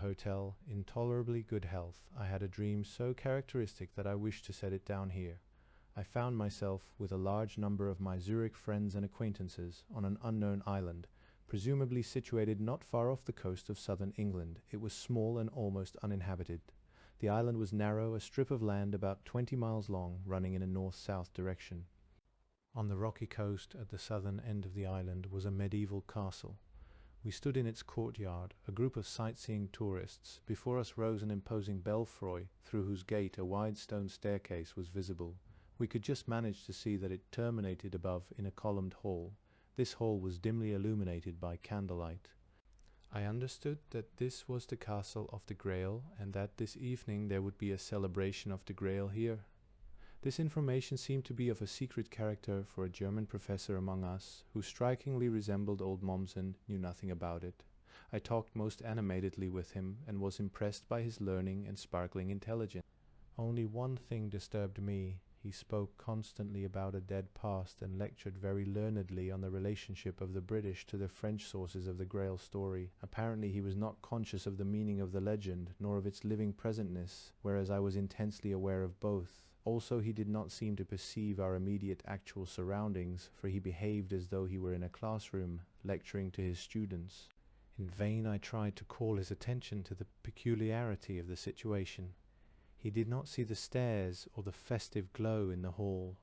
hotel, in tolerably good health, I had a dream so characteristic that I wished to set it down here. I found myself, with a large number of my Zurich friends and acquaintances, on an unknown island, presumably situated not far off the coast of southern England. It was small and almost uninhabited. The island was narrow, a strip of land about 20 miles long, running in a north-south direction. On the rocky coast at the southern end of the island was a medieval castle. We stood in its courtyard, a group of sightseeing tourists. Before us rose an imposing belfry, through whose gate a wide stone staircase was visible. We could just manage to see that it terminated above in a columned hall. This hall was dimly illuminated by candlelight. I understood that this was the castle of the Grail, and that this evening there would be a celebration of the Grail here. This information seemed to be of a secret character, for a German professor among us, who strikingly resembled old Mommsen, knew nothing about it. I talked most animatedly with him, and was impressed by his learning and sparkling intelligence. Only one thing disturbed me. He spoke constantly about a dead past, and lectured very learnedly on the relationship of the British to the French sources of the Grail story. Apparently he was not conscious of the meaning of the legend, nor of its living presentness, whereas I was intensely aware of both. Also, he did not seem to perceive our immediate actual surroundings, for he behaved as though he were in a classroom, lecturing to his students. In vain I tried to call his attention to the peculiarity of the situation. He did not see the stairs or the festive glow in the hall.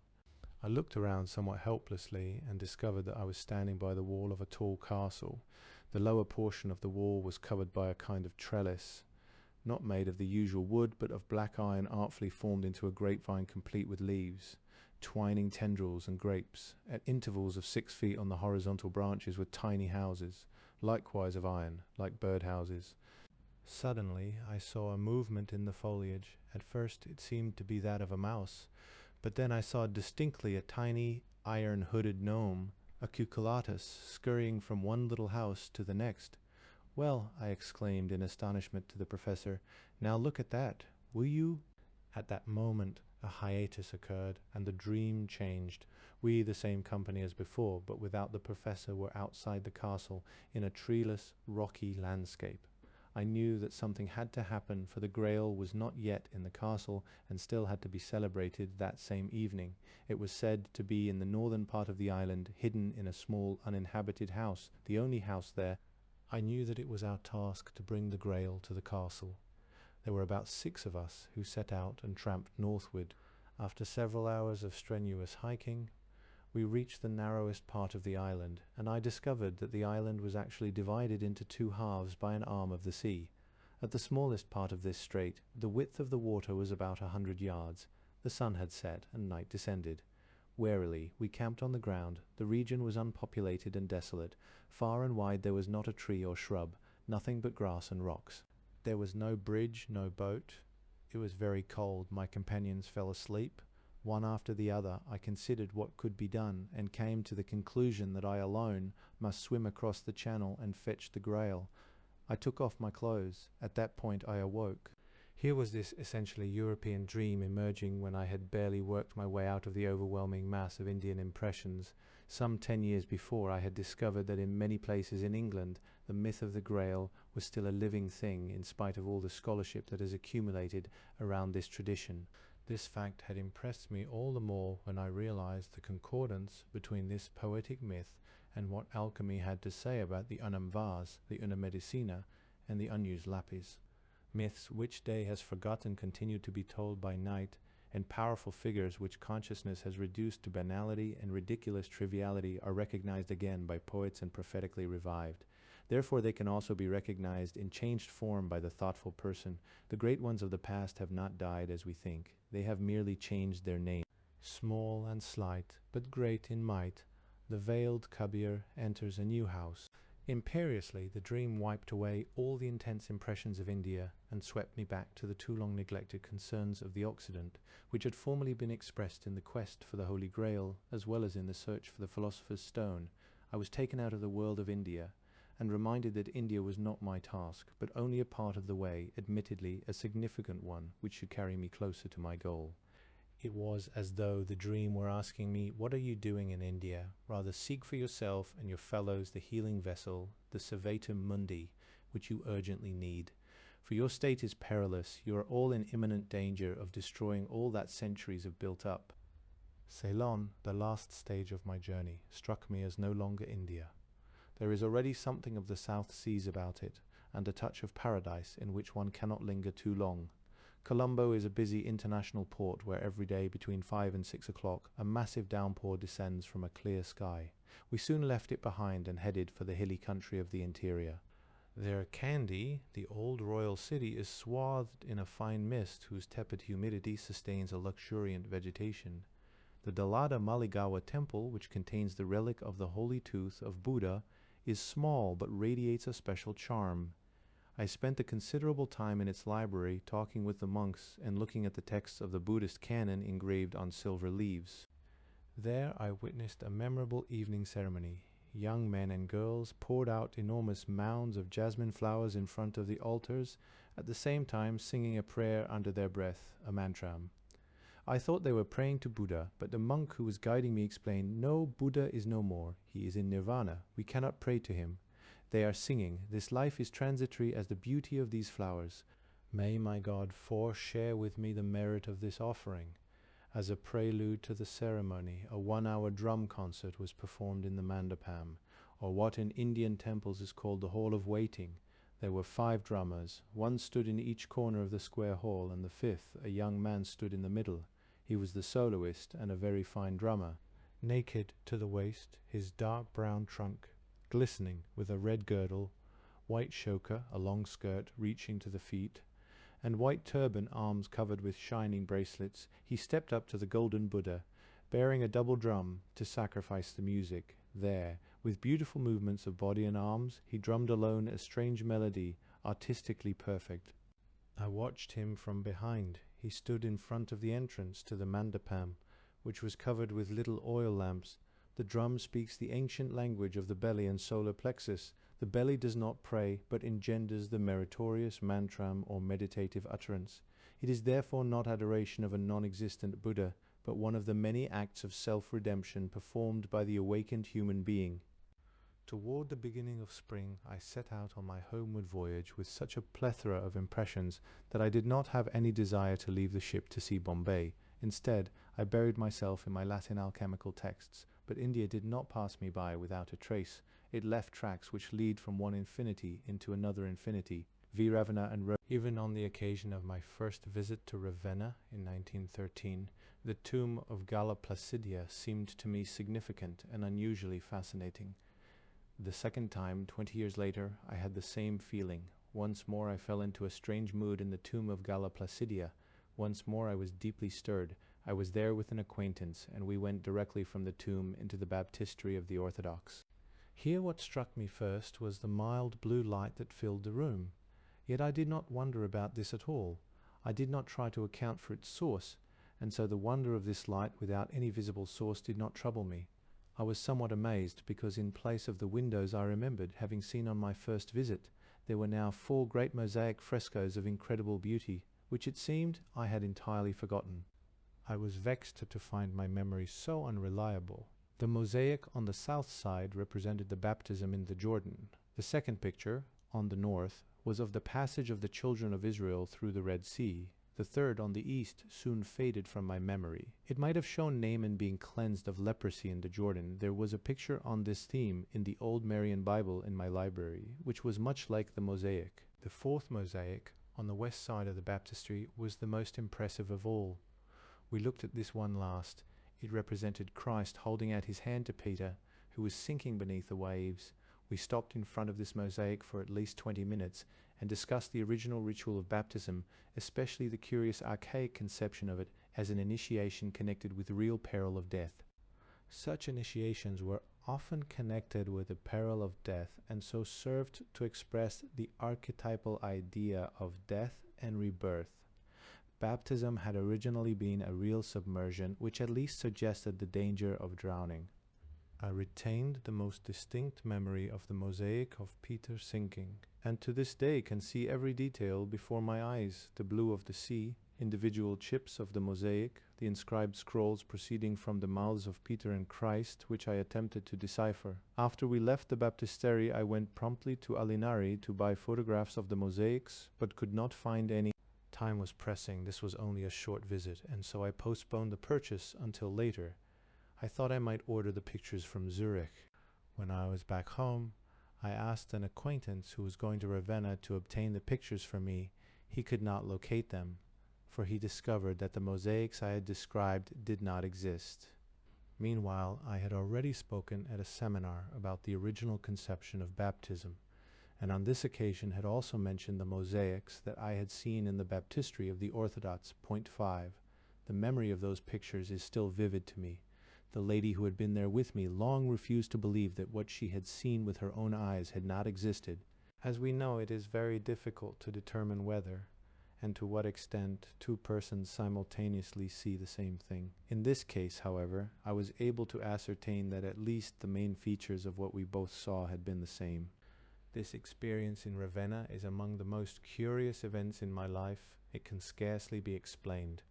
I looked around somewhat helplessly, and discovered that I was standing by the wall of a tall castle. The lower portion of the wall was covered by a kind of trellis, not made of the usual wood, but of black iron artfully formed into a grapevine complete with leaves, twining tendrils and grapes. At intervals of 6 feet on the horizontal branches were tiny houses, likewise of iron, like birdhouses. Suddenly I saw a movement in the foliage. At first it seemed to be that of a mouse, but then I saw distinctly a tiny iron-hooded gnome, a cucullatus, scurrying from one little house to the next. "Well," I exclaimed in astonishment to the professor, "now look at that, will you?" At that moment a hiatus occurred, and the dream changed. We, the same company as before, but without the professor, were outside the castle, in a treeless, rocky landscape. I knew that something had to happen, for the Grail was not yet in the castle, and still had to be celebrated that same evening. It was said to be in the northern part of the island, hidden in a small uninhabited house, the only house there. I knew that it was our task to bring the Grail to the castle. There were about 6 of us, who set out and tramped northward. After several hours of strenuous hiking, we reached the narrowest part of the island, and I discovered that the island was actually divided into 2 halves by an arm of the sea. At the smallest part of this strait, the width of the water was about 100 yards. The sun had set, and night descended. Warily we camped on the ground. The region was unpopulated and desolate. Far and wide there was not a tree or shrub, nothing but grass and rocks. There was no bridge, no boat. It was very cold. My companions fell asleep. One after the other I considered what could be done, and came to the conclusion that I alone must swim across the channel and fetch the Grail. I took off my clothes. At that point I awoke. Here was this essentially European dream emerging when I had barely worked my way out of the overwhelming mass of Indian impressions. Some 10 years before I had discovered that in many places in England the myth of the Grail was still a living thing, in spite of all the scholarship that has accumulated around this tradition. This fact had impressed me all the more when I realized the concordance between this poetic myth and what alchemy had to say about the unam vase, the una medicina, and the unused lapis. Myths which day has forgotten continue to be told by night, and powerful figures which consciousness has reduced to banality and ridiculous triviality are recognized again by poets and prophetically revived. Therefore they can also be recognized in changed form by the thoughtful person. The great ones of the past have not died as we think. They have merely changed their name. Small and slight, but great in might, the veiled Kabir enters a new house. Imperiously the dream wiped away all the intense impressions of India, and swept me back to the too long neglected concerns of the Occident, which had formerly been expressed in the quest for the Holy Grail, as well as in the search for the Philosopher's Stone. I was taken out of the world of India, and reminded that India was not my task, but only a part of the way, admittedly a significant one, which should carry me closer to my goal. It was as though the dream were asking me, what are you doing in India? Rather seek for yourself and your fellows the healing vessel, the servatum mundi, which you urgently need. for your state is perilous. You are all in imminent danger of destroying all that centuries have built up. Ceylon, the last stage of my journey, struck me as no longer India. There is already something of the South Seas about it, and a touch of paradise in which one cannot linger too long. Colombo is a busy international port where every day between 5 and 6 o'clock a massive downpour descends from a clear sky. We soon left it behind and headed for the hilly country of the interior. There Kandy, the old royal city, is swathed in a fine mist whose tepid humidity sustains a luxuriant vegetation. The Dalada Maligawa temple, which contains the relic of the holy tooth of Buddha, is small but radiates a special charm. I spent a considerable time in its library talking with the monks and looking at the texts of the Buddhist canon engraved on silver leaves. There I witnessed a memorable evening ceremony. Young men and girls poured out enormous mounds of jasmine flowers in front of the altars, at the same time singing a prayer under their breath, a mantram. I thought they were praying to Buddha, but the monk who was guiding me explained, "No, Buddha is no more. He is in nirvana. We cannot pray to him." They are singing, "This life is transitory as the beauty of these flowers. May my God share with me the merit of this offering." As a prelude to the ceremony, a 1-hour drum concert was performed in the mandapam, or what in Indian temples is called the Hall of Waiting. There were 5 drummers. One stood in each corner of the square hall, and the 5th, a young man, stood in the middle. He was the soloist and a very fine drummer. Naked to the waist, his dark brown trunk glistening with a red girdle, white shoka, a long skirt reaching to the feet, and white turban arms covered with shining bracelets, he stepped up to the golden Buddha, bearing a double drum to sacrifice the music. There, with beautiful movements of body and arms, he drummed alone a strange melody, artistically perfect. I watched him from behind. He stood in front of the entrance to the mandapam, which was covered with little oil lamps. The drum speaks the ancient language of the belly and solar plexus. The belly does not pray, but engenders the meritorious mantram or meditative utterance. It is therefore not adoration of a non-existent Buddha, but one of the many acts of self-redemption performed by the awakened human being. Toward the beginning of spring, I set out on my homeward voyage with such a plethora of impressions that I did not have any desire to leave the ship to see Bombay. Instead, I buried myself in my Latin alchemical texts, but India did not pass me by without a trace. It left tracks which lead from one infinity into another infinity. Ravenna and Rome. Even on the occasion of my first visit to Ravenna in 1913, the tomb of Galla Placidia seemed to me significant and unusually fascinating. The second time, 20 years later, I had the same feeling. Once more I fell into a strange mood in the tomb of Galla Placidia. Once more I was deeply stirred. I was there with an acquaintance, and we went directly from the tomb into the baptistery of the Orthodox. Here what struck me first was the mild blue light that filled the room. Yet I did not wonder about this at all. I did not try to account for its source, and so the wonder of this light without any visible source did not trouble me. I was somewhat amazed, because in place of the windows I remembered having seen on my first visit, there were now 4 great mosaic frescoes of incredible beauty, which it seemed I had entirely forgotten. I was vexed to find my memory so unreliable. The mosaic on the south side represented the baptism in the Jordan. The second picture, on the north, was of the passage of the children of Israel through the Red Sea. The third, on the east, soon faded from my memory. It might have shown Naaman being cleansed of leprosy in the Jordan. There was a picture on this theme in the Old Marian Bible in my library, which was much like the mosaic. The 4th mosaic, on the west side of the baptistry, was the most impressive of all. We looked at this one last. It represented Christ holding out his hand to Peter, who was sinking beneath the waves. We stopped in front of this mosaic for at least 20 minutes and discussed the original ritual of baptism, especially the curious archaic conception of it as an initiation connected with real peril of death. Such initiations were often connected with the peril of death, and so served to express the archetypal idea of death and rebirth. Baptism had originally been a real submersion, which at least suggested the danger of drowning. I retained the most distinct memory of the mosaic of Peter sinking, and to this day can see every detail before my eyes: the blue of the sea, individual chips of the mosaic, the inscribed scrolls proceeding from the mouths of Peter and Christ, which I attempted to decipher. After we left the baptistery, I went promptly to Alinari to buy photographs of the mosaics, but could not find any. Time was pressing. This was only a short visit, and so I postponed the purchase until later. I thought I might order the pictures from Zurich. When I was back home, I asked an acquaintance who was going to Ravenna to obtain the pictures for me. He could not locate them, for he discovered that the mosaics I had described did not exist. Meanwhile, I had already spoken at a seminar about the original conception of baptism, and on this occasion had also mentioned the mosaics that I had seen in the baptistery of the Orthodox, Point 5. The memory of those pictures is still vivid to me. The lady who had been there with me long refused to believe that what she had seen with her own eyes had not existed. As we know, it is very difficult to determine whether, and to what extent, two persons simultaneously see the same thing. In this case, however, I was able to ascertain that at least the main features of what we both saw had been the same. This experience in Ravenna is among the most curious events in my life. It can scarcely be explained.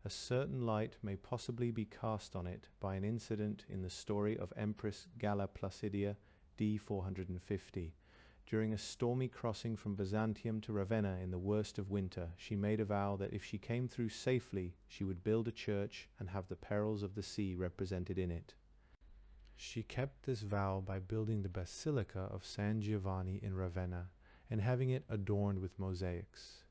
A certain light may possibly be cast on it by an incident in the story of Empress Galla Placidia, d. 450. During a stormy crossing from Byzantium to Ravenna in the worst of winter, she made a vow that if she came through safely, she would build a church and have the perils of the sea represented in it. She kept this vow by building the Basilica of San Giovanni in Ravenna and having it adorned with mosaics.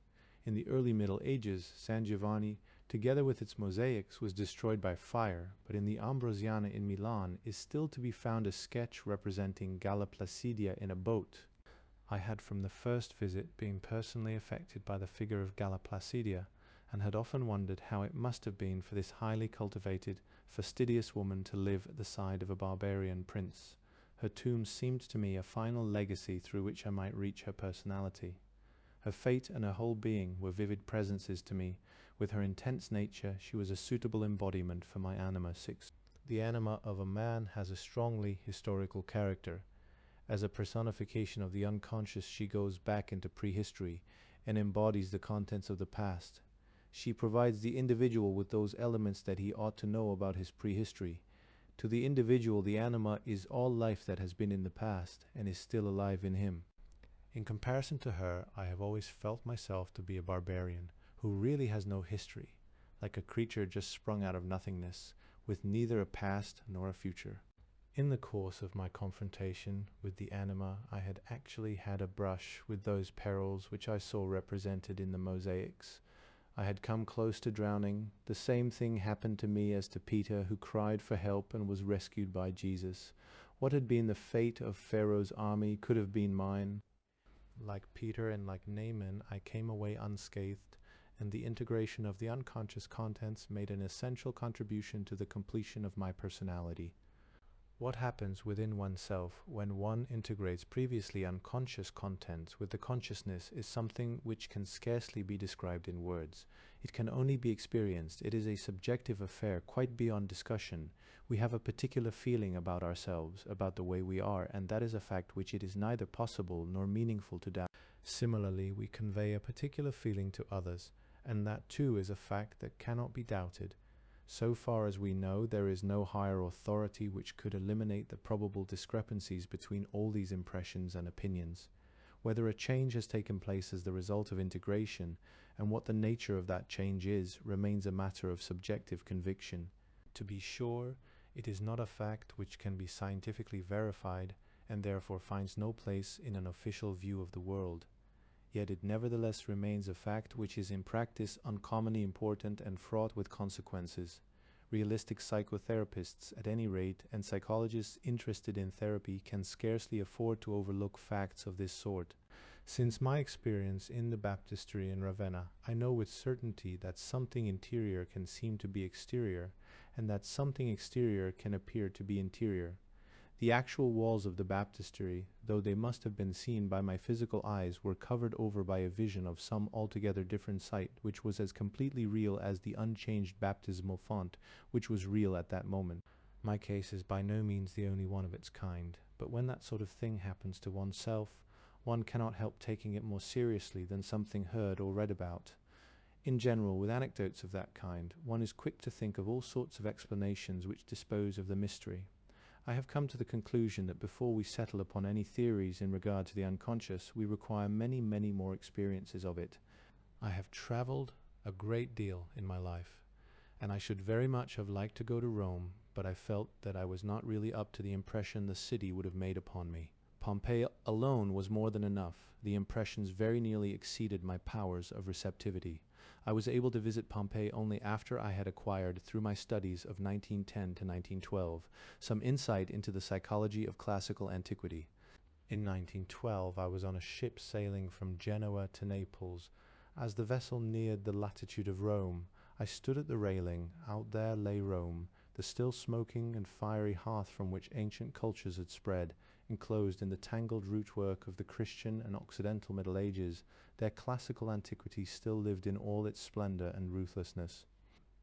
In the early Middle Ages, San Giovanni, together with its mosaics, was destroyed by fire, but in the Ambrosiana in Milan is still to be found a sketch representing Galla Placidia in a boat. I had from the first visit been personally affected by the figure of Galla Placidia, and had often wondered how it must have been for this highly cultivated, fastidious woman to live at the side of a barbarian prince. Her tomb seemed to me a final legacy through which I might reach her personality. Her fate and her whole being were vivid presences to me. With her intense nature, she was a suitable embodiment for my anima. 6. The anima of a man has a strongly historical character. As a personification of the unconscious, she goes back into prehistory and embodies the contents of the past. She provides the individual with those elements that he ought to know about his prehistory. To the individual, the anima is all life that has been in the past and is still alive in him. In comparison to her, I have always felt myself to be a barbarian, who really has no history, like a creature just sprung out of nothingness, with neither a past nor a future. In the course of my confrontation with the anima, I had actually had a brush with those perils which I saw represented in the mosaics. I had come close to drowning. The same thing happened to me as to Peter, who cried for help and was rescued by Jesus. What had been the fate of Pharaoh's army could have been mine. Like Peter and like Naaman, I came away unscathed, and the integration of the unconscious contents made an essential contribution to the completion of my personality. What happens within oneself when one integrates previously unconscious contents with the consciousness is something which can scarcely be described in words. It can only be experienced. It is a subjective affair, quite beyond discussion. We have a particular feeling about ourselves, about the way we are, and that is a fact which it is neither possible nor meaningful to doubt. Similarly, we convey a particular feeling to others, and that too is a fact that cannot be doubted. So far as we know, there is no higher authority which could eliminate the probable discrepancies between all these impressions and opinions. Whether a change has taken place as the result of integration, and what the nature of that change is, remains a matter of subjective conviction. To be sure, it is not a fact which can be scientifically verified, and therefore finds no place in an official view of the world. Yet it nevertheless remains a fact which is in practice uncommonly important and fraught with consequences. Realistic psychotherapists, at any rate, and psychologists interested in therapy can scarcely afford to overlook facts of this sort. Since my experience in the baptistery in Ravenna, I know with certainty that something interior can seem to be exterior, and that something exterior can appear to be interior. The actual walls of the baptistery, though they must have been seen by my physical eyes, were covered over by a vision of some altogether different sight, which was as completely real as the unchanged baptismal font, which was real at that moment. My case is by no means the only one of its kind, but when that sort of thing happens to oneself, one cannot help taking it more seriously than something heard or read about. In general, with anecdotes of that kind, one is quick to think of all sorts of explanations which dispose of the mystery. I have come to the conclusion that before we settle upon any theories in regard to the unconscious, we require many, many more experiences of it. I have travelled a great deal in my life, and I should very much have liked to go to Rome, but I felt that I was not really up to the impression the city would have made upon me. Pompeii alone was more than enough. The impressions very nearly exceeded my powers of receptivity. I was able to visit Pompeii only after I had acquired, through my studies of 1910 to 1912, some insight into the psychology of classical antiquity. In 1912 I was on a ship sailing from Genoa to Naples. As the vessel neared the latitude of Rome, I stood at the railing. Out there lay Rome, the still smoking and fiery hearth from which ancient cultures had spread, enclosed in the tangled rootwork of the Christian and Occidental Middle Ages. Their classical antiquity still lived in all its splendor and ruthlessness.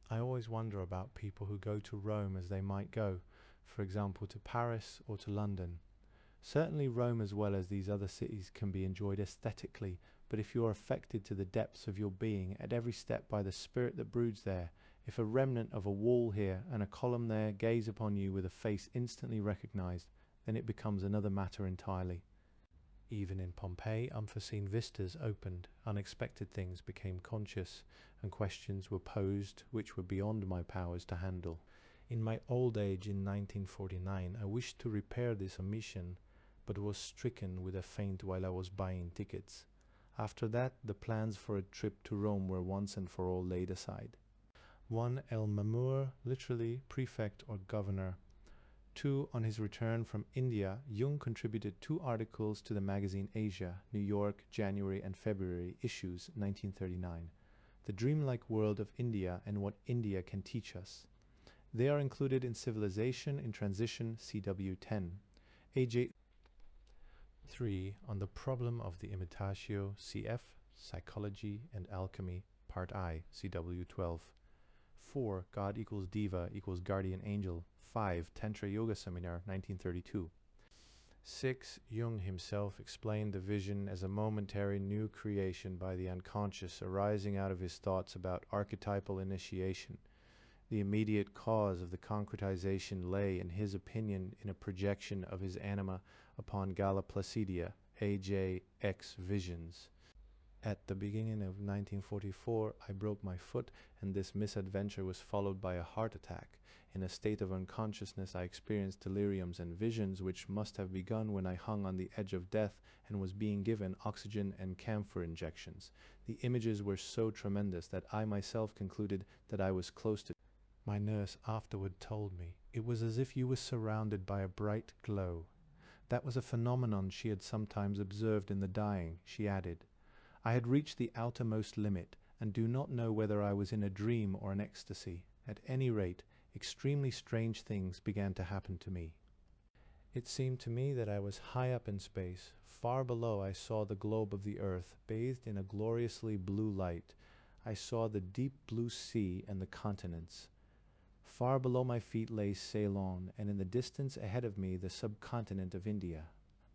I always wonder about people who go to Rome as they might go, for example, to Paris or to London. Certainly Rome, as well as these other cities, can be enjoyed aesthetically, but if you are affected to the depths of your being at every step by the spirit that broods there, if a remnant of a wall here and a column there gaze upon you with a face instantly recognized, then it becomes another matter entirely. Even in Pompeii, unforeseen vistas opened, unexpected things became conscious, and questions were posed which were beyond my powers to handle. In my old age in 1949, I wished to repair this omission, but was stricken with a faint while I was buying tickets. After that, the plans for a trip to Rome were once and for all laid aside. 1. El Mamur, literally prefect or governor. 2. On his return from India, Jung contributed 2 articles to the magazine Asia, New York, January and February, issues 1939. The Dreamlike World of India and What India Can Teach Us. They are included in Civilization in Transition, CW 10. AJ 3. On the Problem of the Imitatio, CF, Psychology and Alchemy, Part I, CW 12. 4. God equals Diva equals Guardian Angel, 5. Tantra Yoga Seminar, 1932. 6. Jung himself explained the vision as a momentary new creation by the unconscious arising out of his thoughts about archetypal initiation. The immediate cause of the concretization lay, in his opinion, in a projection of his anima upon Gala Placidia, AJX visions. At the beginning of 1944, I broke my foot, and this misadventure was followed by a heart attack. In a state of unconsciousness, I experienced deliriums and visions which must have begun when I hung on the edge of death and was being given oxygen and camphor injections. The images were so tremendous that I myself concluded that I was close to. My nurse afterward told me, it was as if you were surrounded by a bright glow. That was a phenomenon she had sometimes observed in the dying, she added. I had reached the outermost limit, and do not know whether I was in a dream or an ecstasy. At any rate, extremely strange things began to happen to me. It seemed to me that I was high up in space. Far below I saw the globe of the earth, bathed in a gloriously blue light. I saw the deep blue sea and the continents. Far below my feet lay Ceylon, and in the distance ahead of me the subcontinent of India.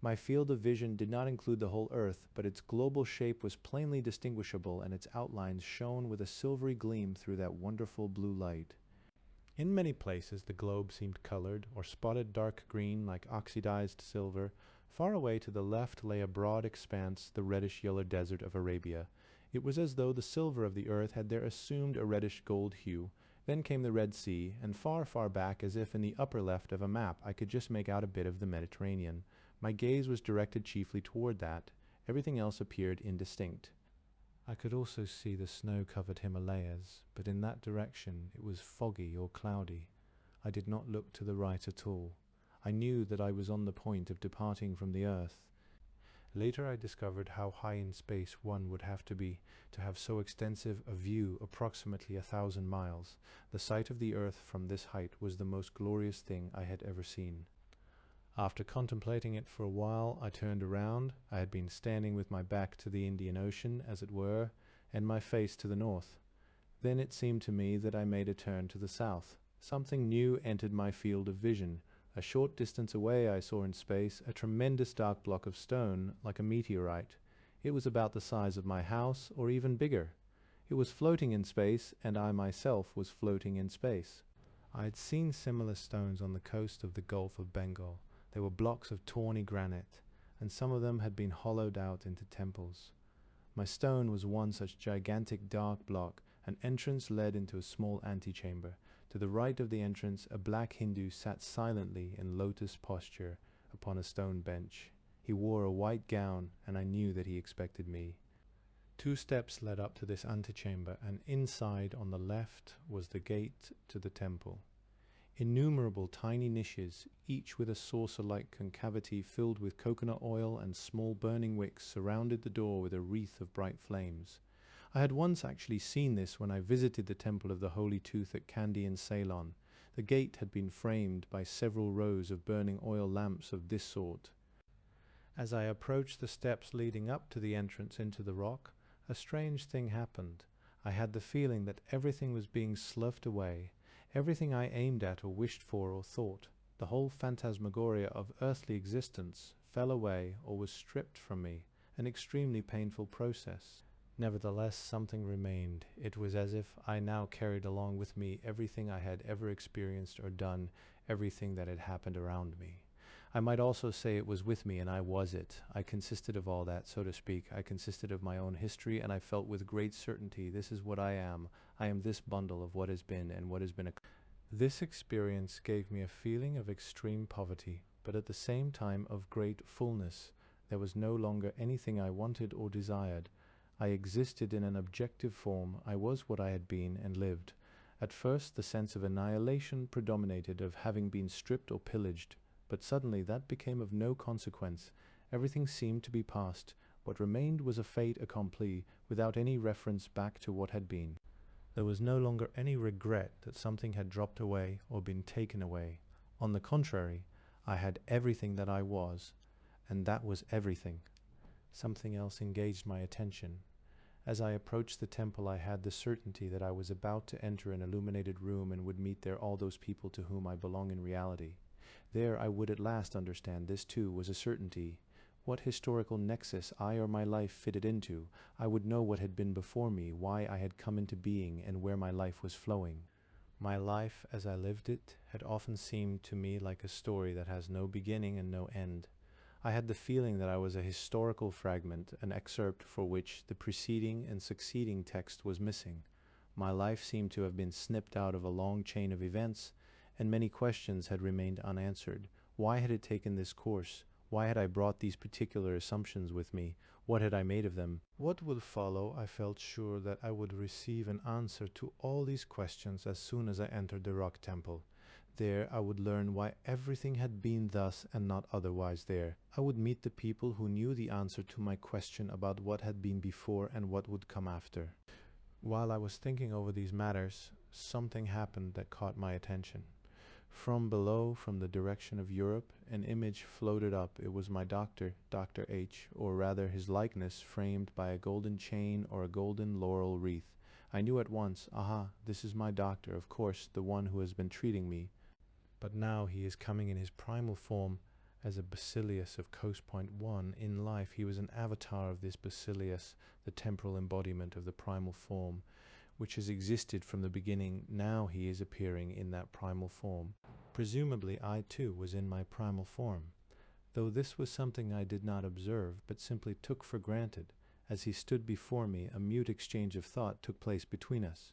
My field of vision did not include the whole earth, but its global shape was plainly distinguishable, and its outlines shone with a silvery gleam through that wonderful blue light. In many places the globe seemed colored, or spotted dark green like oxidized silver. Far away to the left lay a broad expanse, the reddish-yellow desert of Arabia. It was as though the silver of the earth had there assumed a reddish-gold hue. Then came the Red Sea, and far, far back, as if in the upper left of a map, I could just make out a bit of the Mediterranean. My gaze was directed chiefly toward that. Everything else appeared indistinct. I could also see the snow-covered Himalayas, but in that direction it was foggy or cloudy. I did not look to the right at all. I knew that I was on the point of departing from the earth. Later I discovered how high in space one would have to be to have so extensive a view, approximately 1,000 miles. The sight of the earth from this height was the most glorious thing I had ever seen. After contemplating it for a while, I turned around. I had been standing with my back to the Indian Ocean, as it were, and my face to the north. Then it seemed to me that I made a turn to the south. Something new entered my field of vision. A short distance away I saw in space a tremendous dark block of stone, like a meteorite. It was about the size of my house, or even bigger. It was floating in space, and I myself was floating in space. I had seen similar stones on the coast of the Gulf of Bengal. They were blocks of tawny granite, and some of them had been hollowed out into temples. My stone was one such gigantic dark block. An entrance led into a small antechamber. To the right of the entrance, a black Hindu sat silently in lotus posture upon a stone bench. He wore a white gown, and I knew that he expected me. 2 steps led up to this antechamber, and inside on the left was the gate to the temple. Innumerable tiny niches, each with a saucer-like concavity filled with coconut oil and small burning wicks, surrounded the door with a wreath of bright flames. I had once actually seen this when I visited the Temple of the Holy Tooth at Kandy in Ceylon. The gate had been framed by several rows of burning oil lamps of this sort. As I approached the steps leading up to the entrance into the rock, a strange thing happened. I had the feeling that everything was being sloughed away, everything I aimed at or wished for or thought. The whole phantasmagoria of earthly existence fell away or was stripped from me, an extremely painful process. Nevertheless, something remained. It was as if I now carried along with me everything I had ever experienced or done, everything that had happened around me. I might also say it was with me, and I was it. I consisted of all that, so to speak. I consisted of my own history, and I felt with great certainty, this is what I am. I am this bundle of what has been and what has been. This experience gave me a feeling of extreme poverty, but at the same time of great fullness. There was no longer anything I wanted or desired. I existed in an objective form. I was what I had been and lived. At first, the sense of annihilation predominated, of having been stripped or pillaged. But suddenly that became of no consequence. Everything seemed to be past. What remained was a fait accompli, without any reference back to what had been. There was no longer any regret that something had dropped away or been taken away. On the contrary, I had everything that I was, and that was everything. Something else engaged my attention. As I approached the temple, I had the certainty that I was about to enter an illuminated room and would meet there all those people to whom I belong in reality. There I would at last understand. This too was a certainty. What historical nexus I or my life fitted into. I would know what had been before me, why I had come into being, and where my life was flowing. My life, as I lived it, had often seemed to me like a story that has no beginning and no end. I had the feeling that I was a historical fragment, an excerpt for which the preceding and succeeding text was missing. My life seemed to have been snipped out of a long chain of events, and many questions had remained unanswered. Why had it taken this course? Why had I brought these particular assumptions with me? What had I made of them? What would follow? I felt sure that I would receive an answer to all these questions as soon as I entered the rock temple. There I would learn why everything had been thus and not otherwise there. I would meet the people who knew the answer to my question about what had been before and what would come after. While I was thinking over these matters, something happened that caught my attention. From below, from the direction of Europe, an image floated up. It was my doctor, Dr. H., or rather his likeness framed by a golden chain or a golden laurel wreath. I knew at once, aha, this is my doctor, of course, the one who has been treating me. But now he is coming in his primal form as a Basilius of Coast Point 1. In life he was an avatar of this Basilius, the temporal embodiment of the primal form, which has existed from the beginning. Now he is appearing in that primal form. Presumably I too was in my primal form, though this was something I did not observe, but simply took for granted. As he stood before me, a mute exchange of thought took place between us.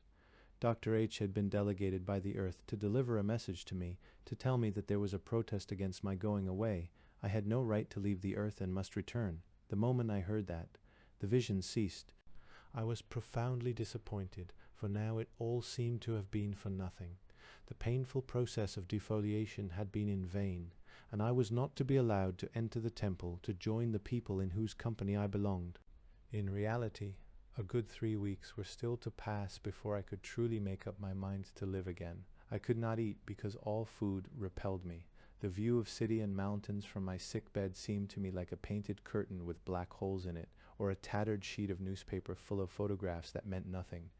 Dr. H. had been delegated by the earth to deliver a message to me, to tell me that there was a protest against my going away. I had no right to leave the earth and must return. The moment I heard that, the vision ceased. I was profoundly disappointed, for now it all seemed to have been for nothing. The painful process of defoliation had been in vain, and I was not to be allowed to enter the temple to join the people in whose company I belonged. In reality, a good 3 weeks were still to pass before I could truly make up my mind to live again. I could not eat because all food repelled me. The view of city and mountains from my sick bed seemed to me like a painted curtain with black holes in it, or a tattered sheet of newspaper full of photographs that meant nothing.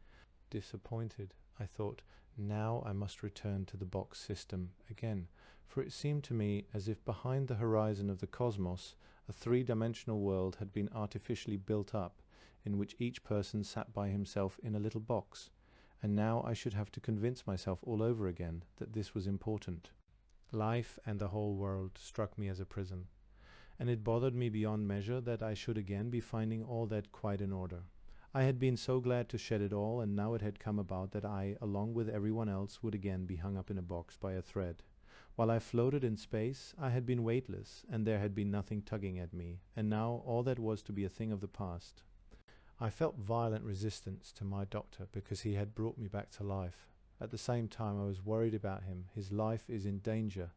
Disappointed, I thought, now I must return to the box system again, for it seemed to me as if behind the horizon of the cosmos a 3-dimensional world had been artificially built up. in which each person sat by himself in a little box, and now I should have to convince myself all over again that this was important. Life and the whole world struck me as a prison, and it bothered me beyond measure that I should again be finding all that quite in order. I had been so glad to shed it all, and now it had come about that I, along with everyone else, would again be hung up in a box by a thread. While I floated in space, I had been weightless, and there had been nothing tugging at me, and now all that was to be a thing of the past. I felt violent resistance to my doctor because he had brought me back to life. At the same time I was worried about him. His life is in danger.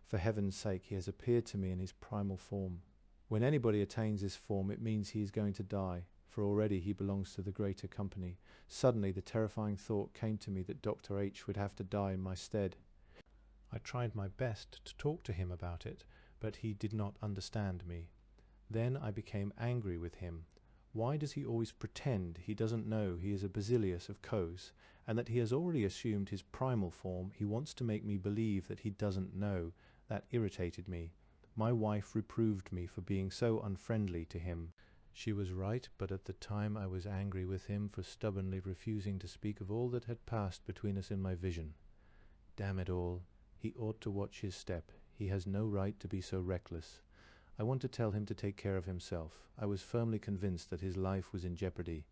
For heaven's sake, he has appeared to me in his primal form. When anybody attains this form, it means he is going to die, for already he belongs to the greater company. Suddenly the terrifying thought came to me that Dr. H would have to die in my stead. I tried my best to talk to him about it, but he did not understand me. Then I became angry with him. Why does he always pretend he doesn't know he is a Basilius of Cos, and that he has already assumed his primal form? He wants to make me believe that he doesn't know. That irritated me. My wife reproved me for being so unfriendly to him. She was right, but at the time I was angry with him for stubbornly refusing to speak of all that had passed between us in my vision. Damn it all, he ought to watch his step. He has no right to be so reckless. I want to tell him to take care of himself. I was firmly convinced that his life was in jeopardy.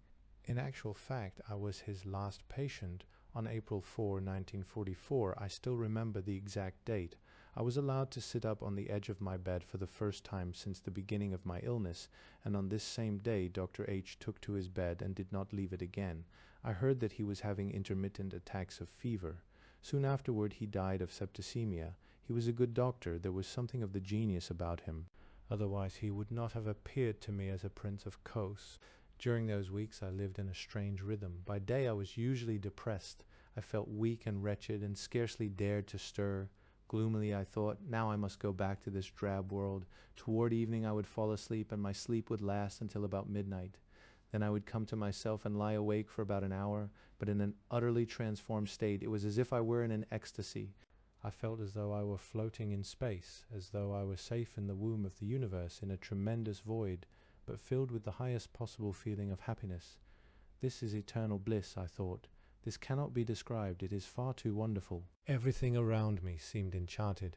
In actual fact, I was his last patient on April 4, 1944. I still remember the exact date. I was allowed to sit up on the edge of my bed for the first time since the beginning of my illness, and on this same day Dr. H took to his bed and did not leave it again. I heard that he was having intermittent attacks of fever. Soon afterward he died of septicemia. He was a good doctor. There was something of the genius about him. Otherwise he would not have appeared to me as a prince of Kos. During those weeks I lived in a strange rhythm. By day I was usually depressed. I felt weak and wretched and scarcely dared to stir. Gloomily I thought, now I must go back to this drab world. Toward evening I would fall asleep, and my sleep would last until about midnight. Then I would come to myself and lie awake for about an hour, but in an utterly transformed state. It was as if I were in an ecstasy. I felt as though I were floating in space, as though I were safe in the womb of the universe, in a tremendous void, but filled with the highest possible feeling of happiness. This is eternal bliss, I thought. This cannot be described. It is far too wonderful. Everything around me seemed enchanted.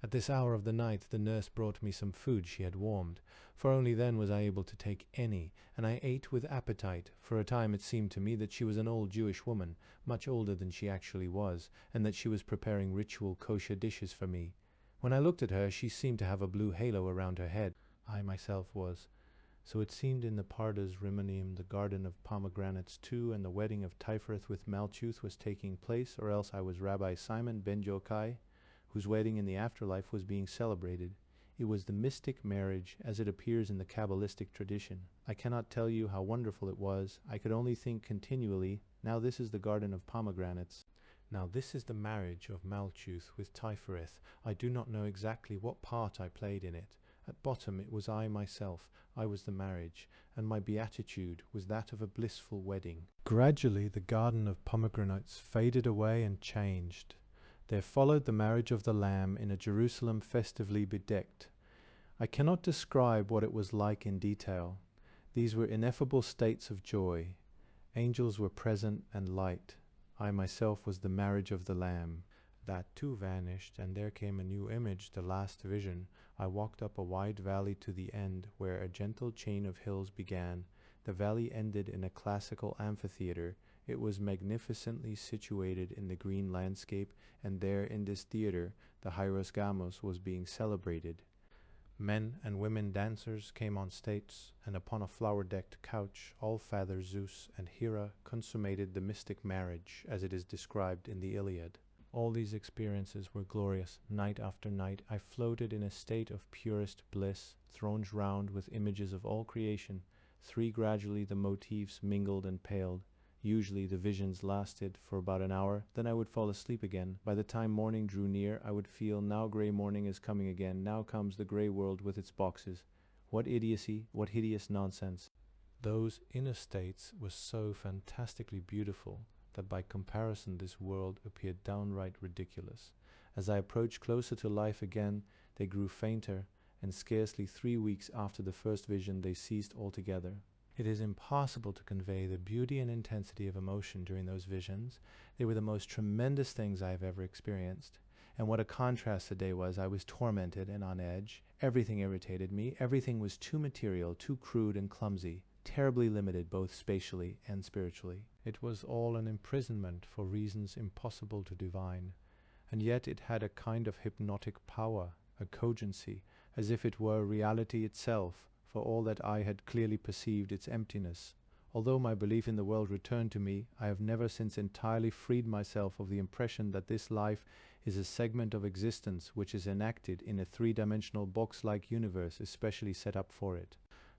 At this hour of the night the nurse brought me some food she had warmed, for only then was I able to take any, and I ate with appetite. For a time it seemed to me that she was an old Jewish woman, much older than she actually was, and that she was preparing ritual kosher dishes for me. When I looked at her, she seemed to have a blue halo around her head. I myself was. So it seemed in the Pardes Rimonium, the garden of pomegranates too, and the wedding of Tifereth with Malchuth was taking place, or else I was Rabbi Simon ben Jokai, whose wedding in the afterlife was being celebrated. It was the mystic marriage, as it appears in the Kabbalistic tradition. I cannot tell you how wonderful it was. I could only think continually, now this is the garden of pomegranates. Now this is the marriage of Malchuth with Tifereth. I do not know exactly what part I played in it. At bottom it was I myself. I was the marriage, and my beatitude was that of a blissful wedding. Gradually the garden of pomegranates faded away and changed. There followed the marriage of the Lamb in a Jerusalem festively bedecked. I cannot describe what it was like in detail. These were ineffable states of joy. Angels were present and light. I myself was the marriage of the Lamb. That too vanished, and there came a new image, the last vision. I walked up a wide valley to the end, where a gentle chain of hills began. The valley ended in a classical amphitheater. It was magnificently situated in the green landscape, and there in this theater the Hieros Gamos was being celebrated. Men and women dancers came on stage, and upon a flower-decked couch All-Father Zeus and Hera consummated the mystic marriage, as it is described in the Iliad. All these experiences were glorious. Night after night I floated in a state of purest bliss, thrones round with images of all creation. Gradually the motifs mingled and paled. Usually the visions lasted for about an hour, then I would fall asleep again. By the time morning drew near, I would feel, now grey morning is coming again, now comes the grey world with its boxes. What idiocy, what hideous nonsense. Those inner states were so fantastically beautiful that by comparison this world appeared downright ridiculous. As I approached closer to life again, they grew fainter, and scarcely 3 weeks after the first vision they ceased altogether. It is impossible to convey the beauty and intensity of emotion during those visions. They were the most tremendous things I have ever experienced. And what a contrast the day was. I was tormented and on edge. Everything irritated me. Everything was too material, too crude and clumsy, terribly limited both spatially and spiritually. It was all an imprisonment for reasons impossible to divine. And yet it had a kind of hypnotic power, a cogency, as if it were reality itself, for all that I had clearly perceived its emptiness. Although my belief in the world returned to me, I have never since entirely freed myself of the impression that this life is a segment of existence which is enacted in a three-dimensional box-like universe especially set up for it.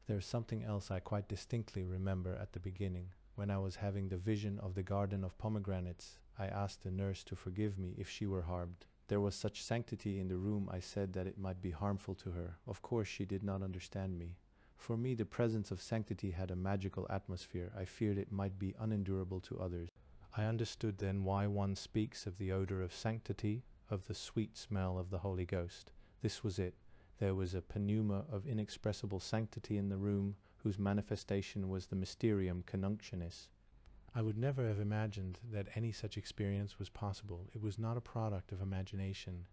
There is something else I quite distinctly remember at the beginning. When I was having the vision of the garden of pomegranates, I asked the nurse to forgive me if she were harmed. There was such sanctity in the room, I said, that it might be harmful to her. Of course she did not understand me. For me, the presence of sanctity had a magical atmosphere. I feared it might be unendurable to others. I understood then why one speaks of the odor of sanctity, of the sweet smell of the Holy Ghost. This was it. There was a pneuma of inexpressible sanctity in the room, whose manifestation was the mysterium conjunctionis. I would never have imagined that any such experience was possible. It was not a product of imagination.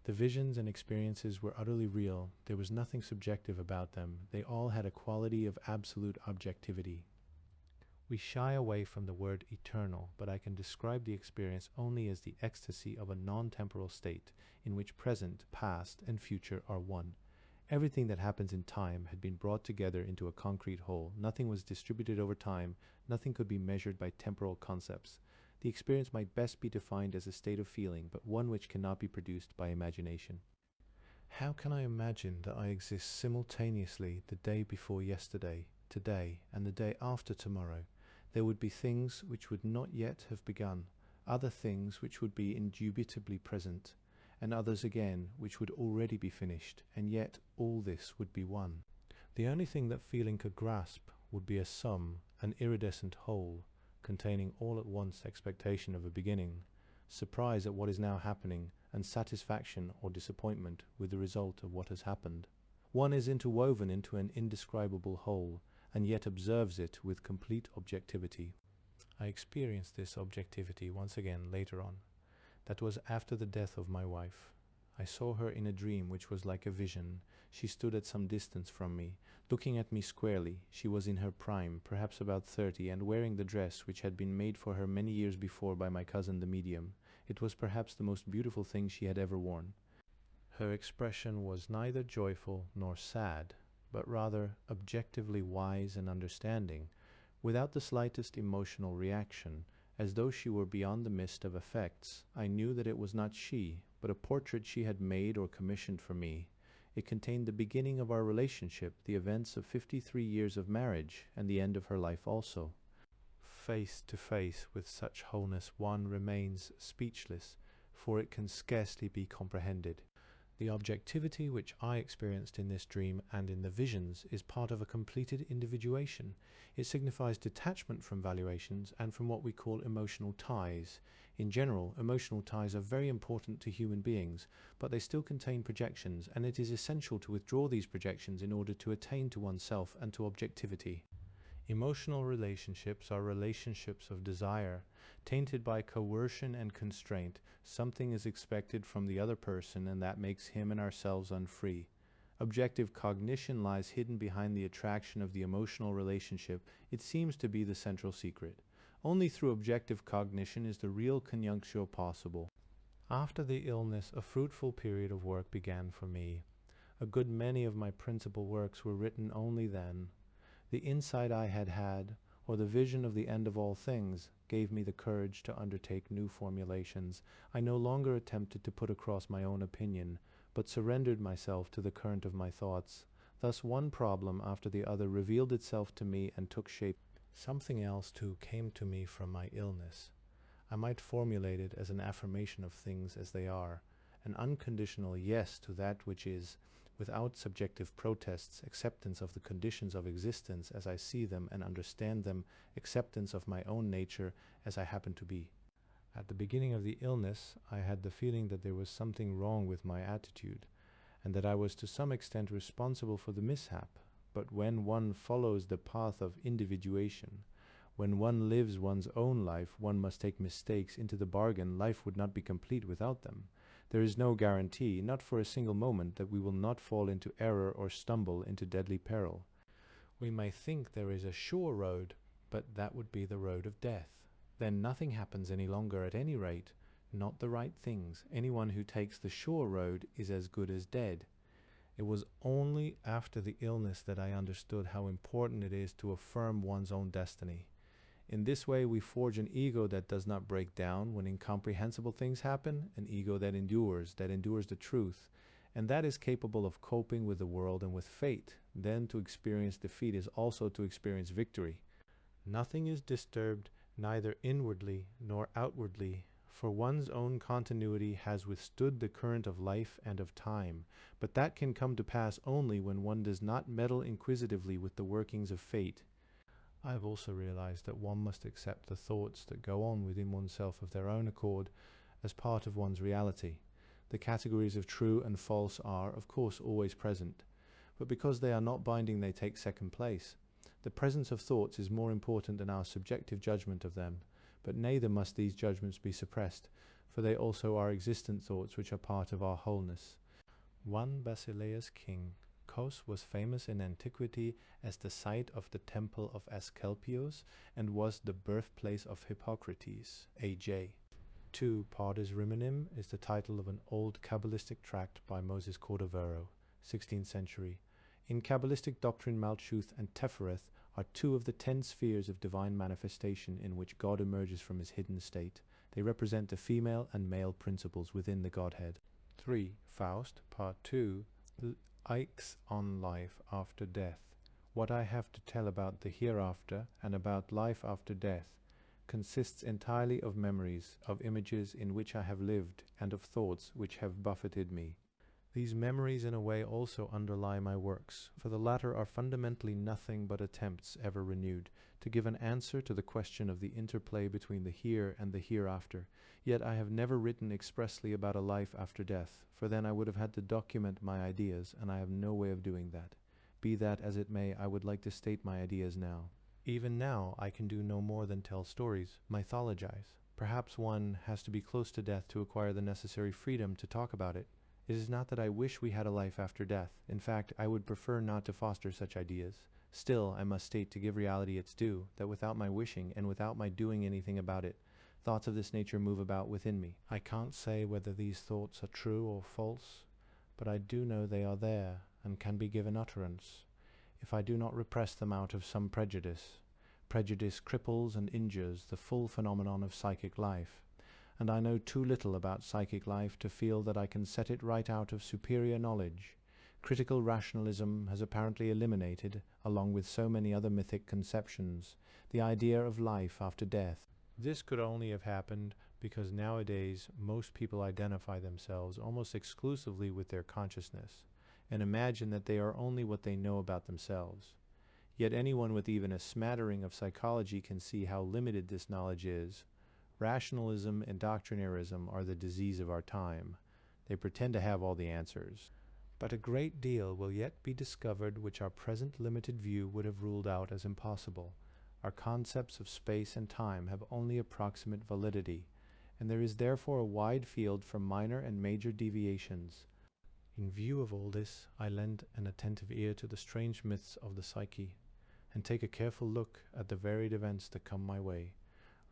The visions and experiences were utterly real. There was nothing subjective about them. They all had a quality of absolute objectivity. We shy away from the word eternal, but I can describe the experience only as the ecstasy of a non-temporal state, in which present, past, and future are one. Everything that happens in time had been brought together into a concrete whole. Nothing was distributed over time. Nothing could be measured by temporal concepts. The experience might best be defined as a state of feeling, but one which cannot be produced by imagination. How can I imagine that I exist simultaneously the day before yesterday, today, and the day after tomorrow? There would be things which would not yet have begun, other things which would be indubitably present, and others again which would already be finished, and yet all this would be one. The only thing that feeling could grasp would be a sum, an iridescent whole, containing all at once expectation of a beginning, surprise at what is now happening, and satisfaction or disappointment with the result of what has happened. One is interwoven into an indescribable whole, and yet observes it with complete objectivity. I experienced this objectivity once again later on. That was after the death of my wife. I saw her in a dream which was like a vision. She stood at some distance from me, looking at me squarely. She was in her prime, perhaps about 30, and wearing the dress which had been made for her many years before by my cousin the medium. It was perhaps the most beautiful thing she had ever worn. Her expression was neither joyful nor sad, but rather objectively wise and understanding, without the slightest emotional reaction, as though she were beyond the mist of effects. I knew that it was not she, but a portrait she had made or commissioned for me. It contained the beginning of our relationship, the events of 53 years of marriage, and the end of her life also. Face to face with such wholeness one remains speechless, for it can scarcely be comprehended. The objectivity which I experienced in this dream and in the visions is part of a completed individuation. It signifies detachment from valuations and from what we call emotional ties. In general, emotional ties are very important to human beings, but they still contain projections, and it is essential to withdraw these projections in order to attain to oneself and to objectivity. Emotional relationships are relationships of desire, tainted by coercion and constraint. Something is expected from the other person, and that makes him and ourselves unfree. Objective cognition lies hidden behind the attraction of the emotional relationship. It seems to be the central secret. Only through objective cognition is the real conjunctio possible. After the illness, a fruitful period of work began for me. A good many of my principal works were written only then. The insight I had had, or the vision of the end of all things, gave me the courage to undertake new formulations. I no longer attempted to put across my own opinion, but surrendered myself to the current of my thoughts. Thus one problem after the other revealed itself to me and took shape. Something else, too, came to me from my illness. I might formulate it as an affirmation of things as they are, an unconditional yes to that which is, without subjective protests, acceptance of the conditions of existence as I see them and understand them, acceptance of my own nature as I happen to be. At the beginning of the illness, I had the feeling that there was something wrong with my attitude, and that I was to some extent responsible for the mishap. But when one follows the path of individuation, when one lives one's own life, one must take mistakes into the bargain. Life would not be complete without them. There is no guarantee, not for a single moment, that we will not fall into error or stumble into deadly peril. We may think there is a sure road, but that would be the road of death. Then nothing happens any longer at any rate, not the right things. Anyone who takes the sure road is as good as dead. It was only after the illness that I understood how important it is to affirm one's own destiny. In this way, we forge an ego that does not break down when incomprehensible things happen, an ego that endures the truth, and that is capable of coping with the world and with fate. Then to experience defeat is also to experience victory. Nothing is disturbed, neither inwardly nor outwardly, for one's own continuity has withstood the current of life and of time, but that can come to pass only when one does not meddle inquisitively with the workings of fate. I have also realized that one must accept the thoughts that go on within oneself of their own accord as part of one's reality. The categories of true and false are, of course, always present, but because they are not binding, they take second place. The presence of thoughts is more important than our subjective judgment of them, but neither must these judgments be suppressed, for they also are existent thoughts which are part of our wholeness. One Basileus king, Kos, was famous in antiquity as the site of the temple of Asclepios and was the birthplace of Hippocrates, A.J. 2 Pardes Rimonim is the title of an old Kabbalistic tract by Moses Cordovero, 16th century. In Kabbalistic doctrine, Malchuth and Tefereth are two of the 10 spheres of divine manifestation in which God emerges from his hidden state. They represent the female and male principles within the Godhead. 3. Faust, Part 2, Eichs on life after death. What I have to tell about the hereafter and about life after death consists entirely of memories, of images in which I have lived, and of thoughts which have buffeted me. These memories in a way also underlie my works, for the latter are fundamentally nothing but attempts, ever renewed, to give an answer to the question of the interplay between the here and the hereafter. Yet I have never written expressly about a life after death, for then I would have had to document my ideas, and I have no way of doing that. Be that as it may, I would like to state my ideas now. Even now I can do no more than tell stories, mythologize. Perhaps one has to be close to death to acquire the necessary freedom to talk about it. It is not that I wish we had a life after death. In fact, I would prefer not to foster such ideas. Still, I must state, to give reality its due, that without my wishing and without my doing anything about it, thoughts of this nature move about within me. I can't say whether these thoughts are true or false, but I do know they are there and can be given utterance, if I do not repress them out of some prejudice. Prejudice cripples and injures the full phenomenon of psychic life, and I know too little about psychic life to feel that I can set it right out of superior knowledge. Critical rationalism has apparently eliminated, along with so many other mythic conceptions, the idea of life after death. This could only have happened because nowadays most people identify themselves almost exclusively with their consciousness, and imagine that they are only what they know about themselves. Yet anyone with even a smattering of psychology can see how limited this knowledge is. Rationalism and doctrinarism are the disease of our time. They pretend to have all the answers. But a great deal will yet be discovered which our present limited view would have ruled out as impossible. Our concepts of space and time have only approximate validity, and there is therefore a wide field for minor and major deviations. In view of all this, I lend an attentive ear to the strange myths of the psyche, and take a careful look at the varied events that come my way,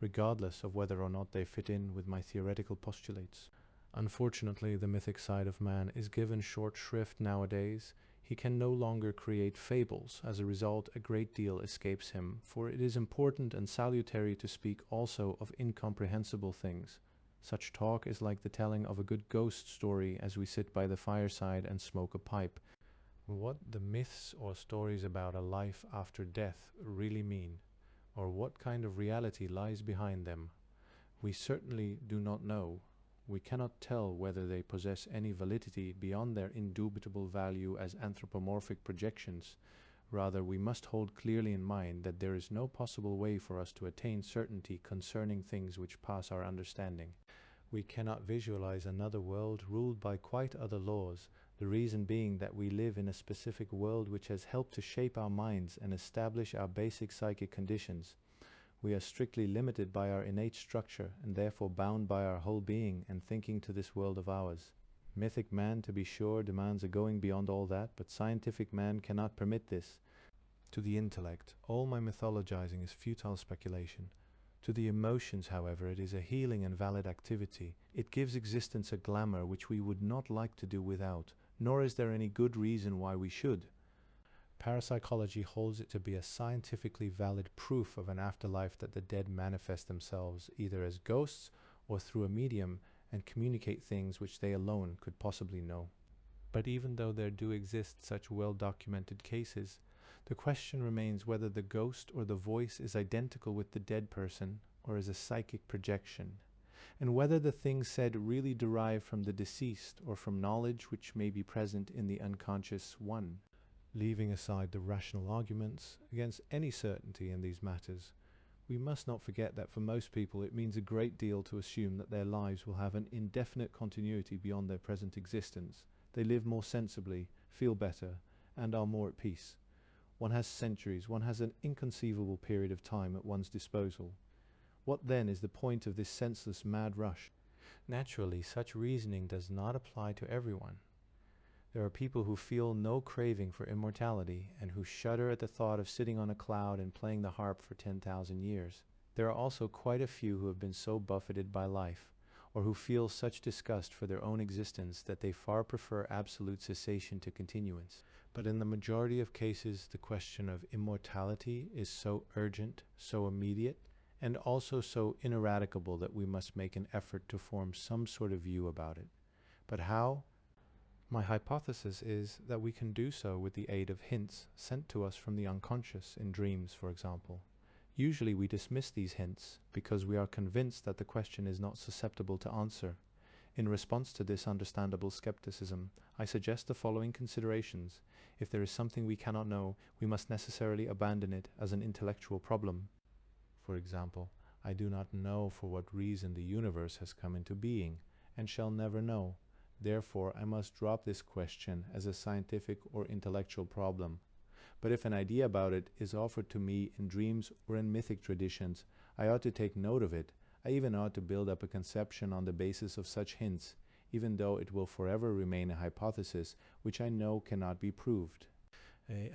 regardless of whether or not they fit in with my theoretical postulates. Unfortunately, the mythic side of man is given short shrift nowadays. He can no longer create fables. As a result, a great deal escapes him, for it is important and salutary to speak also of incomprehensible things. Such talk is like the telling of a good ghost story as we sit by the fireside and smoke a pipe. What the myths or stories about a life after death really mean, or what kind of reality lies behind them, we certainly do not know. We cannot tell whether they possess any validity beyond their indubitable value as anthropomorphic projections. Rather, we must hold clearly in mind that there is no possible way for us to attain certainty concerning things which pass our understanding. We cannot visualize another world ruled by quite other laws The reason being that we live in a specific world which has helped to shape our minds and establish our basic psychic conditions. We are strictly limited by our innate structure and therefore bound by our whole being and thinking to this world of ours. Mythic man, to be sure, demands a going beyond all that, but scientific man cannot permit this. To the intellect, all my mythologizing is futile speculation. To the emotions, however, it is a healing and valid activity. It gives existence a glamour which we would not like to do without, nor is there any good reason why we should. Parapsychology holds it to be a scientifically valid proof of an afterlife, that the dead manifest themselves either as ghosts or through a medium and communicate things which they alone could possibly know. But even though there do exist such well-documented cases, the question remains whether the ghost or the voice is identical with the dead person or is a psychic projection, and whether the things said really derive from the deceased or from knowledge which may be present in the unconscious one. Leaving aside the rational arguments against any certainty in these matters, we must not forget that for most people it means a great deal to assume that their lives will have an indefinite continuity beyond their present existence. They live more sensibly, feel better, and are more at peace. One has centuries, one has an inconceivable period of time at one's disposal. What then is the point of this senseless mad rush? Naturally, such reasoning does not apply to everyone. There are people who feel no craving for immortality and who shudder at the thought of sitting on a cloud and playing the harp for 10,000 years. There are also quite a few who have been so buffeted by life, or who feel such disgust for their own existence that they far prefer absolute cessation to continuance. But in the majority of cases, the question of immortality is so urgent, so immediate, and also so ineradicable that we must make an effort to form some sort of view about it. But how? My hypothesis is that we can do so with the aid of hints sent to us from the unconscious, in dreams, for example. Usually we dismiss these hints because we are convinced that the question is not susceptible to answer. In response to this understandable skepticism, I suggest the following considerations. If there is something we cannot know, we must necessarily abandon it as an intellectual problem. For example, I do not know for what reason the universe has come into being, and shall never know. Therefore, I must drop this question as a scientific or intellectual problem. But if an idea about it is offered to me in dreams or in mythic traditions, I ought to take note of it. I even ought to build up a conception on the basis of such hints, even though it will forever remain a hypothesis which I know cannot be proved.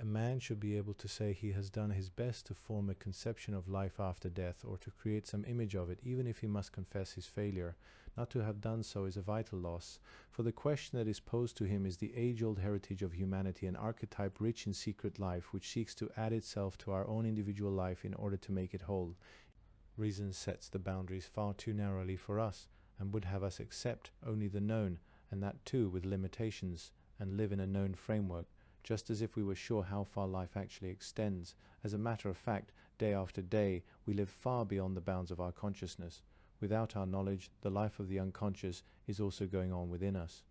A man should be able to say he has done his best to form a conception of life after death, or to create some image of it, even if he must confess his failure. Not to have done so is a vital loss, for the question that is posed to him is the age-old heritage of humanity, an archetype rich in secret life, which seeks to add itself to our own individual life in order to make it whole. Reason sets the boundaries far too narrowly for us, and would have us accept only the known, and that too with limitations, and live in a known framework, just as if we were sure how far life actually extends. As a matter of fact, day after day, we live far beyond the bounds of our consciousness. Without our knowledge, the life of the unconscious is also going on within us.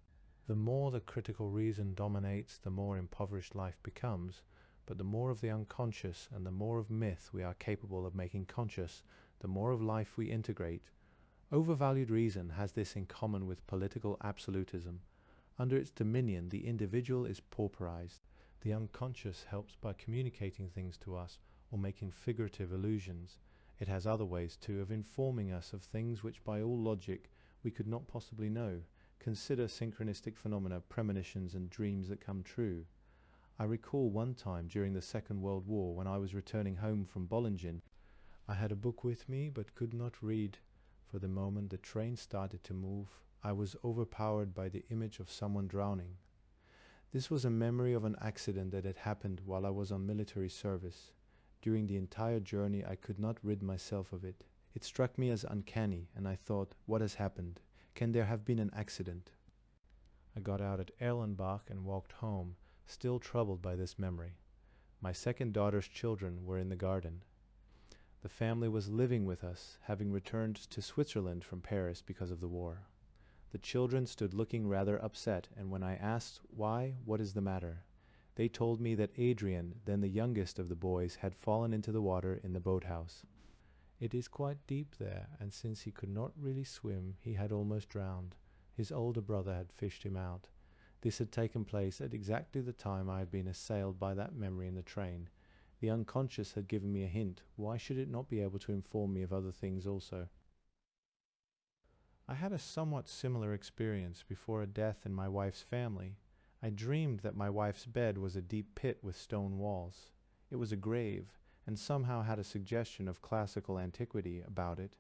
The more the critical reason dominates, the more impoverished life becomes, but the more of the unconscious and the more of myth we are capable of making conscious, the more of life we integrate. Overvalued reason has this in common with political absolutism. Under its dominion, the individual is pauperized. The unconscious helps by communicating things to us or making figurative illusions. It has other ways, too, of informing us of things which by all logic we could not possibly know. Consider synchronistic phenomena, premonitions, and dreams that come true. I recall one time during the Second World War, when I was returning home from Bollingen. I had a book with me but could not read. For the moment the train started to move, I was overpowered by the image of someone drowning. This was a memory of an accident that had happened while I was on military service. During the entire journey I could not rid myself of it. It struck me as uncanny, and I thought, what has happened? Can there have been an accident? I got out at Erlenbach and walked home, still troubled by this memory. My second daughter's children were in the garden. The family was living with us, having returned to Switzerland from Paris because of the war. The children stood looking rather upset, and when I asked why, what is the matter, they told me that Adrian, then the youngest of the boys, had fallen into the water in the boathouse. It is quite deep there, and since he could not really swim, he had almost drowned. His older brother had fished him out. This had taken place at exactly the time I had been assailed by that memory in the train. The unconscious had given me a hint. Why should it not be able to inform me of other things also? I had a somewhat similar experience before a death in my wife's family. I dreamed that my wife's bed was a deep pit with stone walls. It was a grave, and somehow had a suggestion of classical antiquity about it.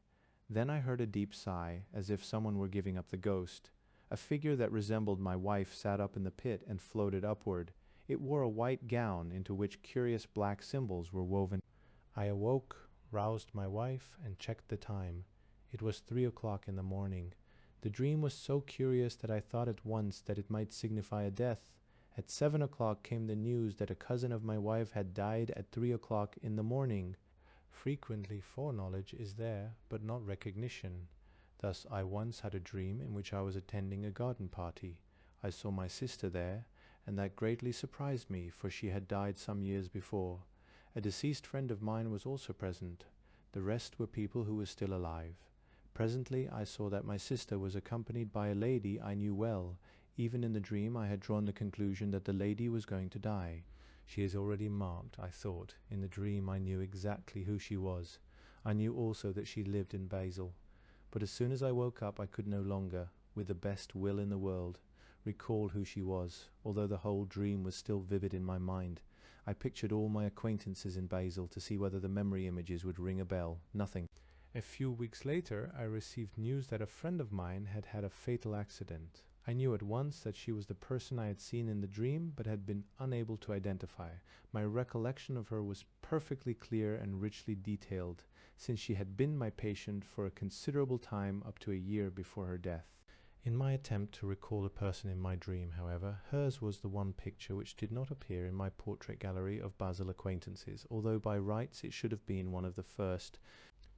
Then I heard a deep sigh, as if someone were giving up the ghost. A figure that resembled my wife sat up in the pit and floated upward. It wore a white gown into which curious black symbols were woven. I awoke, roused my wife, and checked the time. It was 3 o'clock in the morning. The dream was so curious that I thought at once that it might signify a death. At 7 o'clock came the news that a cousin of my wife had died at 3 o'clock in the morning. Frequently foreknowledge is there, but not recognition. Thus I once had a dream in which I was attending a garden party. I saw my sister there, and that greatly surprised me, for she had died some years before. A deceased friend of mine was also present. The rest were people who were still alive. Presently I saw that my sister was accompanied by a lady I knew well. Even in the dream I had drawn the conclusion that the lady was going to die. She is already marked, I thought. In the dream I knew exactly who she was. I knew also that she lived in Basel. But as soon as I woke up I could no longer, with the best will in the world, recall who she was, although the whole dream was still vivid in my mind. I pictured all my acquaintances in Basel to see whether the memory images would ring a bell. Nothing. A few weeks later I received news that a friend of mine had had a fatal accident. I knew at once that she was the person I had seen in the dream, but had been unable to identify. My recollection of her was perfectly clear and richly detailed, since she had been my patient for a considerable time, up to a year before her death. In my attempt to recall a person in my dream, however, hers was the one picture which did not appear in my portrait gallery of Basel acquaintances, although by rights it should have been one of the first.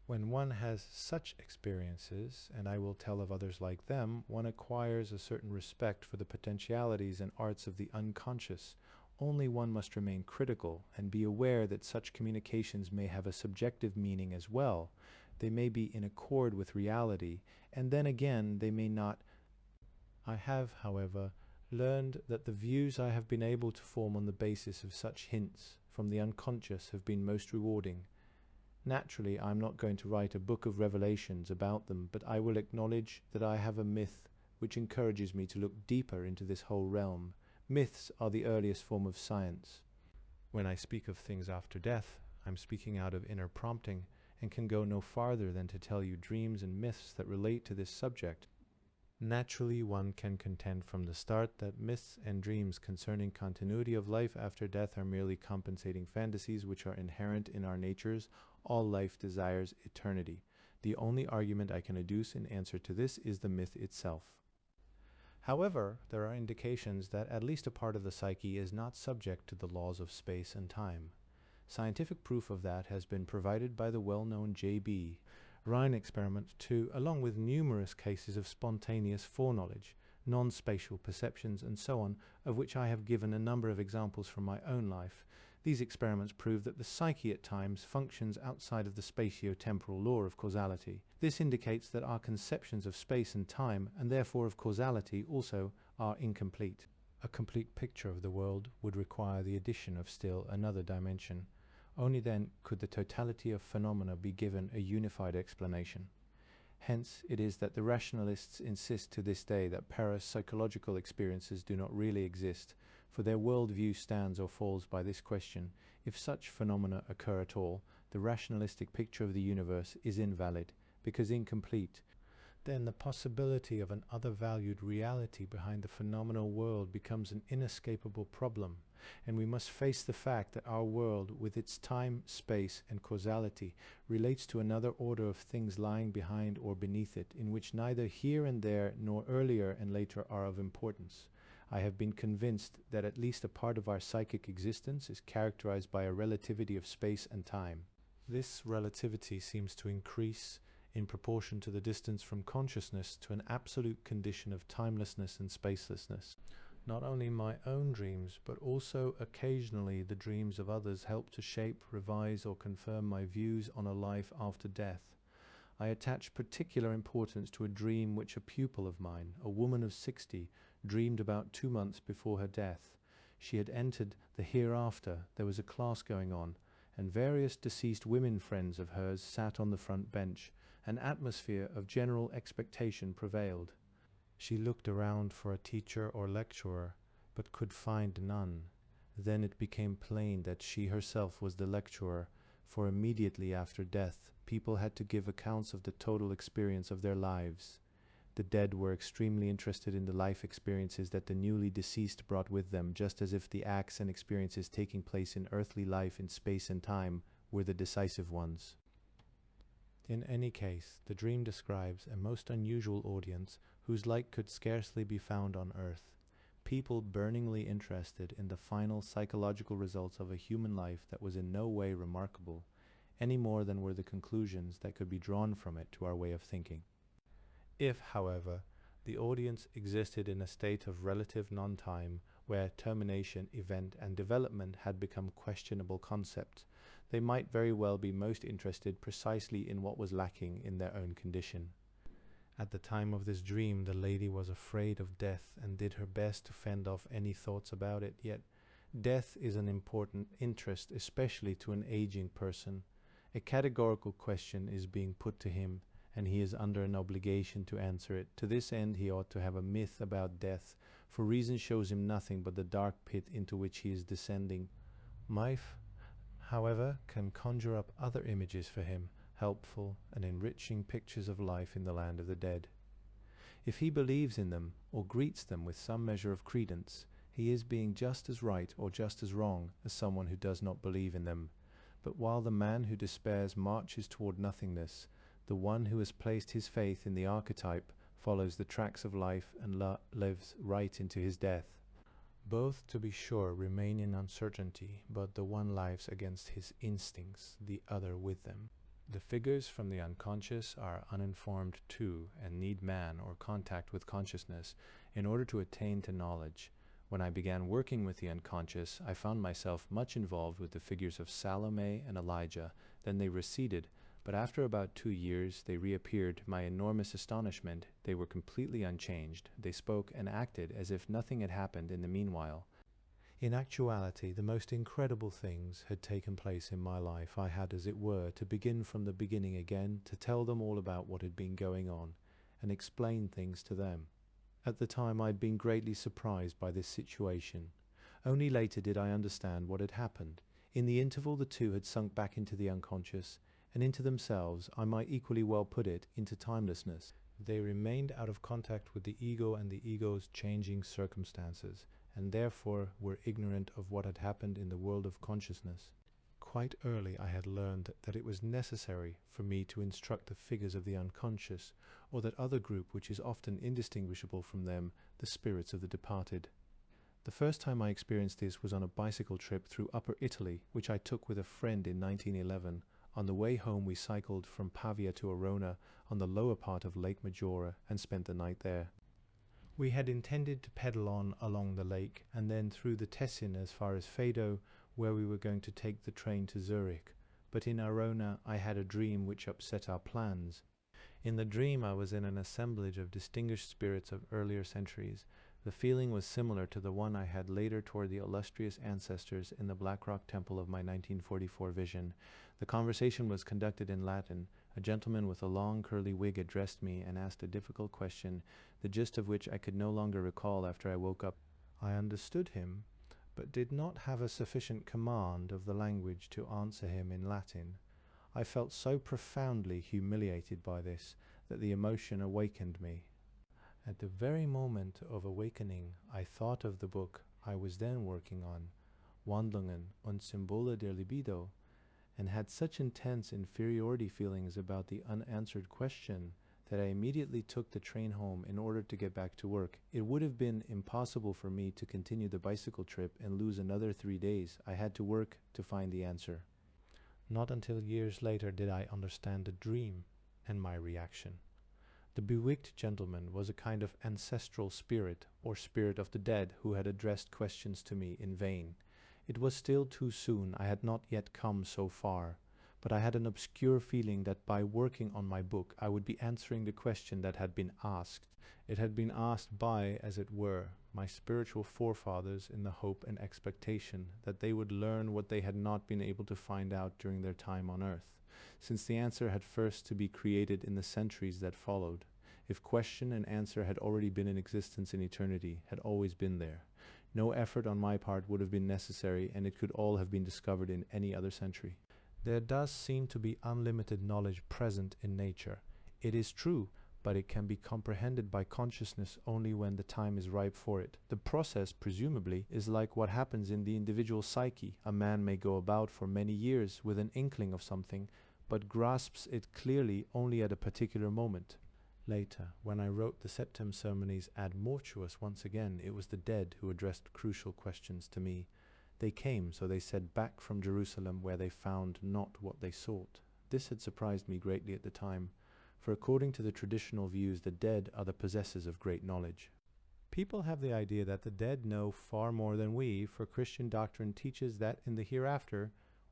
When one has such experiences, and I will tell of others like them, one acquires a certain respect for the potentialities and arts of the unconscious. Only one must remain critical and be aware that such communications may have a subjective meaning as well. They may be in accord with reality, and then again they may not. I have, however, learned that the views I have been able to form on the basis of such hints from the unconscious have been most rewarding. Naturally, I am not going to write a book of revelations about them, but I will acknowledge that I have a myth which encourages me to look deeper into this whole realm. Myths are the earliest form of science. When I speak of things after death, I am speaking out of inner prompting, and can go no farther than to tell you dreams and myths that relate to this subject. Naturally, one can contend from the start that myths and dreams concerning continuity of life after death are merely compensating fantasies which are inherent in our natures. All life desires eternity. The only argument I can adduce in answer to this is the myth itself. However, there are indications that at least a part of the psyche is not subject to the laws of space and time. Scientific proof of that has been provided by the well-known J.B. Rhine experiment too, along with numerous cases of spontaneous foreknowledge, non-spatial perceptions and so on, of which I have given a number of examples from my own life. These experiments prove that the psyche at times functions outside of the spatio-temporal law of causality. This indicates that our conceptions of space and time, and therefore of causality also, are incomplete. A complete picture of the world would require the addition of still another dimension. Only then could the totality of phenomena be given a unified explanation. Hence it is that the rationalists insist to this day that parapsychological experiences do not really exist, for their worldview stands or falls by this question: if such phenomena occur at all, the rationalistic picture of the universe is invalid, because incomplete. Then the possibility of an other-valued reality behind the phenomenal world becomes an inescapable problem, and we must face the fact that our world, with its time, space, and causality, relates to another order of things lying behind or beneath it, in which neither here and there nor earlier and later are of importance. I have been convinced that at least a part of our psychic existence is characterized by a relativity of space and time. This relativity seems to increase in proportion to the distance from consciousness to an absolute condition of timelessness and spacelessness. Not only my own dreams, but also occasionally the dreams of others help to shape, revise, or confirm my views on a life after death. I attach particular importance to a dream which a pupil of mine, a woman of 60, dreamed about 2 months before her death. She had entered the hereafter, there was a class going on, and various deceased women friends of hers sat on the front bench. An atmosphere of general expectation prevailed. She looked around for a teacher or lecturer, but could find none. Then it became plain that she herself was the lecturer, for immediately after death, people had to give accounts of the total experience of their lives. The dead were extremely interested in the life experiences that the newly deceased brought with them, just as if the acts and experiences taking place in earthly life in space and time were the decisive ones. In any case, the dream describes a most unusual audience whose like could scarcely be found on earth. People burningly interested in the final psychological results of a human life that was in no way remarkable, any more than were the conclusions that could be drawn from it to our way of thinking. If, however, the audience existed in a state of relative non-time, where termination, event, and development had become questionable concepts, they might very well be most interested precisely in what was lacking in their own condition. At the time of this dream, the lady was afraid of death and did her best to fend off any thoughts about it, yet death is an important interest, especially to an aging person. A categorical question is being put to him, and he is under an obligation to answer it. To this end he ought to have a myth about death, for reason shows him nothing but the dark pit into which he is descending. Myth, however, can conjure up other images for him, helpful and enriching pictures of life in the land of the dead. If he believes in them, or greets them with some measure of credence, he is being just as right or just as wrong as someone who does not believe in them. But while the man who despairs marches toward nothingness, the one who has placed his faith in the archetype follows the tracks of life and lives right into his death. Both, to be sure, remain in uncertainty, but the one lives against his instincts, the other with them. The figures from the unconscious are uninformed too, and need man or contact with consciousness in order to attain to knowledge. When I began working with the unconscious, I found myself much involved with the figures of Salome and Elijah. Then they receded, but after about 2 years they reappeared. To my enormous astonishment, they were completely unchanged. They spoke and acted as if nothing had happened in the meanwhile. In actuality, the most incredible things had taken place in my life. I had, as it were, to begin from the beginning again, to tell them all about what had been going on, and explain things to them. At the time I had been greatly surprised by this situation. Only later did I understand what had happened. In the interval the two had sunk back into the unconscious, and into themselves, I might equally well put it, into timelessness. They remained out of contact with the ego and the ego's changing circumstances, and therefore were ignorant of what had happened in the world of consciousness. Quite early I had learned that it was necessary for me to instruct the figures of the unconscious, or that other group which is often indistinguishable from them, the spirits of the departed. The first time I experienced this was on a bicycle trip through Upper Italy, which I took with a friend in 1911. On the way home we cycled from Pavia to Arona on the lower part of Lake Maggiore and spent the night there. We had intended to pedal on along the lake and then through the Tessin as far as Fado, where we were going to take the train to Zurich. But in Arona I had a dream which upset our plans. In the dream I was in an assemblage of distinguished spirits of earlier centuries. The feeling was similar to the one I had later toward the illustrious ancestors in the Black Rock Temple of my 1944 vision. The conversation was conducted in Latin. A gentleman with a long curly wig addressed me and asked a difficult question, the gist of which I could no longer recall after I woke up. I understood him, but did not have a sufficient command of the language to answer him in Latin. I felt so profoundly humiliated by this that the emotion awakened me. At the very moment of awakening, I thought of the book I was then working on, Wandlungen und Symbole der Libido, and had such intense inferiority feelings about the unanswered question that I immediately took the train home in order to get back to work. It would have been impossible for me to continue the bicycle trip and lose another 3 days. I had to work to find the answer. Not until years later did I understand the dream and my reaction. The bewigged gentleman was a kind of ancestral spirit, or spirit of the dead, who had addressed questions to me in vain. It was still too soon. I had not yet come so far. but I had an obscure feeling that by working on my book I would be answering the question that had been asked. It had been asked by, as it were, my spiritual forefathers in the hope and expectation that they would learn what they had not been able to find out during their time on earth, since the answer had first to be created in the centuries that followed. If question and answer had already been in existence in eternity, had always been there, no effort on my part would have been necessary, and it could all have been discovered in any other century. There does seem to be unlimited knowledge present in nature. It is true, but it can be comprehended by consciousness only when the time is ripe for it. The process, presumably, is like what happens in the individual psyche. A man may go about for many years with an inkling of something, but grasps it clearly only at a particular moment. Later, when I wrote the Septem Ceremonies ad mortuus once again, it was the dead who addressed crucial questions to me. They came, so they said, back from Jerusalem, where they found not what they sought. This had surprised me greatly at the time, for according to the traditional views, the dead are the possessors of great knowledge. People have the idea that the dead know far more than we, for Christian doctrine teaches that in the hereafter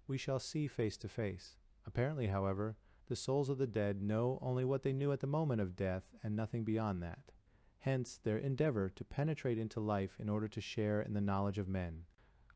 we shall see face to face. Apparently, however, the souls of the dead know only what they knew at the moment of death and nothing beyond that. Hence, their endeavor to penetrate into life in order to share in the knowledge of men.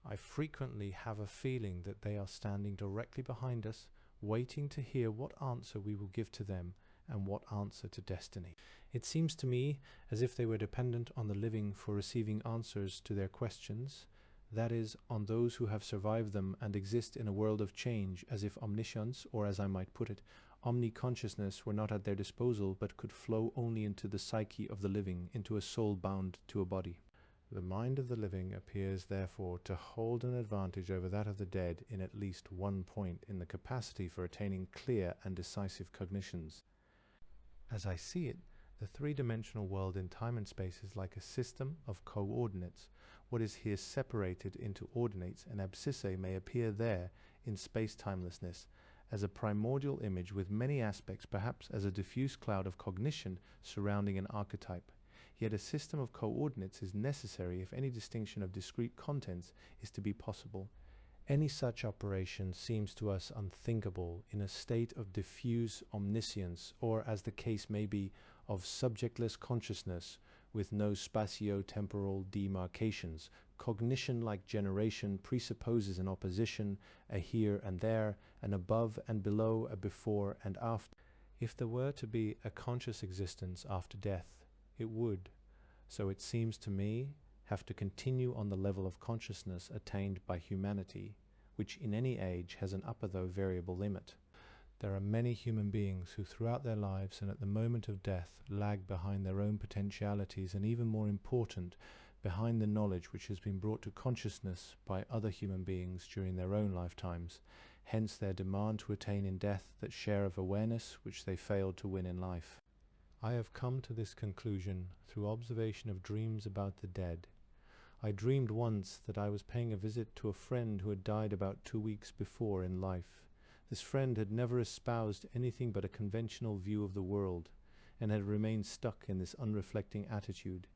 I frequently have a feeling that they are standing directly behind us, waiting to hear what answer we will give to them and what answer to destiny. It seems to me as if they were dependent on the living for receiving answers to their questions, that is, on those who have survived them and exist in a world of change, as if omniscience, or as I might put it, omniconsciousness, were not at their disposal, but could flow only into the psyche of the living, into a soul bound to a body. The mind of the living appears, therefore, to hold an advantage over that of the dead in at least one point, in the capacity for attaining clear and decisive cognitions. As I see it, the three-dimensional world in time and space is like a system of coordinates. What is here separated into ordinates and abscissae may appear there in space-timelessness as a primordial image with many aspects, perhaps as a diffuse cloud of cognition surrounding an archetype. Yet a system of coordinates is necessary if any distinction of discrete contents is to be possible. Any such operation seems to us unthinkable in a state of diffuse omniscience, or, as the case may be, of subjectless consciousness, with no spatio-temporal demarcations. Cognition, like generation, presupposes an opposition, a here and there, an above and below, a before and after. If there were to be a conscious existence after death, it would, so it seems to me, have to continue on the level of consciousness attained by humanity, which in any age has an upper though variable limit. There are many human beings who throughout their lives and at the moment of death lag behind their own potentialities, and even more important, behind the knowledge which has been brought to consciousness by other human beings during their own lifetimes. Hence their demand to attain in death that share of awareness which they failed to win in life. I have come to this conclusion through observation of dreams about the dead. I dreamed once that I was paying a visit to a friend who had died about 2 weeks before in life. This friend had never espoused anything but a conventional view of the world, and had remained stuck in this unreflecting attitude.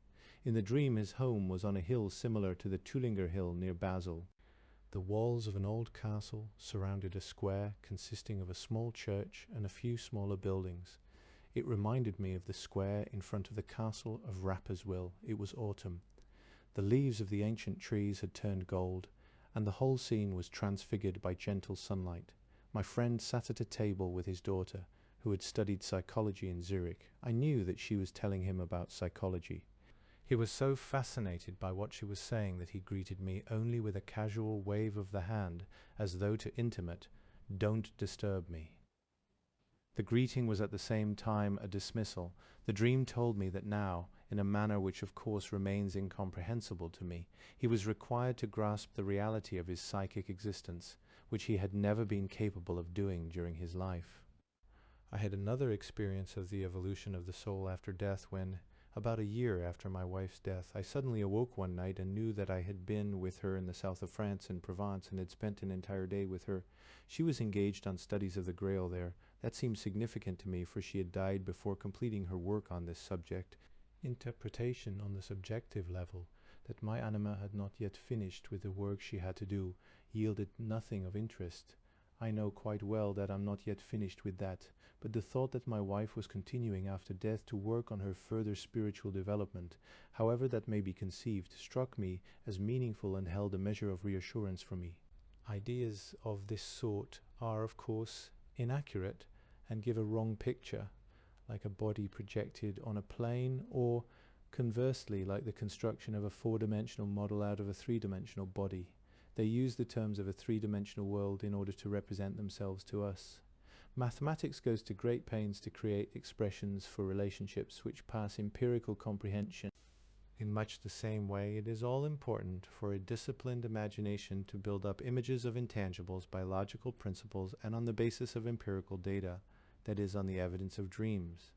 In the dream his home was on a hill similar to the Tullinger Hill near Basel. The walls of an old castle surrounded a square consisting of a small church and a few smaller buildings. It reminded me of the square in front of the castle of Rapperswil. It was autumn. The leaves of the ancient trees had turned gold, and the whole scene was transfigured by gentle sunlight. My friend sat at a table with his daughter, who had studied psychology in Zurich. I knew that she was telling him about psychology. He was so fascinated by what she was saying that he greeted me only with a casual wave of the hand, as though to intimate, "Don't disturb me." The greeting was at the same time a dismissal. The dream told me that now, in a manner which of course remains incomprehensible to me, he was required to grasp the reality of his psychic existence, which he had never been capable of doing during his life. I had another experience of the evolution of the soul after death when, about a year after my wife's death, I suddenly awoke one night and knew that I had been with her in the south of France, in Provence, and had spent an entire day with her. She was engaged on studies of the Grail there. That seemed significant to me, for she had died before completing her work on this subject. Interpretation on the subjective level, that my anima had not yet finished with the work she had to do, yielded nothing of interest. I know quite well that I'm not yet finished with that, but the thought that my wife was continuing after death to work on her further spiritual development, however that may be conceived, struck me as meaningful and held a measure of reassurance for me. Ideas of this sort are, of course, inaccurate and give a wrong picture, like a body projected on a plane, or conversely, like the construction of a four-dimensional model out of a three-dimensional body. They use the terms of a three-dimensional world in order to represent themselves to us. Mathematics goes to great pains to create expressions for relationships which pass empirical comprehension. In much the same way, it is all important for a disciplined imagination to build up images of intangibles by logical principles and on the basis of empirical data, that is, on the evidence of dreams.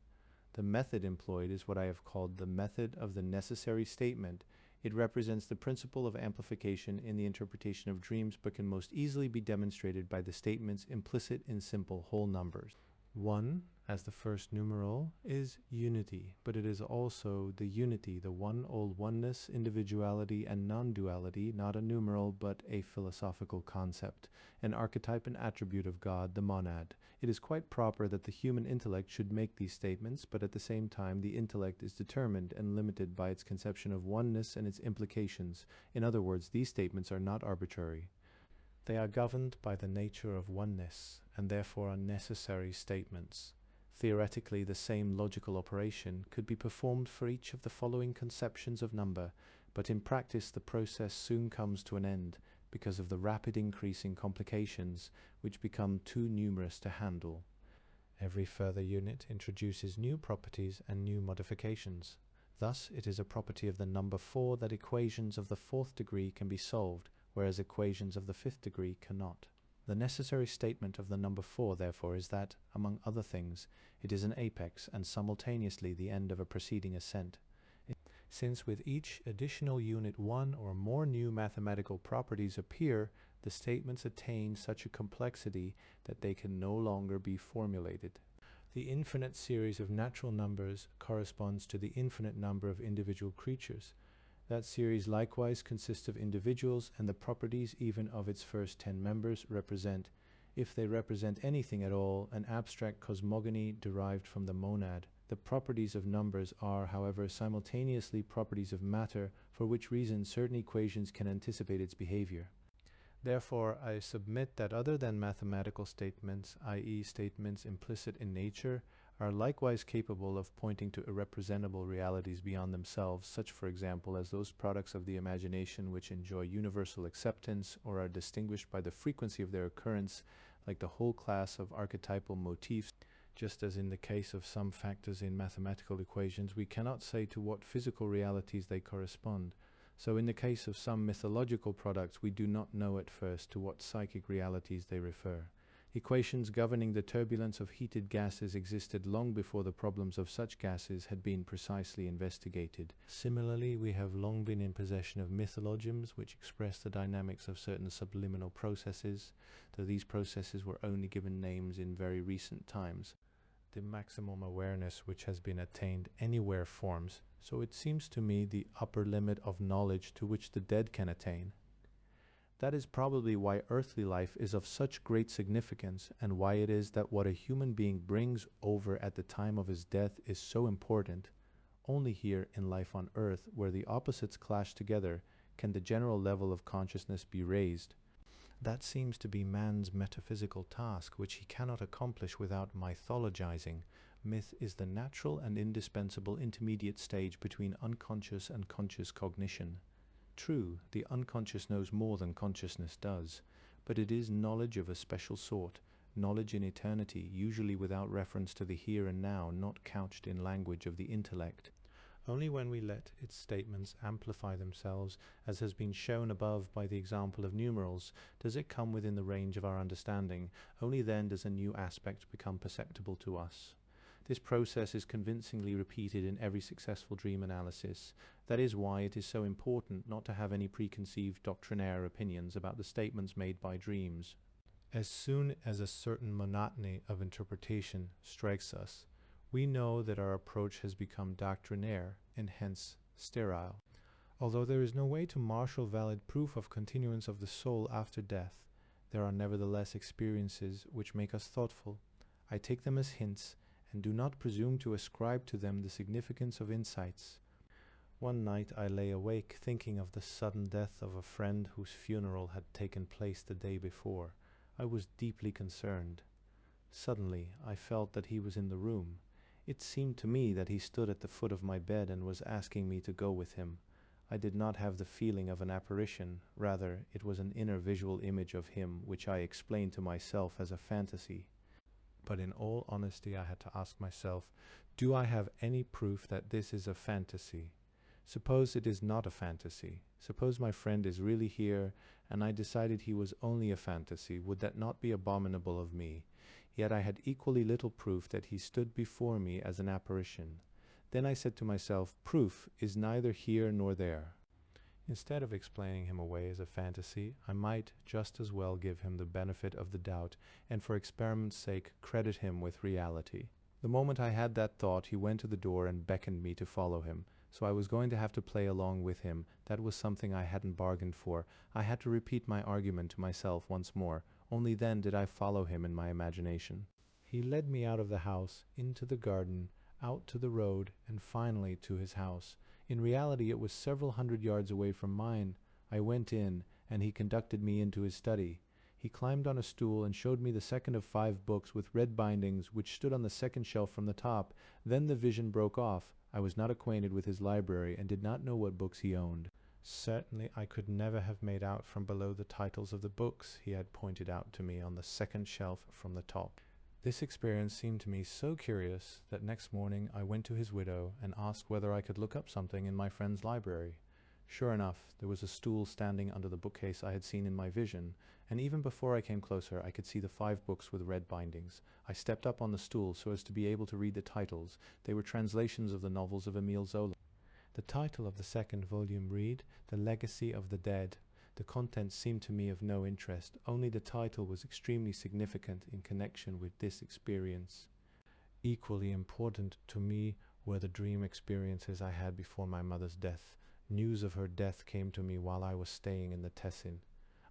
The method employed is what I have called the method of the necessary statement. It represents the principle of amplification in the interpretation of dreams, but can most easily be demonstrated by the statements implicit in simple whole numbers. 1, as the first numeral, is unity, but it is also the unity, the one all oneness, individuality, and non-duality, not a numeral, but a philosophical concept, an archetype and attribute of God, the monad. It is quite proper that the human intellect should make these statements, but at the same time the intellect is determined and limited by its conception of oneness and its implications. In other words, these statements are not arbitrary. They are governed by the nature of oneness, and therefore are necessary statements. Theoretically, the same logical operation could be performed for each of the following conceptions of number, but in practice the process soon comes to an end, because of the rapid increase in complications, which become too numerous to handle. Every further unit introduces new properties and new modifications. Thus, it is a property of the number 4 that equations of the 4th degree can be solved, whereas equations of the 5th degree cannot. The necessary statement of the number 4, therefore, is that, among other things, it is an apex and simultaneously the end of a preceding ascent. Since with each additional unit one or more new mathematical properties appear, the statements attain such a complexity that they can no longer be formulated. The infinite series of natural numbers corresponds to the infinite number of individual creatures. That series likewise consists of individuals, and the properties even of its first 10 members represent, if they represent anything at all, an abstract cosmogony derived from the monad. The properties of numbers are, however, simultaneously properties of matter, for which reason certain equations can anticipate its behavior. Therefore, I submit that other than mathematical statements, i.e. statements implicit in nature, are likewise capable of pointing to irrepresentable realities beyond themselves, such, for example, as those products of the imagination which enjoy universal acceptance or are distinguished by the frequency of their occurrence, like the whole class of archetypal motifs. Just as in the case of some factors in mathematical equations, we cannot say to what physical realities they correspond. So in the case of some mythological products, we do not know at first to what psychic realities they refer. Equations governing the turbulence of heated gases existed long before the problems of such gases had been precisely investigated. Similarly, we have long been in possession of mythologisms which express the dynamics of certain subliminal processes, though these processes were only given names in very recent times. The maximum awareness which has been attained anywhere forms, so it seems to me, the upper limit of knowledge to which the dead can attain. That is probably why earthly life is of such great significance, and why it is that what a human being brings over at the time of his death is so important. Only here in life on earth, where the opposites clash together, can the general level of consciousness be raised. That seems to be man's metaphysical task, which he cannot accomplish without mythologizing. Myth is the natural and indispensable intermediate stage between unconscious and conscious cognition. True, the unconscious knows more than consciousness does, but it is knowledge of a special sort, knowledge in eternity, usually without reference to the here and now, not couched in language of the intellect. Only when we let its statements amplify themselves, as has been shown above by the example of numerals, does it come within the range of our understanding. Only then does a new aspect become perceptible to us. This process is convincingly repeated in every successful dream analysis. That is why it is so important not to have any preconceived doctrinaire opinions about the statements made by dreams. As soon as a certain monotony of interpretation strikes us, we know that our approach has become doctrinaire and hence sterile. Although there is no way to marshal valid proof of continuance of the soul after death, There are nevertheless experiences which make us thoughtful. I take them as hints, and do not presume to ascribe to them the significance of insights. One night I lay awake thinking of the sudden death of a friend whose funeral had taken place the day before. I was deeply concerned. Suddenly I felt that he was in the room. It seemed to me that he stood at the foot of my bed and was asking me to go with him. I did not have the feeling of an apparition, rather it was an inner visual image of him which I explained to myself as a fantasy. But in all honesty I had to ask myself, do I have any proof that this is a fantasy? Suppose it is not a fantasy. Suppose my friend is really here, and I decided he was only a fantasy. Would that not be abominable of me? Yet I had equally little proof that he stood before me as an apparition. Then I said to myself, proof is neither here nor there. Instead of explaining him away as a fantasy, I might just as well give him the benefit of the doubt, and for experiment's sake credit him with reality. The moment I had that thought, he went to the door and beckoned me to follow him. So I was going to have to play along with him. That was something I hadn't bargained for. I had to repeat my argument to myself once more. Only then did I follow him in my imagination. He led me out of the house, into the garden, out to the road, and finally to his house. In reality it was several hundred yards away from mine. I went in, and he conducted me into his study. He climbed on a stool and showed me the second of 5 books with red bindings which stood on the second shelf from the top. Then the vision broke off. I was not acquainted with his library and did not know what books he owned. Certainly I could never have made out from below the titles of the books he had pointed out to me on the second shelf from the top. This experience seemed to me so curious that next morning I went to his widow and asked whether I could look up something in my friend's library. Sure enough, there was a stool standing under the bookcase I had seen in my vision, and even before I came closer I could see the 5 books with red bindings. I stepped up on the stool so as to be able to read the titles. They were translations of the novels of Emile Zola. The title of the second volume read, The Legacy of the Dead. The contents seemed to me of no interest, only the title was extremely significant in connection with this experience. Equally important to me were the dream experiences I had before my mother's death. News of her death came to me while I was staying in the Tessin.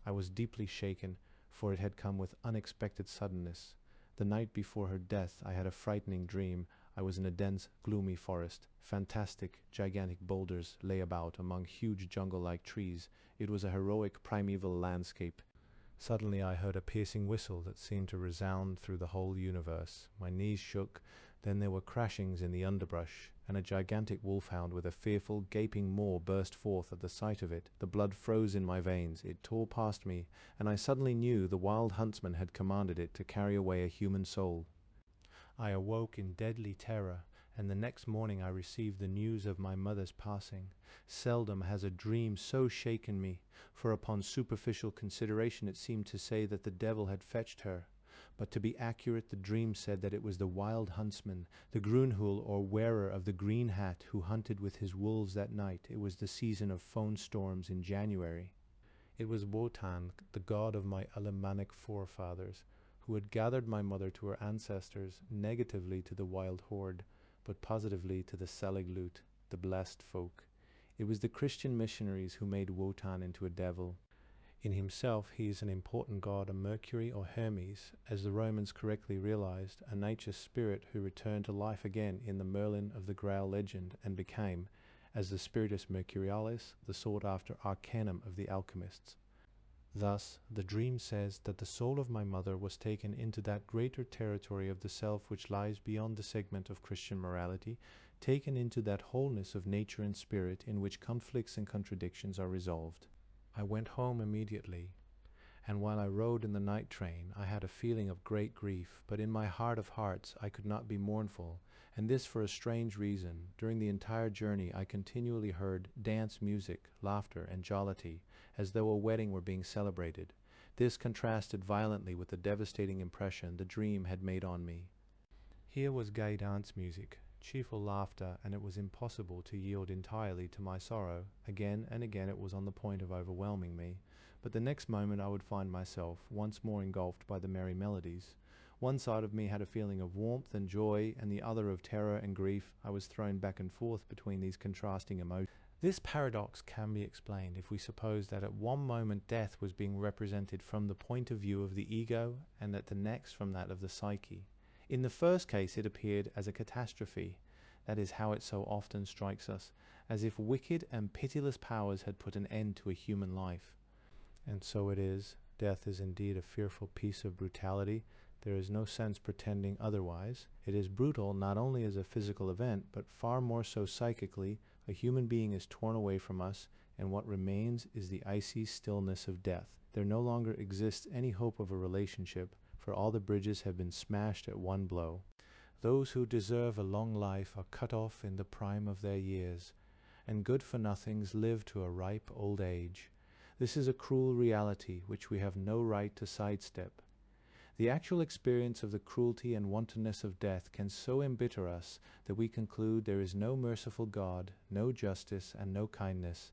I was deeply shaken, for it had come with unexpected suddenness. The night before her death I had a frightening dream. I was in a dense, gloomy forest. Fantastic, gigantic boulders lay about among huge jungle-like trees. It was a heroic primeval landscape. Suddenly I heard a piercing whistle that seemed to resound through the whole universe. My knees shook. Then there were crashings in the underbrush, and a gigantic wolfhound with a fearful, gaping maw burst forth at the sight of it. The blood froze in my veins. It tore past me, and I suddenly knew the wild huntsman had commanded it to carry away a human soul. I awoke in deadly terror, and the next morning I received the news of my mother's passing. Seldom has a dream so shaken me, for upon superficial consideration it seemed to say that the devil had fetched her. But to be accurate, the dream said that it was the wild huntsman, the Grunhul or wearer of the green hat, who hunted with his wolves that night. It was the season of phone storms in January. It was Wotan, the god of my Alemannic forefathers, who had gathered my mother to her ancestors, negatively to the wild horde, but positively to the Selig-Lut, the blessed folk. It was the Christian missionaries who made Wotan into a devil. In himself he is an important god, a Mercury or Hermes, as the Romans correctly realized, a nature spirit who returned to life again in the Merlin of the Grail legend and became, as the Spiritus Mercurialis, the sought-after arcanum of the alchemists. Thus, the dream says that the soul of my mother was taken into that greater territory of the self which lies beyond the segment of Christian morality, taken into that wholeness of nature and spirit in which conflicts and contradictions are resolved. I went home immediately, and while I rode in the night train, I had a feeling of great grief, but in my heart of hearts I could not be mournful, and this for a strange reason. During the entire journey I continually heard dance music, laughter, and jollity, as though a wedding were being celebrated. This contrasted violently with the devastating impression the dream had made on me. Here was gay dance music, cheerful laughter, and it was impossible to yield entirely to my sorrow. Again and again it was on the point of overwhelming me, but the next moment I would find myself once more engulfed by the merry melodies. One side of me had a feeling of warmth and joy, and the other of terror and grief. I was thrown back and forth between these contrasting emotions. This paradox can be explained if we suppose that at one moment death was being represented from the point of view of the ego, and at the next from that of the psyche. In the first case it appeared as a catastrophe. That is how it so often strikes us, as if wicked and pitiless powers had put an end to a human life. And so it is. Death is indeed a fearful piece of brutality. There is no sense pretending otherwise. It is brutal not only as a physical event, but far more so psychically. A human being is torn away from us, and what remains is the icy stillness of death. There no longer exists any hope of a relationship, for all the bridges have been smashed at one blow. Those who deserve a long life are cut off in the prime of their years, and good-for-nothings live to a ripe old age. This is a cruel reality which we have no right to sidestep. The actual experience of the cruelty and wantonness of death can so embitter us that we conclude there is no merciful God, no justice, and no kindness.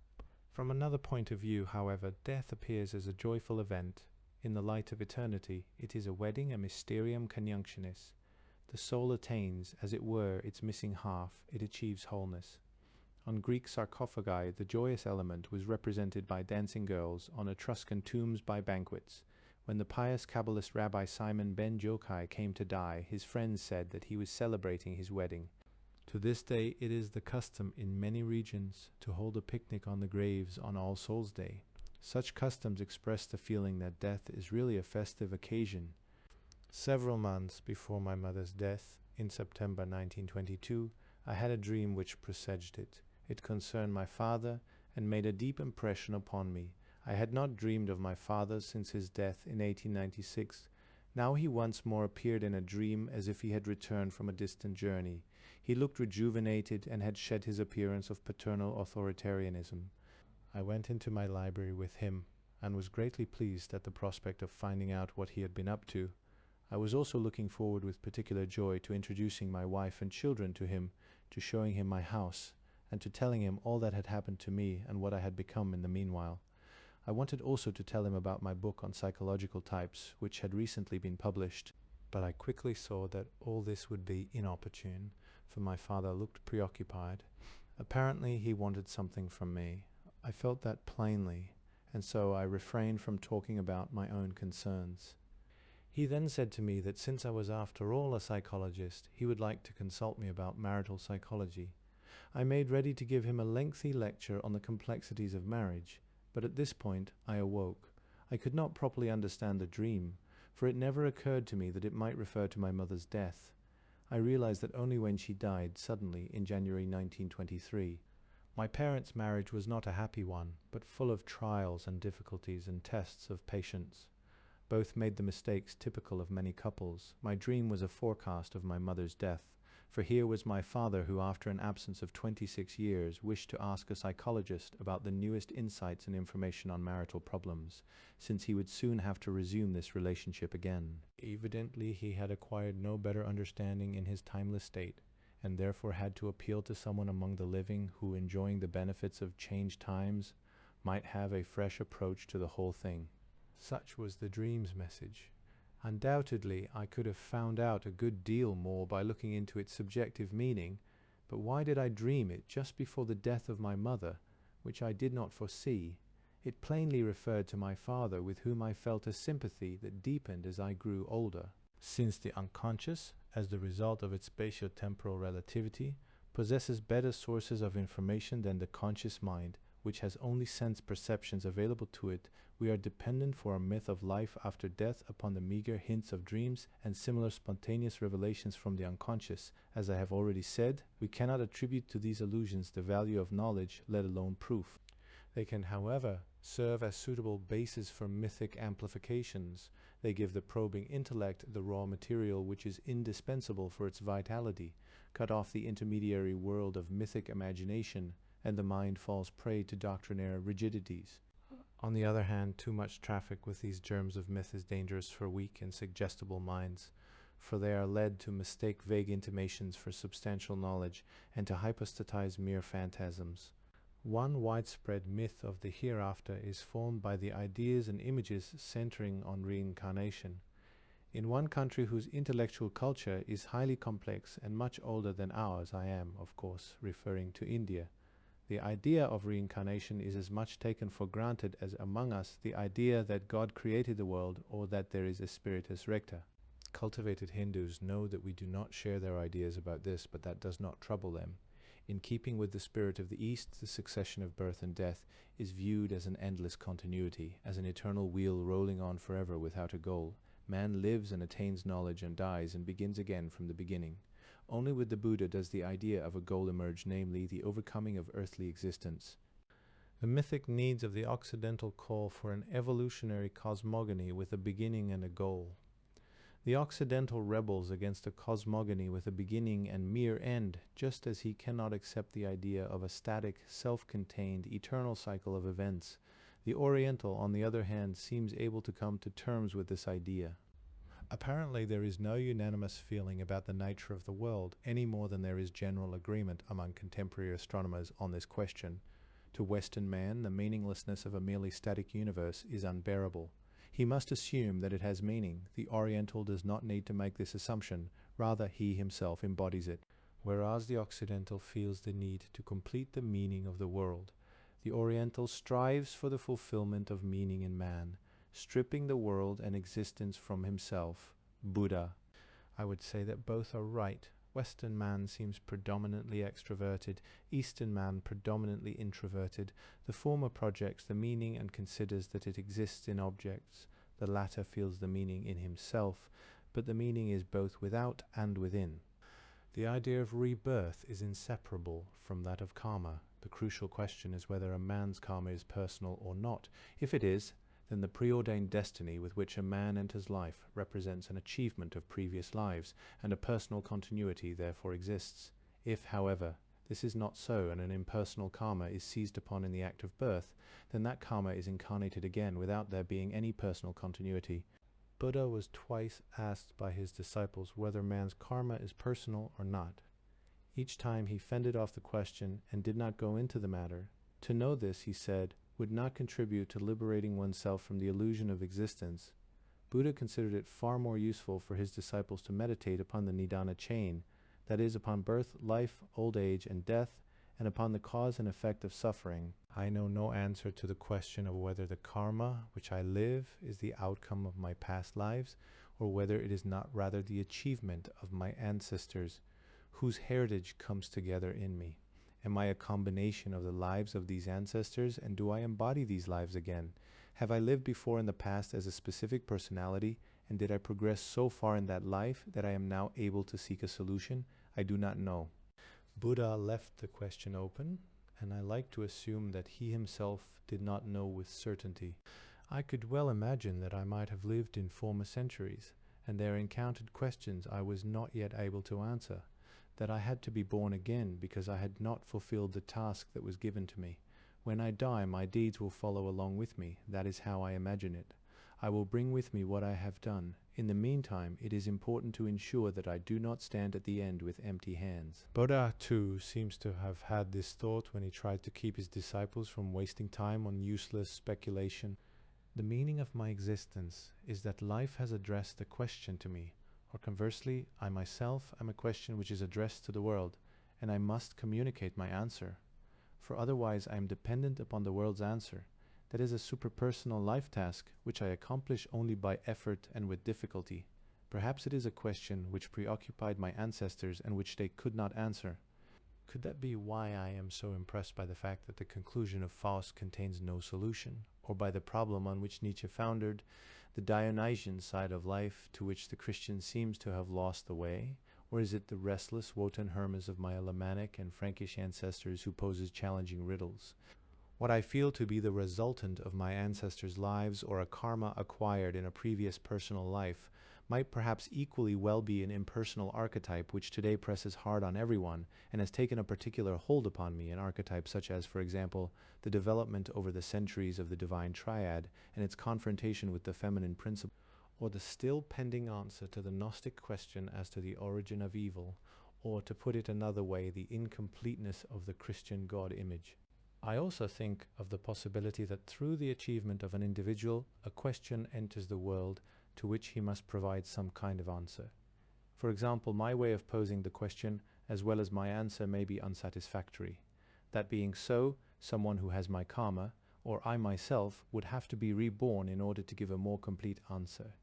From another point of view, however, death appears as a joyful event. In the light of eternity, it is a wedding, a mysterium conjunctionis. The soul attains, as it were, its missing half. It achieves wholeness. On Greek sarcophagi, the joyous element was represented by dancing girls, on Etruscan tombs by banquets. When the pious Kabbalist Rabbi Simon ben Jokai came to die, his friends said that he was celebrating his wedding. To this day it is the custom in many regions to hold a picnic on the graves on All Souls' Day. Such customs express the feeling that death is really a festive occasion. Several months before my mother's death, in September 1922, I had a dream which presaged it. It concerned my father and made a deep impression upon me. I had not dreamed of my father since his death in 1896. Now he once more appeared in a dream as if he had returned from a distant journey. He looked rejuvenated and had shed his appearance of paternal authoritarianism. I went into my library with him and was greatly pleased at the prospect of finding out what he had been up to. I was also looking forward with particular joy to introducing my wife and children to him, to showing him my house, and to telling him all that had happened to me and what I had become in the meanwhile. I wanted also to tell him about my book on psychological types, which had recently been published, but I quickly saw that all this would be inopportune, for my father looked preoccupied. Apparently he wanted something from me. I felt that plainly, and so I refrained from talking about my own concerns. He then said to me that since I was after all a psychologist, he would like to consult me about marital psychology. I made ready to give him a lengthy lecture on the complexities of marriage, but at this point I awoke. I could not properly understand the dream, for it never occurred to me that it might refer to my mother's death. I realized that only when she died suddenly in January 1923. My parents' marriage was not a happy one, but full of trials and difficulties and tests of patience. Both made the mistakes typical of many couples. My dream was a forecast of my mother's death, for here was my father who, after an absence of 26 years, wished to ask a psychologist about the newest insights and information on marital problems, since he would soon have to resume this relationship again. Evidently he had acquired no better understanding in his timeless state, and therefore had to appeal to someone among the living who, enjoying the benefits of changed times, might have a fresh approach to the whole thing. Such was the dream's message. Undoubtedly, I could have found out a good deal more by looking into its subjective meaning, but why did I dream it just before the death of my mother, which I did not foresee? It plainly referred to my father, with whom I felt a sympathy that deepened as I grew older. Since the unconscious, as the result of its spatio-temporal relativity, possesses better sources of information than the conscious mind, which has only sense perceptions available to it, we are dependent for a myth of life after death upon the meager hints of dreams and similar spontaneous revelations from the unconscious. As I have already said, we cannot attribute to these illusions the value of knowledge, let alone proof. They can, however, serve as suitable bases for mythic amplifications. They give the probing intellect the raw material which is indispensable for its vitality, cut off the intermediary world of mythic imagination, and the mind falls prey to doctrinaire rigidities. On the other hand, too much traffic with these germs of myth is dangerous for weak and suggestible minds, for they are led to mistake vague intimations for substantial knowledge and to hypostatize mere phantasms. One widespread myth of the hereafter is formed by the ideas and images centering on reincarnation. In one country whose intellectual culture is highly complex and much older than ours, I am, of course, referring to India, The idea of reincarnation is as much taken for granted as among us the idea that God created the world or that there is a spiritus recta. Cultivated Hindus know that we do not share their ideas about this, but that does not trouble them. In keeping with the spirit of the East, the succession of birth and death is viewed as an endless continuity, as an eternal wheel rolling on forever without a goal. Man lives and attains knowledge and dies and begins again from the beginning. Only with the Buddha does the idea of a goal emerge, namely the overcoming of earthly existence. The mythic needs of the Occidental call for an evolutionary cosmogony with a beginning and a goal. The Occidental rebels against a cosmogony with a beginning and mere end, just as he cannot accept the idea of a static, self-contained, eternal cycle of events. The Oriental, on the other hand, seems able to come to terms with this idea. Apparently there is no unanimous feeling about the nature of the world, any more than there is general agreement among contemporary astronomers on this question. To Western man, the meaninglessness of a merely static universe is unbearable. He must assume that it has meaning. The Oriental does not need to make this assumption, rather he himself embodies it. Whereas the Occidental feels the need to complete the meaning of the world, the Oriental strives for the fulfillment of meaning in man, stripping the world and existence from himself, Buddha. I would say that both are right. Western man seems predominantly extroverted, Eastern man predominantly introverted. The former projects the meaning and considers that it exists in objects. The latter feels the meaning in himself, but the meaning is both without and within. The idea of rebirth is inseparable from that of karma. The crucial question is whether a man's karma is personal or not. If it is, then the preordained destiny with which a man enters life represents an achievement of previous lives, and a personal continuity therefore exists. If, however, this is not so, and an impersonal karma is seized upon in the act of birth, then that karma is incarnated again without there being any personal continuity. Buddha was twice asked by his disciples whether man's karma is personal or not. Each time he fended off the question and did not go into the matter. To know this, he said, would not contribute to liberating oneself from the illusion of existence. Buddha considered it far more useful for his disciples to meditate upon the Nidana chain, that is, upon birth, life, old age, and death, and upon the cause and effect of suffering. I know no answer to the question of whether the karma which I live is the outcome of my past lives, or whether it is not rather the achievement of my ancestors, whose heritage comes together in me. Am I a combination of the lives of these ancestors, and do I embody these lives again? Have I lived before in the past as a specific personality, and did I progress so far in that life that I am now able to seek a solution? I do not know. Buddha left the question open, and I like to assume that he himself did not know with certainty. I could well imagine that I might have lived in former centuries, and there encountered questions I was not yet able to answer, that I had to be born again because I had not fulfilled the task that was given to me. When I die, my deeds will follow along with me. That is how I imagine it. I will bring with me what I have done. In the meantime, it is important to ensure that I do not stand at the end with empty hands. Buddha, too, seems to have had this thought when he tried to keep his disciples from wasting time on useless speculation. The meaning of my existence is that life has addressed a question to me, or conversely, I myself am a question which is addressed to the world, and I must communicate my answer. For otherwise I am dependent upon the world's answer. That is a superpersonal life task, which I accomplish only by effort and with difficulty. Perhaps it is a question which preoccupied my ancestors and which they could not answer. Could that be why I am so impressed by the fact that the conclusion of Faust contains no solution, or by the problem on which Nietzsche foundered the Dionysian side of life, to which the Christian seems to have lost the way? Or is it the restless Wotan Hermes of my Alemannic and Frankish ancestors who poses challenging riddles? What I feel to be the resultant of my ancestors' lives, or a karma acquired in a previous personal life, might perhaps equally well be an impersonal archetype which today presses hard on everyone and has taken a particular hold upon me, an archetype such as, for example, the development over the centuries of the divine triad and its confrontation with the feminine principle, or the still pending answer to the Gnostic question as to the origin of evil, or, to put it another way, the incompleteness of the Christian God image. I also think of the possibility that through the achievement of an individual, a question enters the world to which he must provide some kind of answer. For example, my way of posing the question, as well as my answer, may be unsatisfactory. That being so, someone who has my karma, or I myself, would have to be reborn in order to give a more complete answer.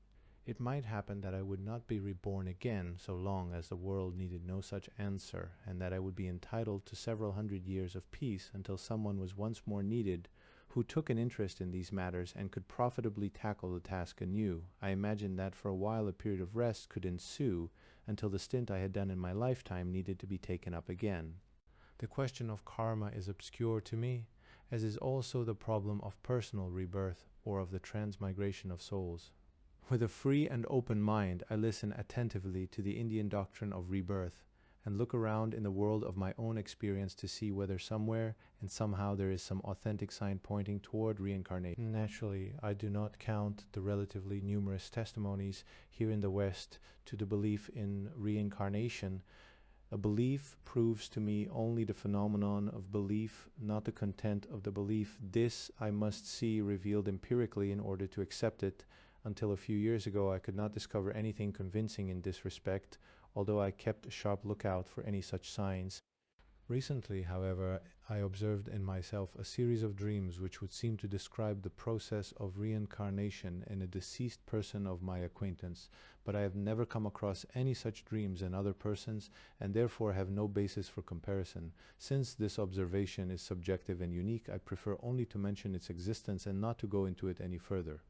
It might happen that I would not be reborn again so long as the world needed no such answer, and that I would be entitled to several hundred years of peace until someone was once more needed who took an interest in these matters and could profitably tackle the task anew. I imagined that for a while a period of rest could ensue until the stint I had done in my lifetime needed to be taken up again. The question of karma is obscure to me, as is also the problem of personal rebirth or of the transmigration of souls. With a free and open mind, I listen attentively to the Indian doctrine of rebirth, and look around in the world of my own experience to see whether somewhere and somehow there is some authentic sign pointing toward reincarnation. Naturally, I do not count the relatively numerous testimonies here in the West to the belief in reincarnation. A belief proves to me only the phenomenon of belief, not the content of the belief. This I must see revealed empirically in order to accept it. Until a few years ago, I could not discover anything convincing in this respect, although I kept a sharp lookout for any such signs. Recently, however, I observed in myself a series of dreams which would seem to describe the process of reincarnation in a deceased person of my acquaintance, but I have never come across any such dreams in other persons, and therefore have no basis for comparison. Since this observation is subjective and unique, I prefer only to mention its existence and not to go into it any further.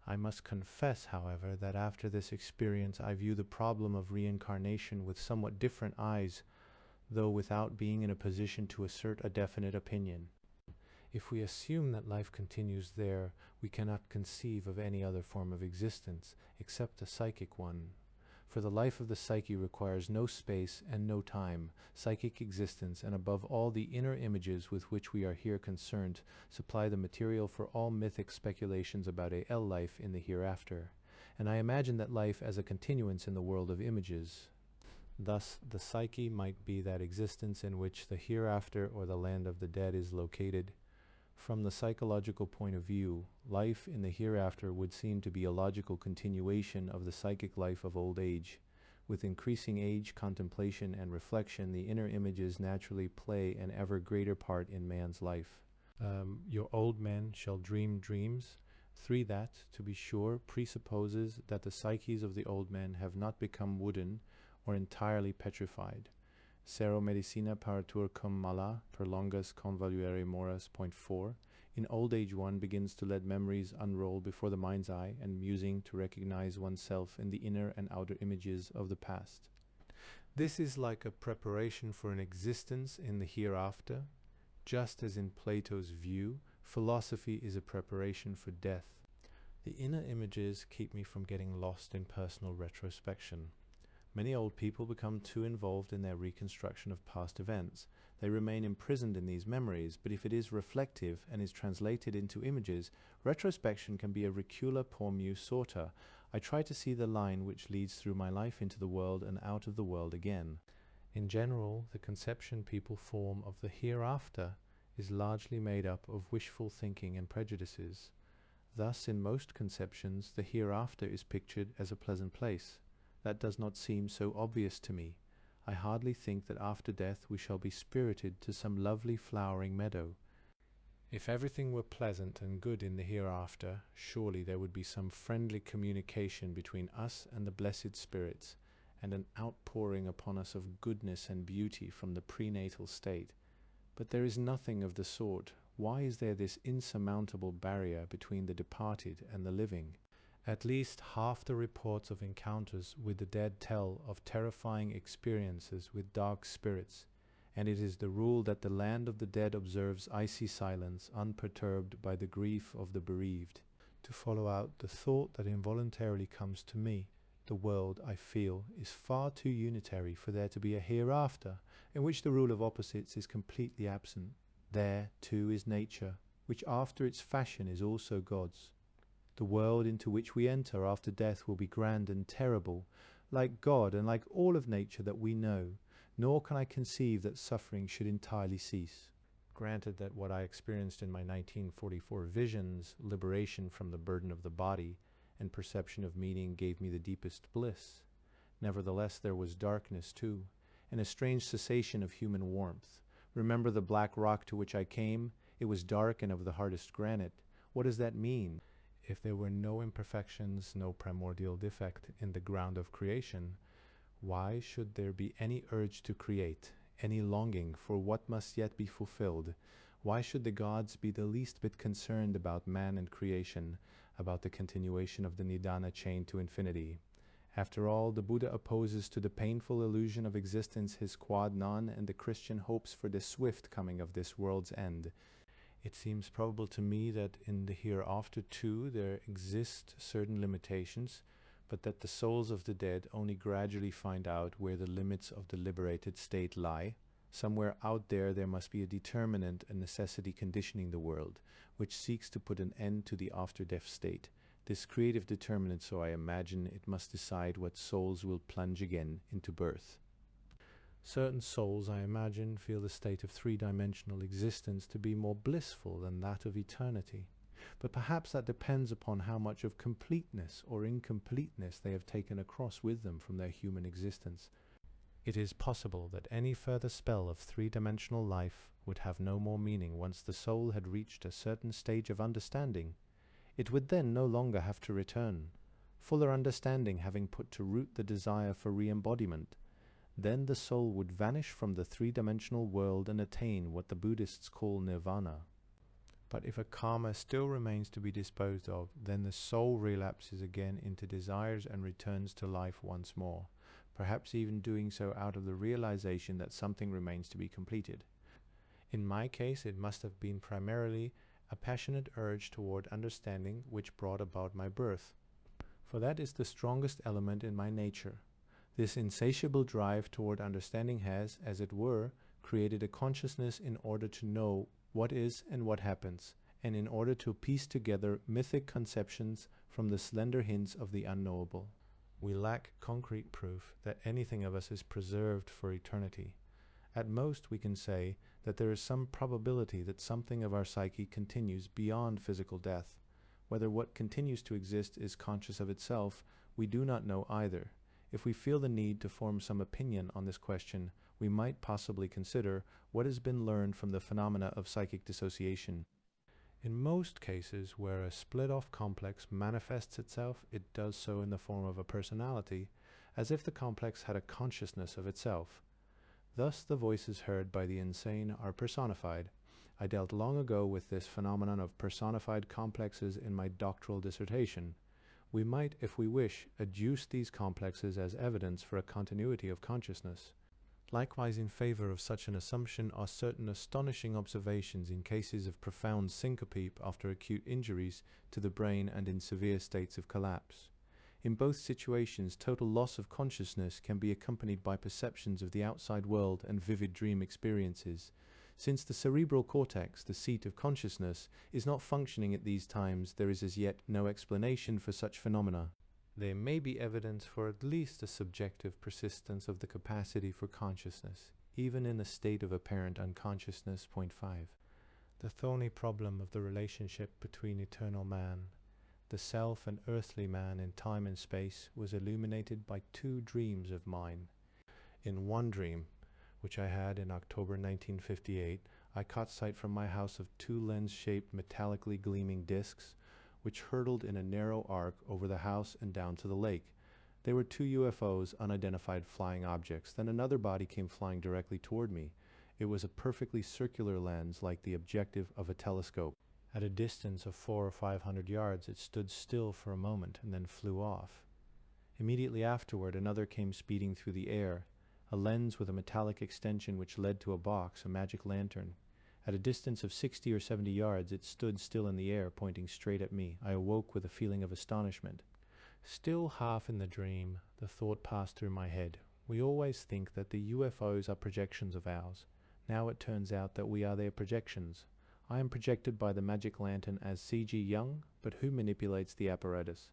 I must confess, however, that after this experience I view the problem of reincarnation with somewhat different eyes, though without being in a position to assert a definite opinion. If we assume that life continues there, we cannot conceive of any other form of existence, except a psychic one. For the life of the psyche requires no space and no time. Psychic existence, and above all the inner images with which we are here concerned, supply the material for all mythic speculations about a life in the hereafter. And I imagine that life as a continuance in the world of images. Thus, the psyche might be that existence in which the hereafter or the land of the dead is located. From the psychological point of view, life in the hereafter would seem to be a logical continuation of the psychic life of old age. With increasing age, contemplation, and reflection, the inner images naturally play an ever greater part in man's life. Your old men shall dream dreams. 3. That, to be sure, presupposes that the psyches of the old men have not become wooden or entirely petrified. Sero medicina paratur cum mala, per longas convaluere moras. Point 4. In old age one begins to let memories unroll before the mind's eye, and musing to recognize oneself in the inner and outer images of the past. This is like a preparation for an existence in the hereafter, just as in Plato's view, philosophy is a preparation for death. The inner images keep me from getting lost in personal retrospection. Many old people become too involved in their reconstruction of past events. They remain imprisoned in these memories, but if it is reflective and is translated into images, retrospection can be a recula pormu sorta. I try to see the line which leads through my life into the world and out of the world again. In general, the conception people form of the hereafter is largely made up of wishful thinking and prejudices. Thus, in most conceptions, the hereafter is pictured as a pleasant place. That does not seem so obvious to me. I hardly think that after death we shall be spirited to some lovely flowering meadow. If everything were pleasant and good in the hereafter, surely there would be some friendly communication between us and the blessed spirits, and an outpouring upon us of goodness and beauty from the prenatal state. But there is nothing of the sort. Why is there this insurmountable barrier between the departed and the living? At least half the reports of encounters with the dead tell of terrifying experiences with dark spirits, and it is the rule that the land of the dead observes icy silence, unperturbed by the grief of the bereaved. To follow out the thought that involuntarily comes to me, the world, I feel, is far too unitary for there to be a hereafter, in which the rule of opposites is completely absent. There, too, is nature, which after its fashion is also God's. The world into which we enter after death will be grand and terrible, like God and like all of nature that we know, nor can I conceive that suffering should entirely cease. Granted that what I experienced in my 1944 visions, liberation from the burden of the body, and perception of meaning gave me the deepest bliss. Nevertheless, there was darkness too, and a strange cessation of human warmth. Remember the black rock to which I came? It was dark and of the hardest granite. What does that mean? If there were no imperfections, no primordial defect in the ground of creation, why should there be any urge to create, any longing for what must yet be fulfilled? Why should the gods be the least bit concerned about man and creation, about the continuation of the Nidana chain to infinity? After all, the Buddha opposes to the painful illusion of existence his quad non, and the Christian hopes for the swift coming of this world's end. It seems probable to me that in the hereafter too there exist certain limitations, but that the souls of the dead only gradually find out where the limits of the liberated state lie. Somewhere out there must be a determinant and necessity conditioning the world, which seeks to put an end to the after-death state. This creative determinant, so I imagine, it must decide what souls will plunge again into birth. Certain souls, I imagine, feel the state of three-dimensional existence to be more blissful than that of eternity. But perhaps that depends upon how much of completeness or incompleteness they have taken across with them from their human existence. It is possible that any further spell of three-dimensional life would have no more meaning once the soul had reached a certain stage of understanding. It would then no longer have to return, fuller understanding having put to root the desire for re-embodiment. Then the soul would vanish from the three-dimensional world and attain what the Buddhists call nirvana. But if a karma still remains to be disposed of, then the soul relapses again into desires and returns to life once more, perhaps even doing so out of the realization that something remains to be completed. In my case, it must have been primarily a passionate urge toward understanding which brought about my birth, for that is the strongest element in my nature. This insatiable drive toward understanding has, as it were, created a consciousness in order to know what is and what happens, and in order to piece together mythic conceptions from the slender hints of the unknowable. We lack concrete proof that anything of us is preserved for eternity. At most we can say that there is some probability that something of our psyche continues beyond physical death. Whether what continues to exist is conscious of itself, we do not know either. If we feel the need to form some opinion on this question, we might possibly consider what has been learned from the phenomena of psychic dissociation. In most cases where a split-off complex manifests itself, it does so in the form of a personality, as if the complex had a consciousness of itself. Thus the voices heard by the insane are personified. I dealt long ago with this phenomenon of personified complexes in my doctoral dissertation. We might, if we wish, adduce these complexes as evidence for a continuity of consciousness. Likewise, in favor of such an assumption are certain astonishing observations in cases of profound syncope after acute injuries to the brain and in severe states of collapse. In both situations, total loss of consciousness can be accompanied by perceptions of the outside world and vivid dream experiences. Since the cerebral cortex, the seat of consciousness, is not functioning at these times, there is as yet no explanation for such phenomena. There may be evidence for at least a subjective persistence of the capacity for consciousness, even in a state of apparent unconsciousness. Point 5. The thorny problem of the relationship between eternal man, the self and earthly man in time and space, was illuminated by two dreams of mine. In one dream, which I had in October 1958, I caught sight from my house of two lens-shaped metallically gleaming discs, which hurtled in a narrow arc over the house and down to the lake. They were two UFOs, unidentified flying objects. Then another body came flying directly toward me. It was a perfectly circular lens, like the objective of a telescope. At a distance of 400 or 500 yards, it stood still for a moment and then flew off. Immediately afterward, another came speeding through the air, a lens with a metallic extension which led to a box, a magic lantern. At a distance of 60 or 70 yards, it stood still in the air, pointing straight at me. I awoke with a feeling of astonishment. Still half in the dream, the thought passed through my head. We always think that the UFOs are projections of ours. Now it turns out that we are their projections. I am projected by the magic lantern as C.G. Jung, but who manipulates the apparatus?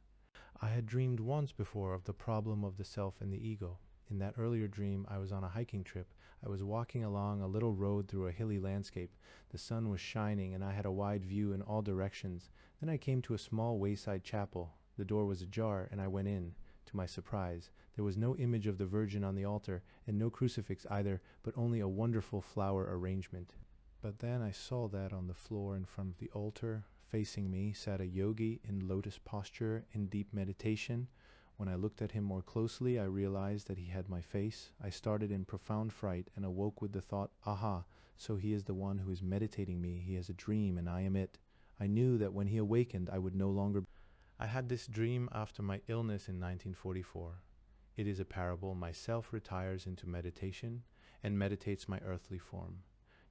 I had dreamed once before of the problem of the self and the ego. In that earlier dream, I was on a hiking trip. I was walking along a little road through a hilly landscape. The sun was shining, and I had a wide view in all directions. Then I came to a small wayside chapel. The door was ajar, and I went in. To my surprise, there was no image of the Virgin on the altar, and no crucifix either, but only a wonderful flower arrangement. But then I saw that on the floor in front of the altar, facing me, sat a yogi in lotus posture in deep meditation. When I looked at him more closely, I realized that he had my face. I started in profound fright and awoke with the thought, aha, so he is the one who is meditating me. He has a dream and I am it. I knew that when he awakened, I would no longer. I had this dream after my illness in 1944. It is a parable. Myself retires into meditation and meditates my earthly form.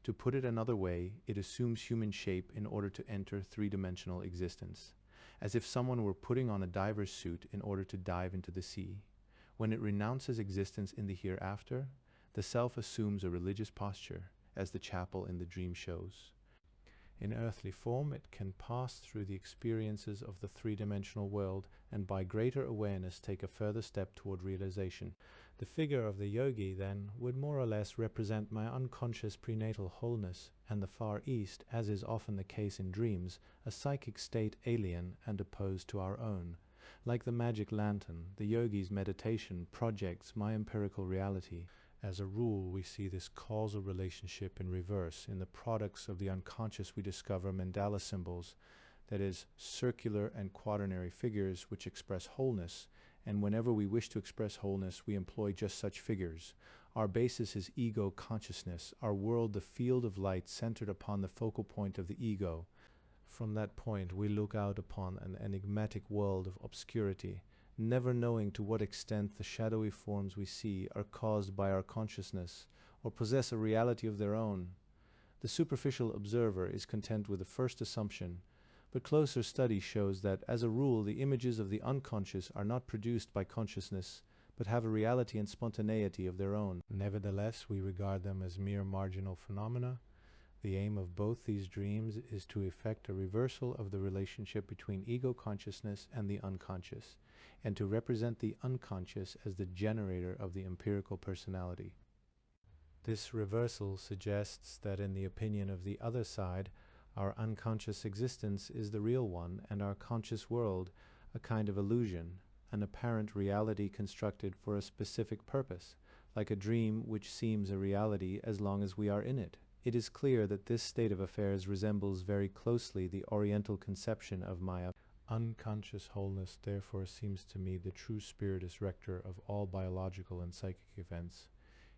To put it another way, it assumes human shape in order to enter three-dimensional existence, as if someone were putting on a diver's suit in order to dive into the sea. When it renounces existence in the hereafter, the self assumes a religious posture, as the chapel in the dream shows. In earthly form, it can pass through the experiences of the three-dimensional world and by greater awareness take a further step toward realization. The figure of the yogi, then, would more or less represent my unconscious prenatal wholeness, and the far east, as is often the case in dreams, a psychic state alien and opposed to our own. Like the magic lantern, the yogi's meditation projects my empirical reality. As a rule, we see this causal relationship in reverse. In the products of the unconscious, we discover mandala symbols, that is, circular and quaternary figures which express wholeness, and whenever we wish to express wholeness, we employ just such figures. Our basis is ego consciousness, our world the field of light centered upon the focal point of the ego. From that point, we look out upon an enigmatic world of obscurity, never knowing to what extent the shadowy forms we see are caused by our consciousness or possess a reality of their own. The superficial observer is content with the first assumption, but closer study shows that, as a rule, the images of the unconscious are not produced by consciousness, but have a reality and spontaneity of their own. Nevertheless, we regard them as mere marginal phenomena. The aim of both these dreams is to effect a reversal of the relationship between ego consciousness and the unconscious, and to represent the unconscious as the generator of the empirical personality. This reversal suggests that in the opinion of the other side, our unconscious existence is the real one, and our conscious world a kind of illusion, an apparent reality constructed for a specific purpose, like a dream which seems a reality as long as we are in it. It is clear that this state of affairs resembles very closely the Oriental conception of Maya. Unconscious wholeness therefore seems to me the true spiritus rector of all biological and psychic events.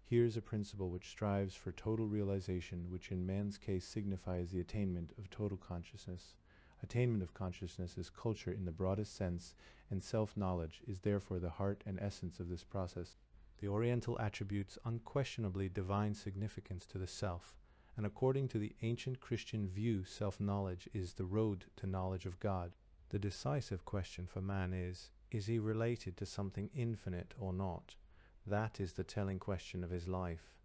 Here is a principle which strives for total realization, which in man's case signifies the attainment of total consciousness. Attainment of consciousness is culture in the broadest sense, and self-knowledge is therefore the heart and essence of this process. The Oriental attributes unquestionably divine significance to the self, and according to the ancient Christian view, self-knowledge is the road to knowledge of God. The decisive question for man is he related to something infinite or not? That is the telling question of his life.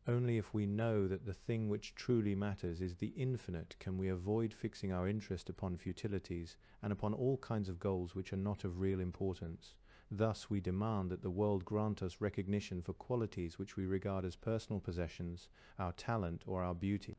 Only if we know that the thing which truly matters is the infinite can we avoid fixing our interest upon futilities and upon all kinds of goals which are not of real importance. Thus we demand that the world grant us recognition for qualities which we regard as personal possessions, our talent or our beauty.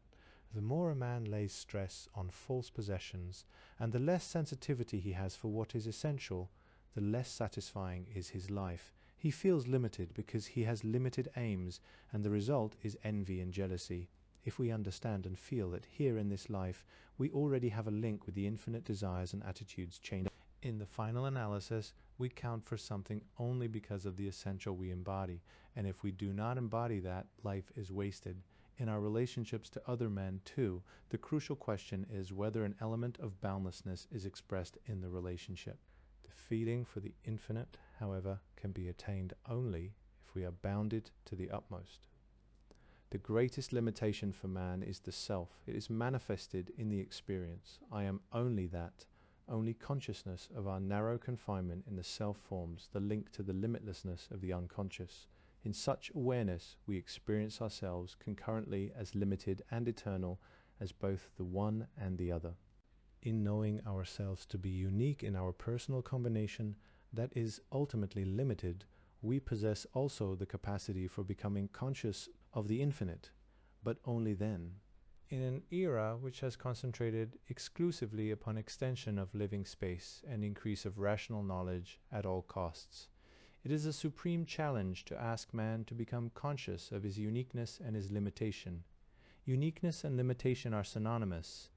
The more a man lays stress on false possessions, and the less sensitivity he has for what is essential, the less satisfying is his life. He feels limited because he has limited aims, and the result is envy and jealousy. If we understand and feel that here in this life we already have a link with the infinite desires and attitudes chained up, in the final analysis we count for something only because of the essential we embody, and if we do not embody that, life is wasted. In our relationships to other men, too, the crucial question is whether an element of boundlessness is expressed in the relationship. The feeling for the infinite, however, can be attained only if we are bounded to the utmost. The greatest limitation for man is the self. It is manifested in the experience. I am only that. Only consciousness of our narrow confinement in the self forms the link to the limitlessness of the unconscious. In such awareness, we experience ourselves concurrently as limited and eternal as both the one and the other. In knowing ourselves to be unique in our personal combination that is ultimately limited, we possess also the capacity for becoming conscious of the infinite, but only then. In an era which has concentrated exclusively upon extension of living space and increase of rational knowledge at all costs, It is a supreme challenge to ask man to become conscious of his uniqueness and his limitation. Uniqueness and limitation are synonymous.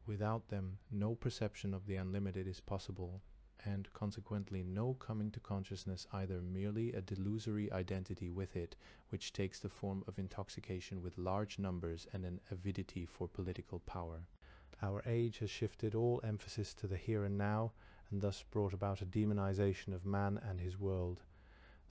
Without them, no perception of the unlimited is possible, and consequently no coming to consciousness, either merely a delusory identity with it, which takes the form of intoxication with large numbers and an avidity for political power. Our age has shifted all emphasis to the here and now, and thus brought about a demonization of man and his world.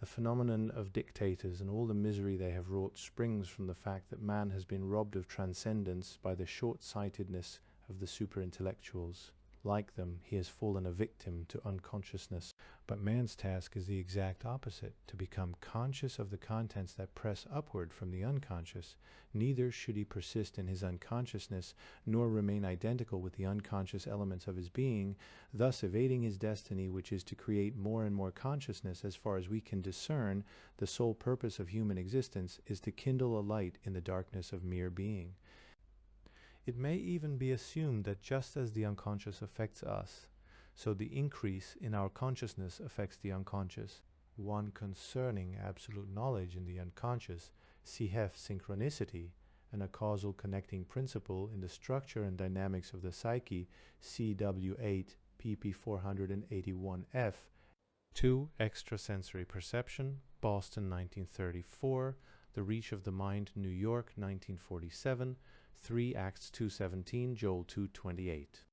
The phenomenon of dictators and all the misery they have wrought springs from the fact that man has been robbed of transcendence by the short-sightedness of the super-intellectuals. Like them, he has fallen a victim to unconsciousness. But man's task is the exact opposite, to become conscious of the contents that press upward from the unconscious. Neither should he persist in his unconsciousness, nor remain identical with the unconscious elements of his being, thus evading his destiny, which is to create more and more consciousness. As far as we can discern, the sole purpose of human existence is to kindle a light in the darkness of mere being. It may even be assumed that just as the unconscious affects us, so the increase in our consciousness affects the unconscious. One concerning absolute knowledge in the unconscious, cf. synchronicity, and a causal connecting principle in the structure and dynamics of the psyche, CW8 pp 481F. 2. Extrasensory perception, Boston 1934, The Reach of the Mind, New York 1947, 3 Acts 2:17, Joel 2:28.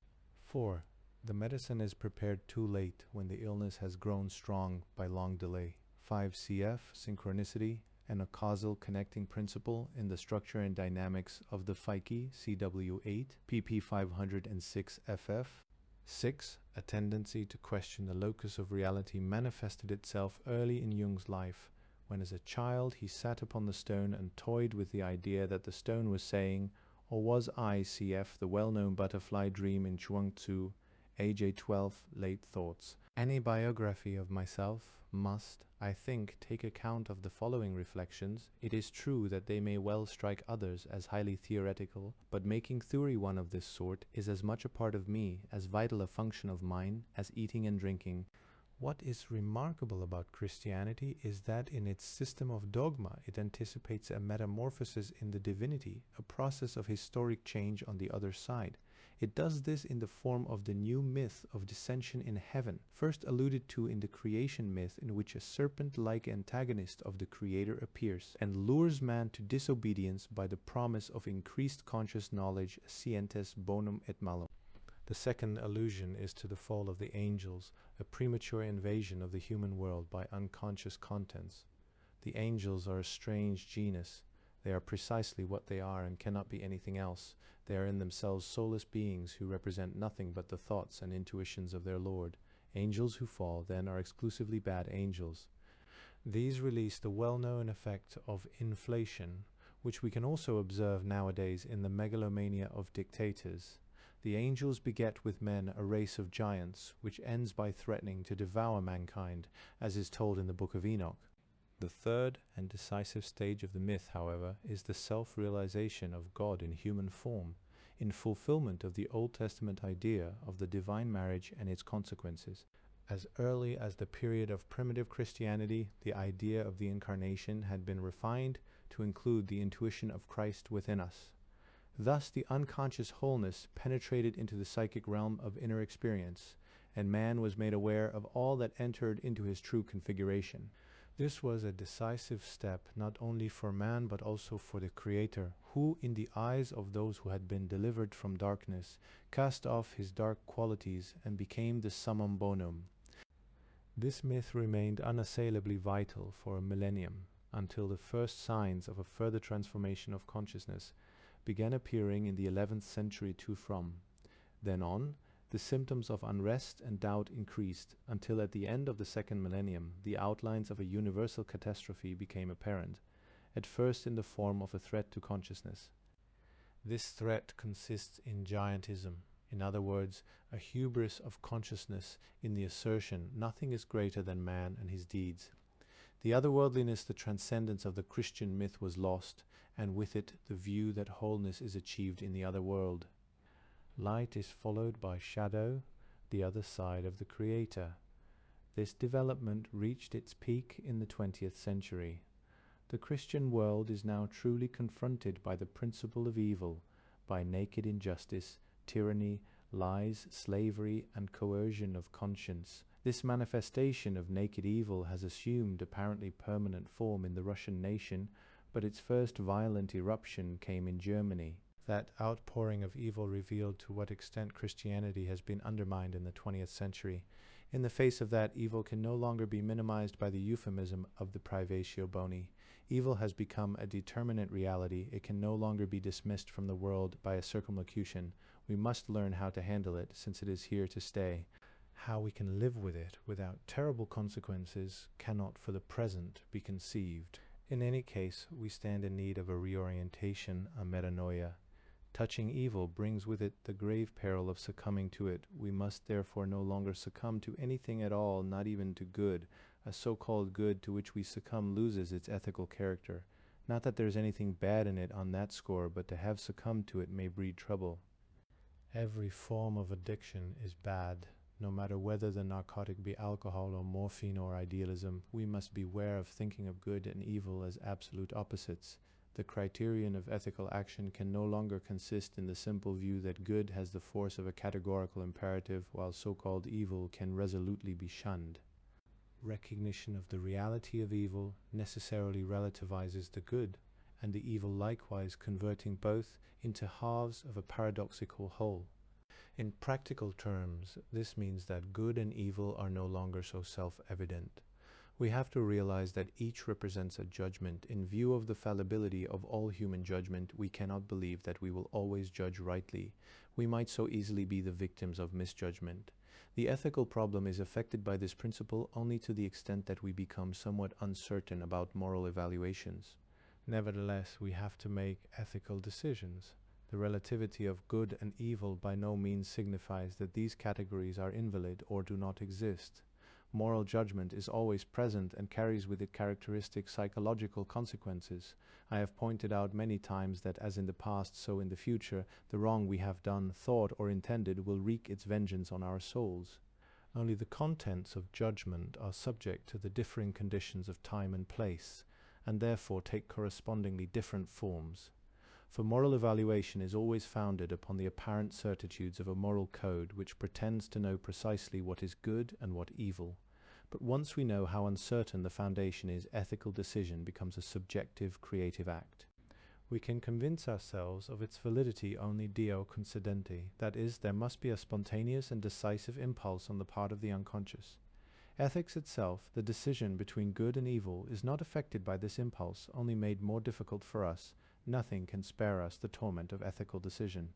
4. The medicine is prepared too late when the illness has grown strong by long delay. 5 cf. Synchronicity and a causal connecting principle in the structure and dynamics of the psyche, CW8, pp 506 ff. 6. A tendency to question the locus of reality manifested itself early in Jung's life, when as a child he sat upon the stone and toyed with the idea that the stone was saying, or was I, cf. the well-known butterfly dream in Chuang Tzu, AJ 12, Late Thoughts. Any biography of myself must, I think, take account of the following reflections. It is true that they may well strike others as highly theoretical, but making theory one of this sort is as much a part of me, as vital a function of mine, as eating and drinking. What is remarkable about Christianity is that in its system of dogma it anticipates a metamorphosis in the divinity, a process of historic change on the other side. It does this in the form of the new myth of dissension in heaven, first alluded to in the creation myth, in which a serpent-like antagonist of the Creator appears and lures man to disobedience by the promise of increased conscious knowledge, scientes bonum et malum. The second allusion is to the fall of the angels, a premature invasion of the human world by unconscious contents. The angels are a strange genus. They are precisely what they are and cannot be anything else. They are in themselves soulless beings who represent nothing but the thoughts and intuitions of their Lord. Angels who fall, then, are exclusively bad angels. These release the well-known effect of inflation, which we can also observe nowadays in the megalomania of dictators. The angels beget with men a race of giants, which ends by threatening to devour mankind, as is told in the Book of Enoch. The third and decisive stage of the myth, however, is the self-realization of God in human form, in fulfillment of the Old Testament idea of the divine marriage and its consequences. As early as the period of primitive Christianity, the idea of the Incarnation had been refined to include the intuition of Christ within us. Thus the unconscious wholeness penetrated into the psychic realm of inner experience, and man was made aware of all that entered into his true configuration. This was a decisive step not only for man but also for the Creator, who, in the eyes of those who had been delivered from darkness, cast off his dark qualities and became the summum bonum. This myth remained unassailably vital for a millennium, until the first signs of a further transformation of consciousness began appearing in the 11th century to from. Then on, the symptoms of unrest and doubt increased, until at the end of the second millennium, the outlines of a universal catastrophe became apparent, at first in the form of a threat to consciousness. This threat consists in giantism, in other words, a hubris of consciousness in the assertion nothing is greater than man and his deeds. The otherworldliness, the transcendence of the Christian myth was lost, and with it the view that wholeness is achieved in the other world. Light is followed by shadow, the other side of the Creator. This development reached its peak in the 20th century. The Christian world is now truly confronted by the principle of evil, by naked injustice, tyranny, lies, slavery, and coercion of conscience. This manifestation of naked evil has assumed apparently permanent form in the Russian nation, but its first violent eruption came in Germany. That outpouring of evil revealed to what extent Christianity has been undermined in the 20th century. In the face of that, evil can no longer be minimized by the euphemism of the privatio boni. Evil has become a determinate reality. It can no longer be dismissed from the world by a circumlocution. We must learn how to handle it, since it is here to stay. How we can live with it without terrible consequences cannot for the present be conceived. In any case, we stand in need of a reorientation, a metanoia. Touching evil brings with it the grave peril of succumbing to it. We must therefore no longer succumb to anything at all, not even to good. A so-called good to which we succumb loses its ethical character. Not that there is anything bad in it on that score, but to have succumbed to it may breed trouble. Every form of addiction is bad. No matter whether the narcotic be alcohol or morphine or idealism, we must beware of thinking of good and evil as absolute opposites. The criterion of ethical action can no longer consist in the simple view that good has the force of a categorical imperative, while so-called evil can resolutely be shunned. Recognition of the reality of evil necessarily relativizes the good, and the evil likewise, converting both into halves of a paradoxical whole. In practical terms, this means that good and evil are no longer so self-evident. We have to realize that each represents a judgment. In view of the fallibility of all human judgment, we cannot believe that we will always judge rightly. We might so easily be the victims of misjudgment. The ethical problem is affected by this principle only to the extent that we become somewhat uncertain about moral evaluations. Nevertheless, we have to make ethical decisions. The relativity of good and evil by no means signifies that these categories are invalid or do not exist. Moral judgment is always present and carries with it characteristic psychological consequences. I have pointed out many times that as in the past, so in the future, the wrong we have done, thought, or intended will wreak its vengeance on our souls. Only the contents of judgment are subject to the differing conditions of time and place, and therefore take correspondingly different forms. For moral evaluation is always founded upon the apparent certitudes of a moral code which pretends to know precisely what is good and what evil. But once we know how uncertain the foundation is, ethical decision becomes a subjective, creative act. We can convince ourselves of its validity only dio concedente, that is, there must be a spontaneous and decisive impulse on the part of the unconscious. Ethics itself, the decision between good and evil, is not affected by this impulse, only made more difficult for us. Nothing can spare us the torment of ethical decision.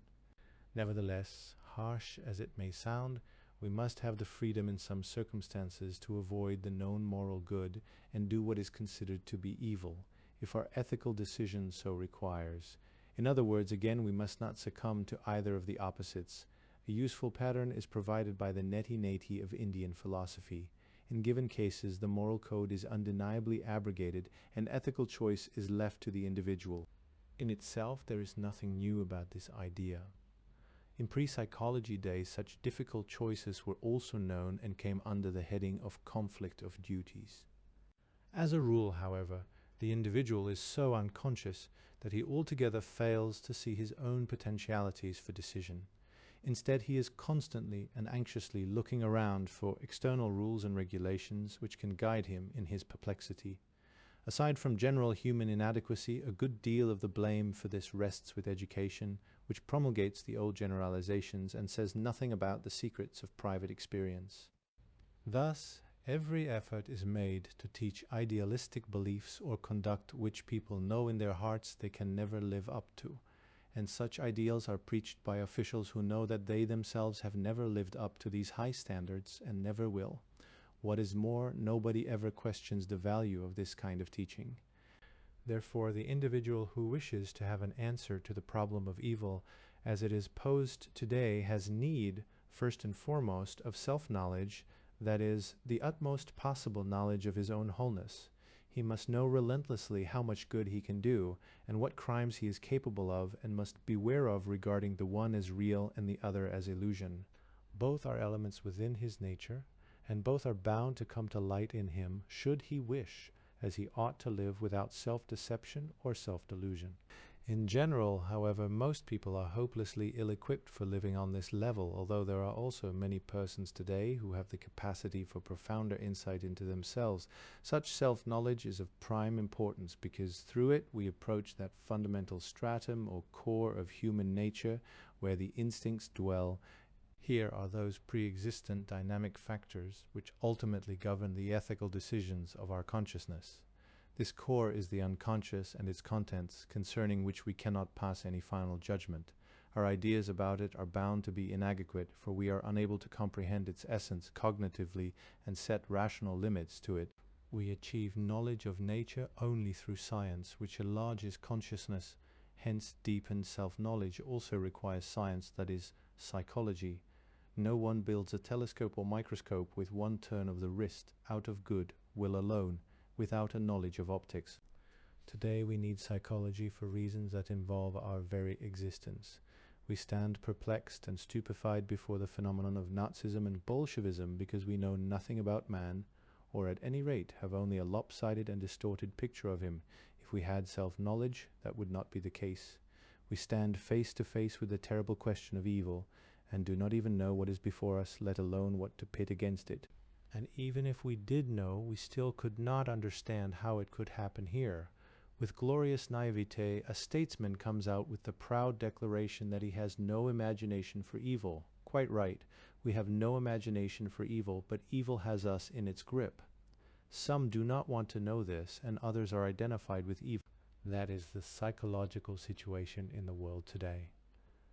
Nevertheless, harsh as it may sound, we must have the freedom in some circumstances to avoid the known moral good and do what is considered to be evil, if our ethical decision so requires. In other words, again, we must not succumb to either of the opposites. A useful pattern is provided by the neti neti of Indian philosophy. In given cases, the moral code is undeniably abrogated and ethical choice is left to the individual. In itself, there is nothing new about this idea. In pre-psychology days, such difficult choices were also known and came under the heading of conflict of duties. As a rule, however, the individual is so unconscious that he altogether fails to see his own potentialities for decision. Instead, he is constantly and anxiously looking around for external rules and regulations which can guide him in his perplexity. Aside from general human inadequacy, a good deal of the blame for this rests with education, which promulgates the old generalizations and says nothing about the secrets of private experience. Thus, every effort is made to teach idealistic beliefs or conduct which people know in their hearts they can never live up to, and such ideals are preached by officials who know that they themselves have never lived up to these high standards and never will. What is more, nobody ever questions the value of this kind of teaching. Therefore, the individual who wishes to have an answer to the problem of evil as it is posed today has need, first and foremost, of self-knowledge, that is, the utmost possible knowledge of his own wholeness. He must know relentlessly how much good he can do, and what crimes he is capable of, and must beware of regarding the one as real and the other as illusion. Both are elements within his nature, and both are bound to come to light in him, should he wish, as he ought to live without self-deception or self-delusion. In general, however, most people are hopelessly ill-equipped for living on this level, although there are also many persons today who have the capacity for profounder insight into themselves. Such self-knowledge is of prime importance because through it we approach that fundamental stratum or core of human nature where the instincts dwell. Here are those pre-existent dynamic factors which ultimately govern the ethical decisions of our consciousness. This core is the unconscious and its contents, concerning which we cannot pass any final judgment. Our ideas about it are bound to be inadequate, for we are unable to comprehend its essence cognitively and set rational limits to it. We achieve knowledge of nature only through science, which enlarges consciousness. Hence, deepened self-knowledge also requires science, that is, psychology. No one builds a telescope or microscope with one turn of the wrist, out of good will alone, without a knowledge of optics. Today we need psychology for reasons that involve our very existence. We stand perplexed and stupefied before the phenomenon of Nazism and Bolshevism because we know nothing about man, or at any rate have only a lopsided and distorted picture of him. If we had self-knowledge, that would not be the case. We stand face to face with the terrible question of evil, and do not even know what is before us, let alone what to pit against it. And even if we did know, we still could not understand how it could happen here. With glorious naivete, a statesman comes out with the proud declaration that he has no imagination for evil. Quite right. We have no imagination for evil, but evil has us in its grip. Some do not want to know this, and others are identified with evil. That is the psychological situation in the world today.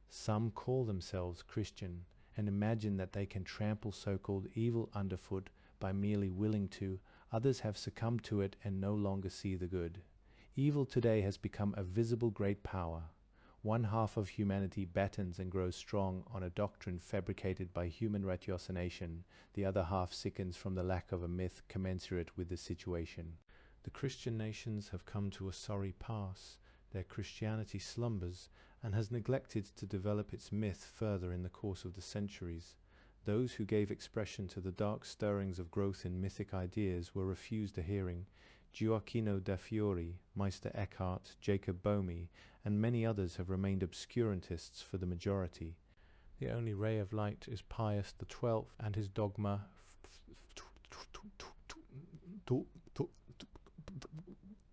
Some call themselves Christian and imagine that they can trample so-called evil underfoot by merely willing to. Others have succumbed to it and no longer see the good. Evil today has become a visible great power. One half of humanity battens and grows strong on a doctrine fabricated by human ratiocination. The other half sickens from the lack of a myth commensurate with the situation. The Christian nations have come to a sorry pass. Their Christianity slumbers and has neglected to develop its myth further in the course of the centuries. Those who gave expression to the dark stirrings of growth in mythic ideas were refused a hearing. Gioacchino da Fiori, Meister Eckhart, Jacob Boehme, and many others have remained obscurantists for the majority. The only ray of light is Pius XII and his dogma.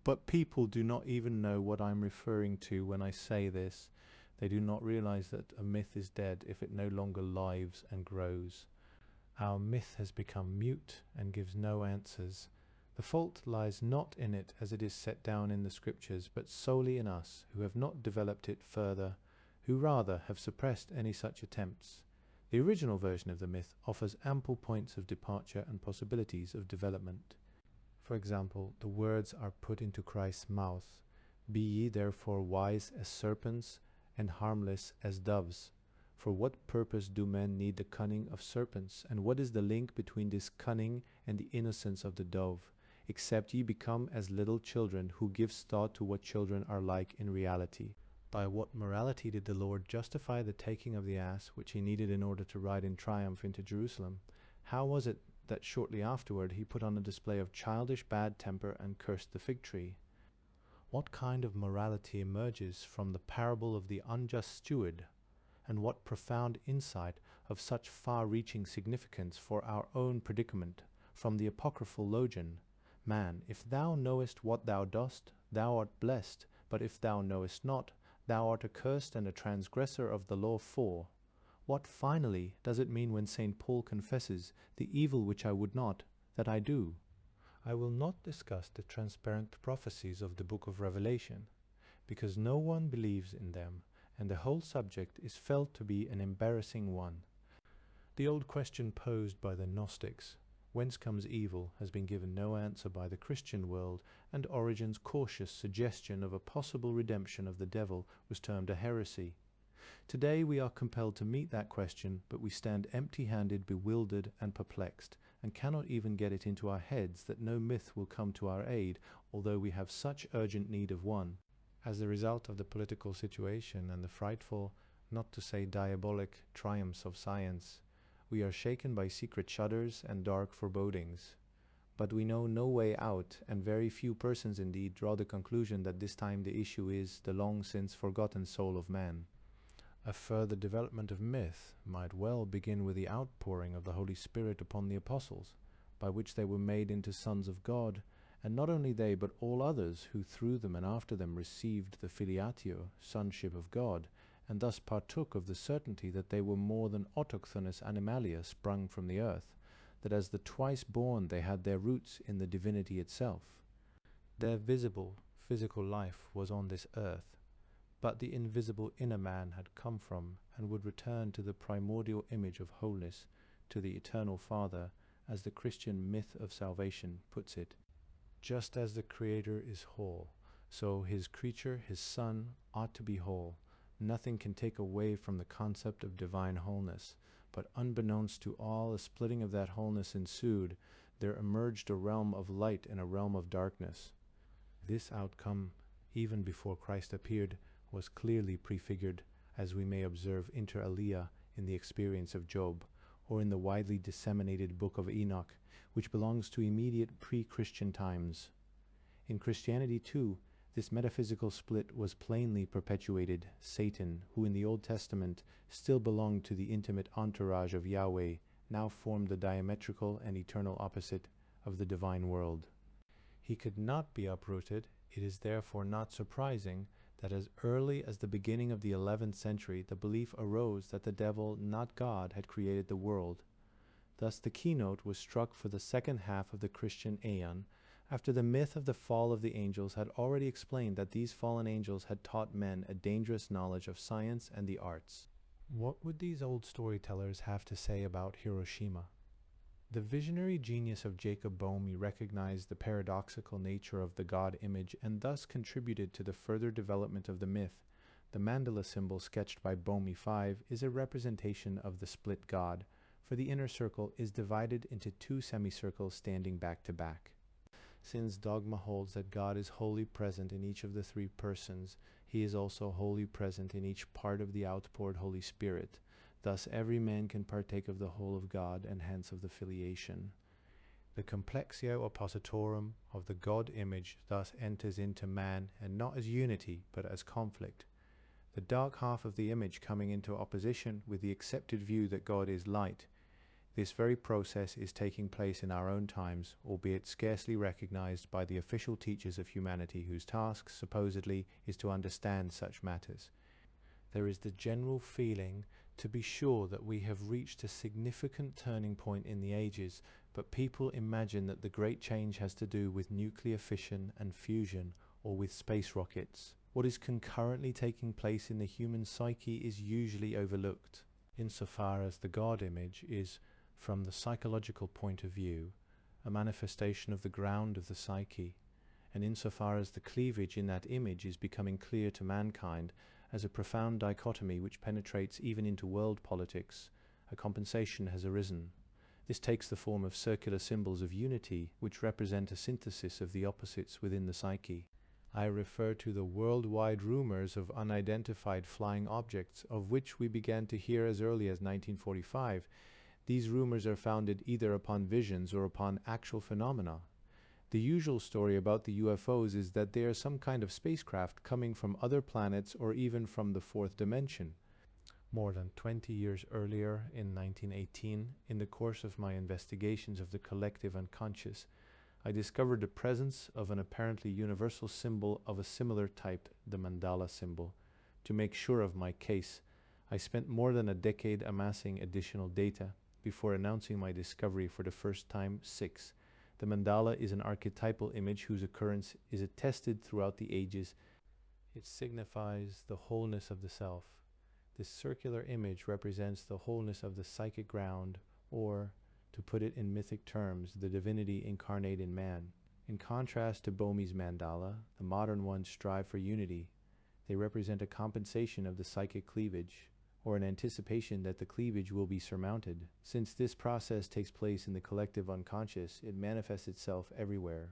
But people do not even know what I'm referring to when I say this. They do not realize that a myth is dead if it no longer lives and grows. Our myth has become mute and gives no answers. The fault lies not in it as it is set down in the scriptures, but solely in us, who have not developed it further, who rather have suppressed any such attempts. The original version of the myth offers ample points of departure and possibilities of development. For example, the words are put into Christ's mouth, "Be ye therefore wise as serpents, and harmless as doves. For what purpose do men need the cunning of serpents? And what is the link between this cunning and the innocence of the dove? Except ye become as little children, who gives thought to what children are like in reality." By what morality did the Lord justify the taking of the ass, which he needed in order to ride in triumph into Jerusalem? How was it that shortly afterward he put on a display of childish bad temper and cursed the fig tree? What kind of morality emerges from the parable of the unjust steward, and what profound insight of such far-reaching significance for our own predicament from the apocryphal Logian? Man, if thou knowest what thou dost, thou art blessed, but if thou knowest not, thou art accursed and a transgressor of the law. For what finally does it mean when St. Paul confesses, "The evil which I would not, that I do"? I will not discuss the transparent prophecies of the book of Revelation, because no one believes in them, and the whole subject is felt to be an embarrassing one. The old question posed by the Gnostics, whence comes evil, has been given no answer by the Christian world, and Origen's cautious suggestion of a possible redemption of the devil was termed a heresy. Today we are compelled to meet that question, but we stand empty-handed, bewildered, and perplexed, and cannot even get it into our heads that no myth will come to our aid, although we have such urgent need of one. As the result of the political situation and the frightful, not to say diabolic, triumphs of science, We are shaken by secret shudders and dark forebodings. But we know no way out, and very few persons indeed draw the conclusion that this time the issue is the long since forgotten soul of man. A further development of myth might well begin with the outpouring of the Holy Spirit upon the apostles, by which they were made into sons of God, and not only they but all others who through them and after them received the filiatio, sonship of God, and thus partook of the certainty that they were more than autochthonous animalia sprung from the earth, that as the twice born they had their roots in the divinity itself. Their visible, physical life was on this earth, but the invisible inner man had come from and would return to the primordial image of wholeness, to the eternal Father, as the Christian myth of salvation puts it. Just as the Creator is whole, so his creature, his Son, ought to be whole. Nothing can take away from the concept of divine wholeness, but unbeknownst to all, a splitting of that wholeness ensued. There emerged a realm of light and a realm of darkness. This outcome, even before Christ appeared, was clearly prefigured, as we may observe inter alia in the experience of Job, or in the widely disseminated Book of Enoch, which belongs to immediate pre-Christian times. In Christianity too, this metaphysical split was plainly perpetuated. Satan, who in the Old Testament still belonged to the intimate entourage of Yahweh, now formed the diametrical and eternal opposite of the divine world. He could not be uprooted. It is therefore not surprising that as early as the beginning of the 11th century the belief arose that the devil, not God, had created the world. Thus the keynote was struck for the second half of the Christian aeon, after the myth of the fall of the angels had already explained that these fallen angels had taught men a dangerous knowledge of science and the arts. What would these old storytellers have to say about Hiroshima? The visionary genius of Jacob Boehme recognized the paradoxical nature of the God image and thus contributed to the further development of the myth. The mandala symbol sketched by Boehme 5 is a representation of the split God, for the inner circle is divided into two semicircles standing back to back. Since dogma holds that God is wholly present in each of the three persons, he is also wholly present in each part of the outpoured Holy Spirit. Thus every man can partake of the whole of God and hence of the filiation. The complexio oppositorum of the God image thus enters into man, and not as unity but as conflict. The dark half of the image coming into opposition with the accepted view that God is light. This very process is taking place in our own times, albeit scarcely recognized by the official teachers of humanity whose task, supposedly, is to understand such matters. There is the general feeling, to be sure, that we have reached a significant turning point in the ages, but people imagine that the great change has to do with nuclear fission and fusion, or with space rockets. What is concurrently taking place in the human psyche is usually overlooked, insofar as the God image is, from the psychological point of view, a manifestation of the ground of the psyche, and insofar as the cleavage in that image is becoming clear to mankind as a profound dichotomy which penetrates even into world politics, a compensation has arisen. This takes the form of circular symbols of unity, which represent a synthesis of the opposites within the psyche. I refer to the worldwide rumors of unidentified flying objects, of which we began to hear as early as 1945. These rumors are founded either upon visions or upon actual phenomena. The usual story about the UFOs is that they are some kind of spacecraft coming from other planets or even from the fourth dimension. More than 20 years earlier, in 1918, in the course of my investigations of the collective unconscious, I discovered the presence of an apparently universal symbol of a similar type, the mandala symbol. To make sure of my case, I spent more than a decade amassing additional data before announcing my discovery for the first time. 6. The mandala is an archetypal image whose occurrence is attested throughout the ages. It signifies the wholeness of the self. This circular image represents the wholeness of the psychic ground, or, to put it in mythic terms, the divinity incarnate in man. In contrast to Boehme's mandala, the modern ones strive for unity. They represent a compensation of the psychic cleavage, or an anticipation that the cleavage will be surmounted. Since this process takes place in the collective unconscious, it manifests itself everywhere.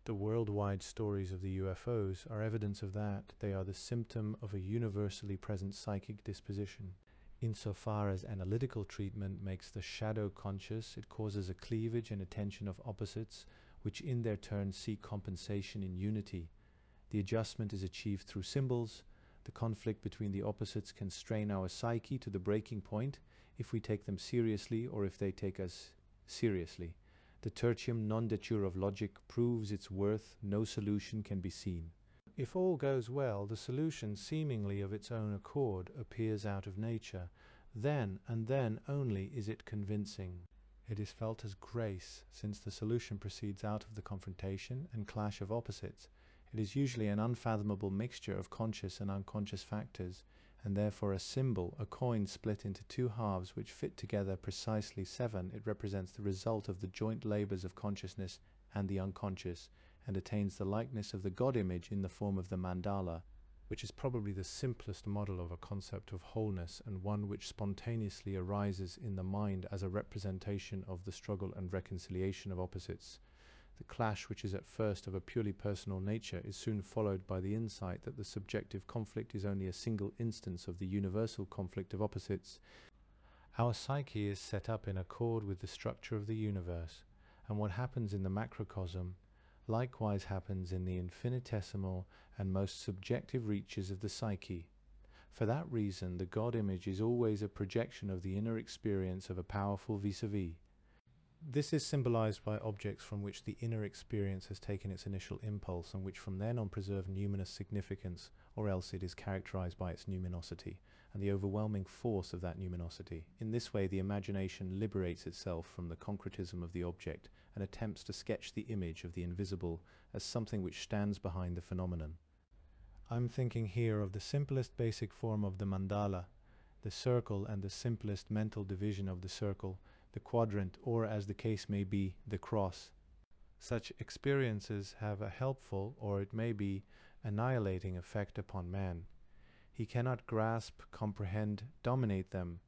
The worldwide stories of the UFOs are evidence of that. They are the symptom of a universally present psychic disposition. Insofar as analytical treatment makes the shadow conscious, it causes a cleavage and attention of opposites, which in their turn seek compensation in unity. The adjustment is achieved through symbols. The conflict between the opposites can strain our psyche to the breaking point if we take them seriously or if they take us seriously. The tertium non deture of logic proves its worth. No solution can be seen. If all goes well, the solution, seemingly of its own accord, appears out of nature. Then, and then only, is it convincing. It is felt as grace, since the solution proceeds out of the confrontation and clash of opposites. It is usually an unfathomable mixture of conscious and unconscious factors, and therefore a symbol, a coin split into two halves which fit together precisely 7. It represents the result of the joint labors of consciousness and the unconscious, and attains the likeness of the God image in the form of the mandala, which is probably the simplest model of a concept of wholeness, and one which spontaneously arises in the mind as a representation of the struggle and reconciliation of opposites. The clash, which is at first of a purely personal nature, is soon followed by the insight that the subjective conflict is only a single instance of the universal conflict of opposites. Our psyche is set up in accord with the structure of the universe, and what happens in the macrocosm likewise happens in the infinitesimal and most subjective reaches of the psyche. For that reason, the God image is always a projection of the inner experience of a powerful vis-a-vis. This is symbolized by objects from which the inner experience has taken its initial impulse and which from then on preserve numinous significance, or else it is characterized by its numinosity and the overwhelming force of that numinosity. In this way, the imagination liberates itself from the concretism of the object and attempts to sketch the image of the invisible as something which stands behind the phenomenon. I'm thinking here of the simplest basic form of the mandala, the circle, and the simplest mental division of the circle, the quadrant, or, as the case may be, the cross. Such experiences have a helpful, or it may be, annihilating effect upon man. He cannot grasp, comprehend, dominate them,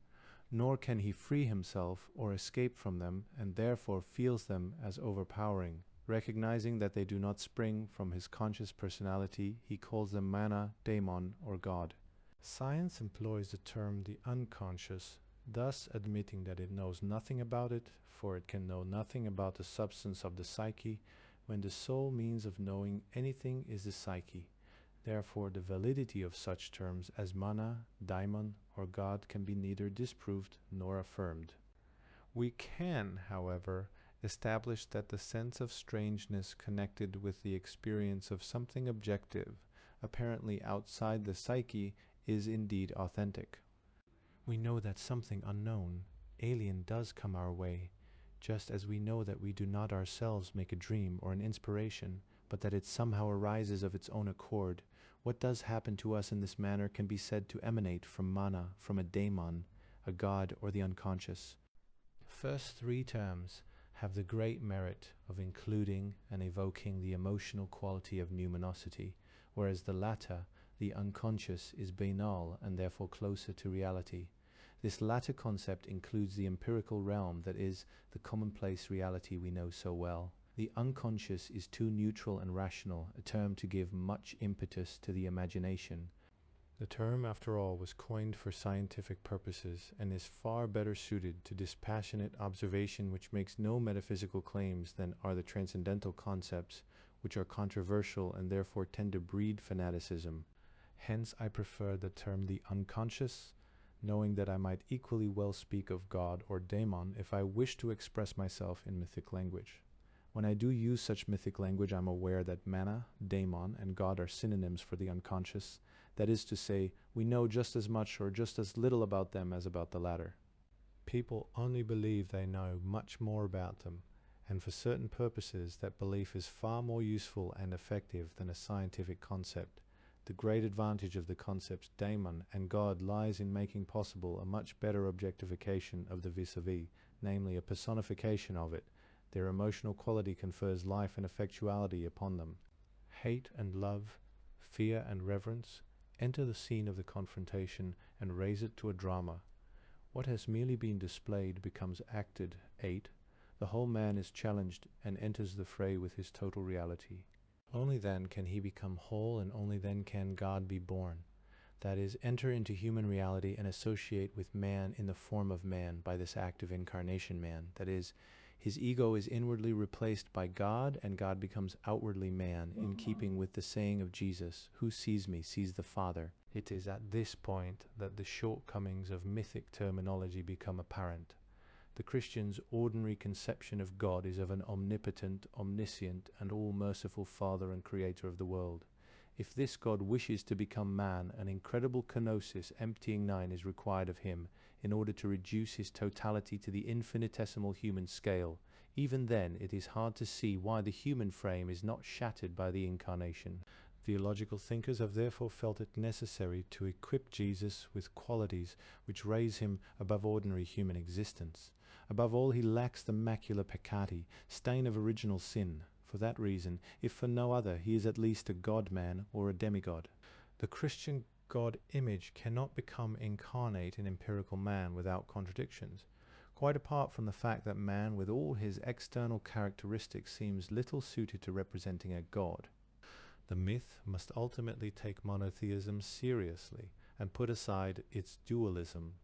nor can he free himself or escape from them, and therefore feels them as overpowering. Recognizing that they do not spring from his conscious personality, he calls them mana, daemon, or God. Science employs the term the unconscious, thus admitting that it knows nothing about it, for it can know nothing about the substance of the psyche, when the sole means of knowing anything is the psyche. Therefore, the validity of such terms as mana, daimon, or God can be neither disproved nor affirmed. We can, however, establish that the sense of strangeness connected with the experience of something objective, apparently outside the psyche, is indeed authentic. We know that something unknown, alien, does come our way, just as we know that we do not ourselves make a dream or an inspiration, but that it somehow arises of its own accord. What does happen to us in this manner can be said to emanate from mana, from a daemon, a god, or the unconscious. First 3 terms have the great merit of including and evoking the emotional quality of numinosity, whereas the latter, the unconscious, is banal and therefore closer to reality. This latter concept includes the empirical realm, that is, the commonplace reality we know so well. The unconscious is too neutral and rational, a term to give much impetus to the imagination. The term, after all, was coined for scientific purposes and is far better suited to dispassionate observation, which makes no metaphysical claims than are the transcendental concepts, which are controversial and therefore tend to breed fanaticism. Hence I prefer the term the unconscious, knowing that I might equally well speak of God or daemon if I wish to express myself in mythic language. When I do use such mythic language, I'm aware that mana, daemon, and God are synonyms for the unconscious. That is to say, we know just as much or just as little about them as about the latter. People only believe they know much more about them, and for certain purposes that belief is far more useful and effective than a scientific concept. The great advantage of the concepts daemon and God lies in making possible a much better objectification of the vis-a-vis, namely a personification of it. Their emotional quality confers life and effectuality upon them. Hate and love, fear and reverence enter the scene of the confrontation and raise it to a drama. What has merely been displayed becomes acted. 8. The whole man is challenged and enters the fray with his total reality. Only then can he become whole, and only then can God be born. that is, enter into human reality and associate with man in the form of man by this act of incarnation man. That is, his ego is inwardly replaced by God, and God becomes outwardly man, in keeping with the saying of Jesus, "Who sees me sees the Father." It is at this point that the shortcomings of mythic terminology become apparent. The Christian's ordinary conception of God is of an omnipotent, omniscient, and all-merciful Father and Creator of the world. If this God wishes to become man, an incredible kenosis emptying nine is required of him in order to reduce his totality to the infinitesimal human scale. Even then, it is hard to see why the human frame is not shattered by the incarnation. Theological thinkers have therefore felt it necessary to equip Jesus with qualities which raise him above ordinary human existence. Above all, he lacks the macula peccati, stain of original sin. For that reason, if for no other, he is at least a God-man or a demigod. The Christian God image cannot become incarnate in empirical man without contradictions, quite apart from the fact that man with all his external characteristics seems little suited to representing a God. The myth must ultimately take monotheism seriously and put aside its dualism,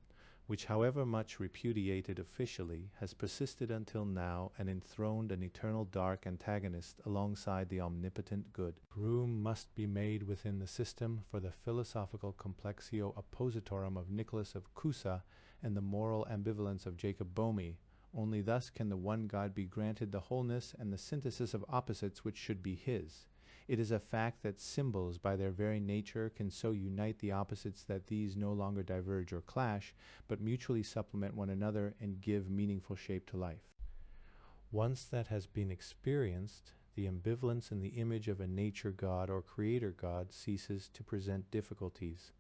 which, however much repudiated officially, has persisted until now and enthroned an eternal dark antagonist alongside the omnipotent good. Room must be made within the system for the philosophical complexio oppositorum of Nicholas of Cusa and the moral ambivalence of Jacob Boehme. Only thus can the one God be granted the wholeness and the synthesis of opposites which should be his. It is a fact that symbols, by their very nature, can so unite the opposites that these no longer diverge or clash, but mutually supplement one another and give meaningful shape to life. Once that has been experienced, the ambivalence in the image of a nature God or creator God ceases to present difficulties.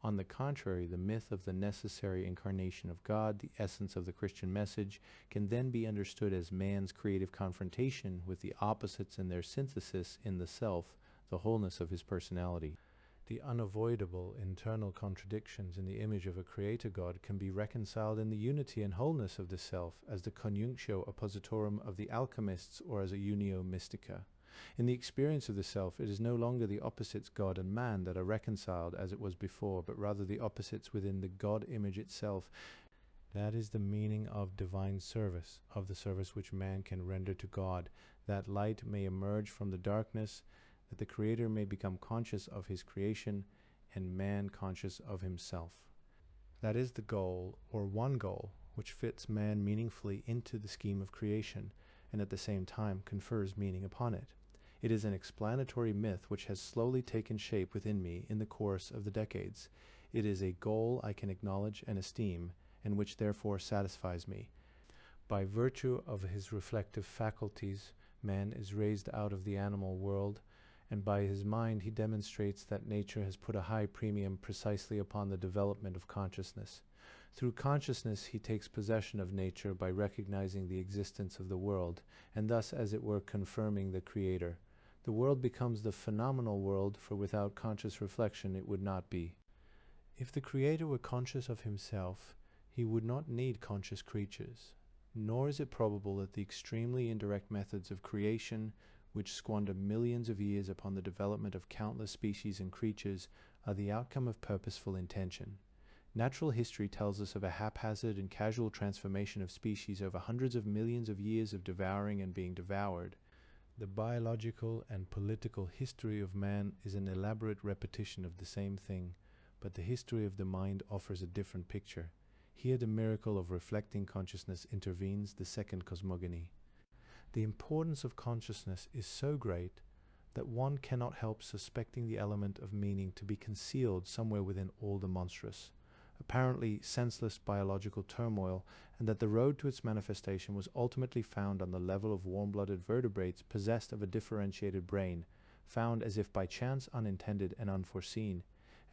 On the contrary, the myth of the necessary incarnation of God, the essence of the Christian message, can then be understood as man's creative confrontation with the opposites and their synthesis in the self, the wholeness of his personality. The unavoidable internal contradictions in the image of a creator God can be reconciled in the unity and wholeness of the self, as the conjunctio oppositorum of the alchemists or as a unio mystica. In the experience of the self, it is no longer the opposites God and man that are reconciled as it was before, but rather the opposites within the God image itself. That is the meaning of divine service, of the service which man can render to God, that light may emerge from the darkness, that the Creator may become conscious of his creation, and man conscious of himself. That is the goal, or one goal, which fits man meaningfully into the scheme of creation, and at the same time confers meaning upon it. It is an explanatory myth which has slowly taken shape within me in the course of the decades. It is a goal I can acknowledge and esteem, and which therefore satisfies me. By virtue of his reflective faculties, man is raised out of the animal world, and by his mind he demonstrates that nature has put a high premium precisely upon the development of consciousness. Through consciousness he takes possession of nature by recognizing the existence of the world, and thus as it were confirming the Creator. The world becomes the phenomenal world, for without conscious reflection it would not be. If the Creator were conscious of himself, he would not need conscious creatures. Nor is it probable that the extremely indirect methods of creation, which squander millions of years upon the development of countless species and creatures, are the outcome of purposeful intention. Natural history tells us of a haphazard and casual transformation of species over hundreds of millions of years of devouring and being devoured. The biological and political history of man is an elaborate repetition of the same thing, but the history of the mind offers a different picture. Here the miracle of reflecting consciousness intervenes, the second cosmogony. The importance of consciousness is so great that one cannot help suspecting the element of meaning to be concealed somewhere within all the monstrous, apparently senseless biological turmoil, and that the road to its manifestation was ultimately found on the level of warm-blooded vertebrates possessed of a differentiated brain, found as if by chance unintended and unforeseen,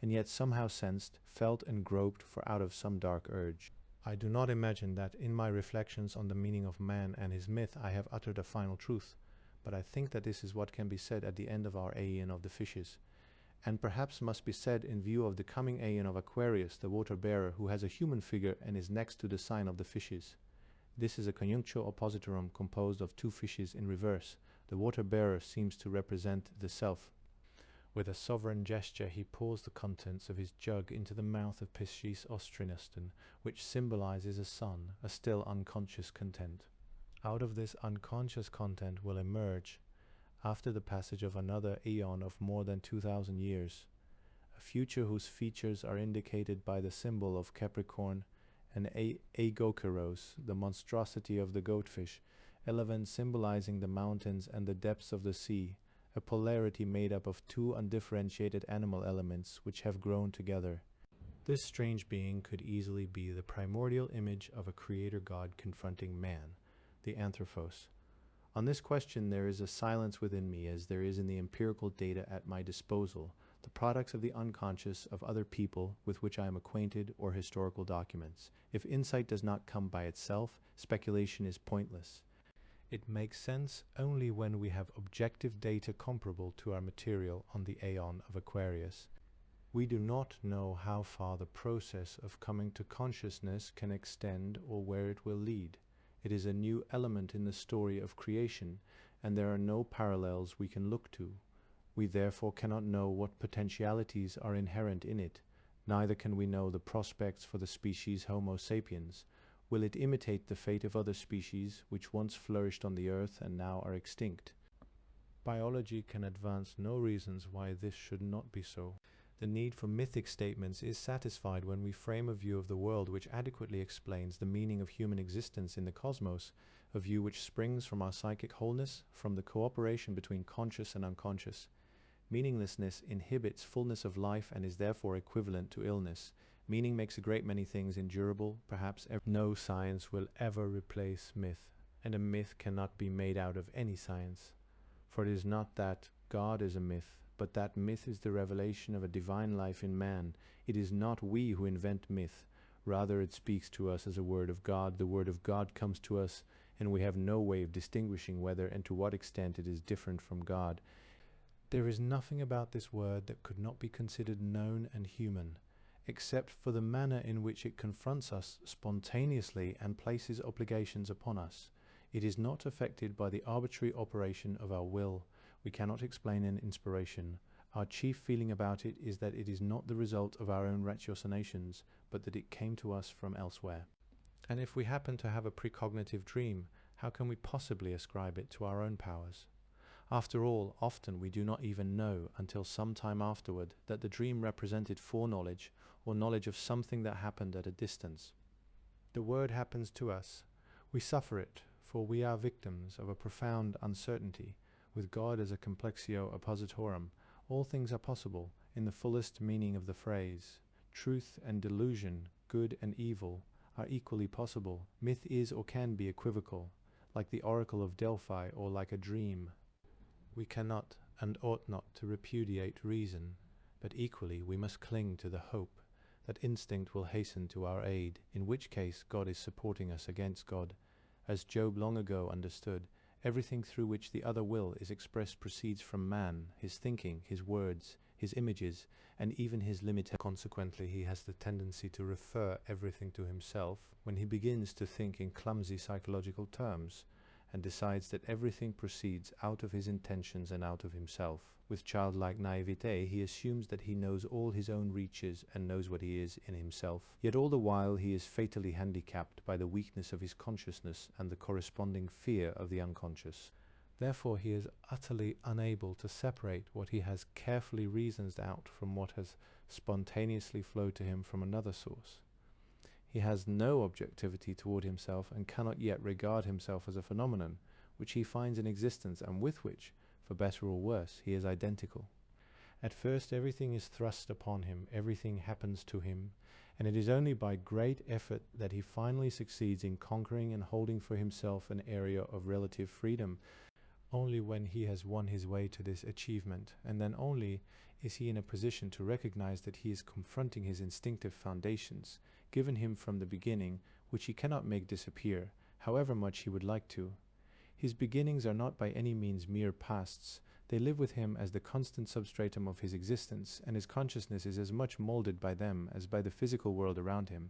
and yet somehow sensed, felt and groped for out of some dark urge. I do not imagine that in my reflections on the meaning of man and his myth I have uttered a final truth, but I think that this is what can be said at the end of our aeon of the fishes, and perhaps must be said in view of the coming aeon of Aquarius, the water-bearer, who has a human figure and is next to the sign of the fishes. This is a conjunctio oppositorum composed of two fishes in reverse. The water-bearer seems to represent the self. With a sovereign gesture he pours the contents of his jug into the mouth of Piscis Ostrineston, which symbolizes a sun, a still unconscious content. Out of this unconscious content will emerge, after the passage of another aeon of more than 2,000 years, a future whose features are indicated by the symbol of Capricorn and Aegokeros, the monstrosity of the goatfish, elephant symbolizing the mountains and the depths of the sea, a polarity made up of two undifferentiated animal elements which have grown together. This strange being could easily be the primordial image of a creator god confronting man, the anthropos. On this question there is a silence within me, as there is in the empirical data at my disposal, the products of the unconscious of other people with which I am acquainted, or historical documents. If insight does not come by itself, speculation is pointless. It makes sense only when we have objective data comparable to our material on the aeon of Aquarius. We do not know how far the process of coming to consciousness can extend or where it will lead. It is a new element in the story of creation, and there are no parallels we can look to. We therefore cannot know what potentialities are inherent in it, neither can we know the prospects for the species Homo sapiens. Will it imitate the fate of other species which once flourished on the earth and now are extinct? Biology can advance no reasons why this should not be so. The need for mythic statements is satisfied when we frame a view of the world which adequately explains the meaning of human existence in the cosmos, a view which springs from our psychic wholeness, from the cooperation between conscious and unconscious. Meaninglessness inhibits fullness of life and is therefore equivalent to illness. Meaning makes a great many things endurable, perhaps no science will ever replace myth, and a myth cannot be made out of any science. For it is not that God is a myth, but that myth is the revelation of a divine life in man. It is not we who invent myth, rather it speaks to us as a word of God. The word of God comes to us, and we have no way of distinguishing whether and to what extent it is different from God. There is nothing about this word that could not be considered known and human, except for the manner in which it confronts us spontaneously and places obligations upon us. It is not affected by the arbitrary operation of our will. We cannot explain an inspiration. Our chief feeling about it is that it is not the result of our own ratiocinations, but that it came to us from elsewhere. And if we happen to have a precognitive dream, how can we possibly ascribe it to our own powers? After all, often we do not even know, until some time afterward, that the dream represented foreknowledge, or knowledge of something that happened at a distance. The word happens to us. We suffer it, for we are victims of a profound uncertainty. With God as a complexio oppositorum, all things are possible, in the fullest meaning of the phrase. Truth and delusion, good and evil, are equally possible. Myth is or can be equivocal, like the oracle of Delphi or like a dream. We cannot and ought not to repudiate reason, but equally we must cling to the hope that instinct will hasten to our aid, in which case God is supporting us against God. As Job long ago understood, everything through which the other will is expressed proceeds from man, his thinking, his words, his images, and even his limitations. Consequently, he has the tendency to refer everything to himself when he begins to think in clumsy psychological terms, and decides that everything proceeds out of his intentions and out of himself. With childlike naivete, he assumes that he knows all his own reaches and knows what he is in himself. Yet all the while he is fatally handicapped by the weakness of his consciousness and the corresponding fear of the unconscious. Therefore he is utterly unable to separate what he has carefully reasoned out from what has spontaneously flowed to him from another source. He has no objectivity toward himself and cannot yet regard himself as a phenomenon, which he finds in existence and with which, for better or worse, he is identical. At first everything is thrust upon him, everything happens to him, and it is only by great effort that he finally succeeds in conquering and holding for himself an area of relative freedom. Only when he has won his way to this achievement, and then only, is he in a position to recognize that he is confronting his instinctive foundations, given him from the beginning, which he cannot make disappear, however much he would like to. His beginnings are not by any means mere pasts. They live with him as the constant substratum of his existence, and his consciousness is as much molded by them as by the physical world around him.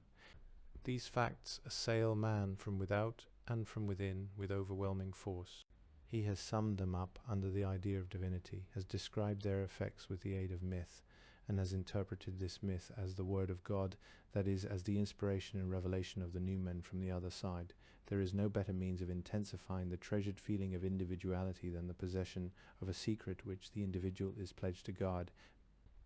These facts assail man from without and from within with overwhelming force. He has summed them up under the idea of divinity, has described their effects with the aid of myth, and has interpreted this myth as the word of God, that is, as the inspiration and revelation of the new men from the other side. There is no better means of intensifying the treasured feeling of individuality than the possession of a secret which the individual is pledged to guard.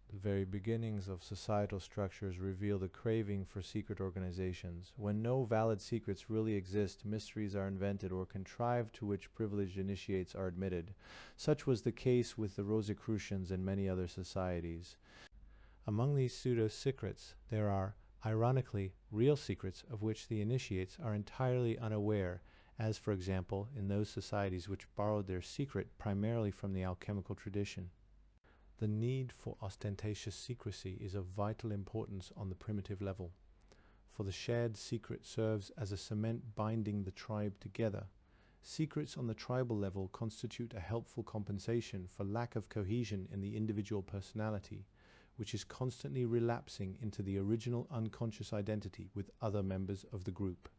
The very beginnings of societal structures reveal the craving for secret organizations. When no valid secrets really exist, mysteries are invented or contrived to which privileged initiates are admitted. Such was the case with the Rosicrucians and many other societies. Among these pseudo-secrets, there are, ironically, real secrets of which the initiates are entirely unaware, as, for example, in those societies which borrowed their secret primarily from the alchemical tradition. The need for ostentatious secrecy is of vital importance on the primitive level, for the shared secret serves as a cement binding the tribe together. Secrets on the tribal level constitute a helpful compensation for lack of cohesion in the individual personality, which is constantly relapsing into the original unconscious identity with other members of the group.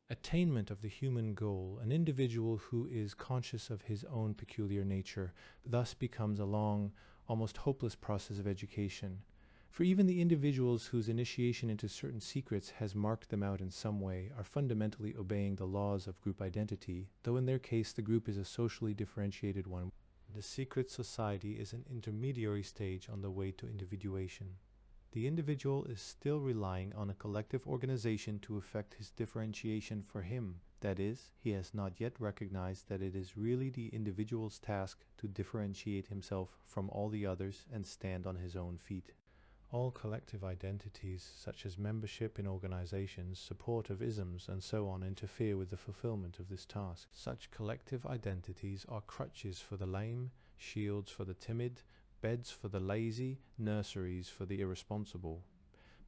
Attainment of the human goal, an individual who is conscious of his own peculiar nature, thus becomes a long, almost hopeless process of education. For even the individuals whose initiation into certain secrets has marked them out in some way are fundamentally obeying the laws of group identity, though in their case the group is a socially differentiated one. The secret society is an intermediary stage on the way to individuation. The individual is still relying on a collective organization to effect his differentiation for him. That is, he has not yet recognized that it is really the individual's task to differentiate himself from all the others and stand on his own feet. All collective identities, such as membership in organizations, support of isms, and so on, interfere with the fulfillment of this task. Such collective identities are crutches for the lame, shields for the timid, beds for the lazy, nurseries for the irresponsible.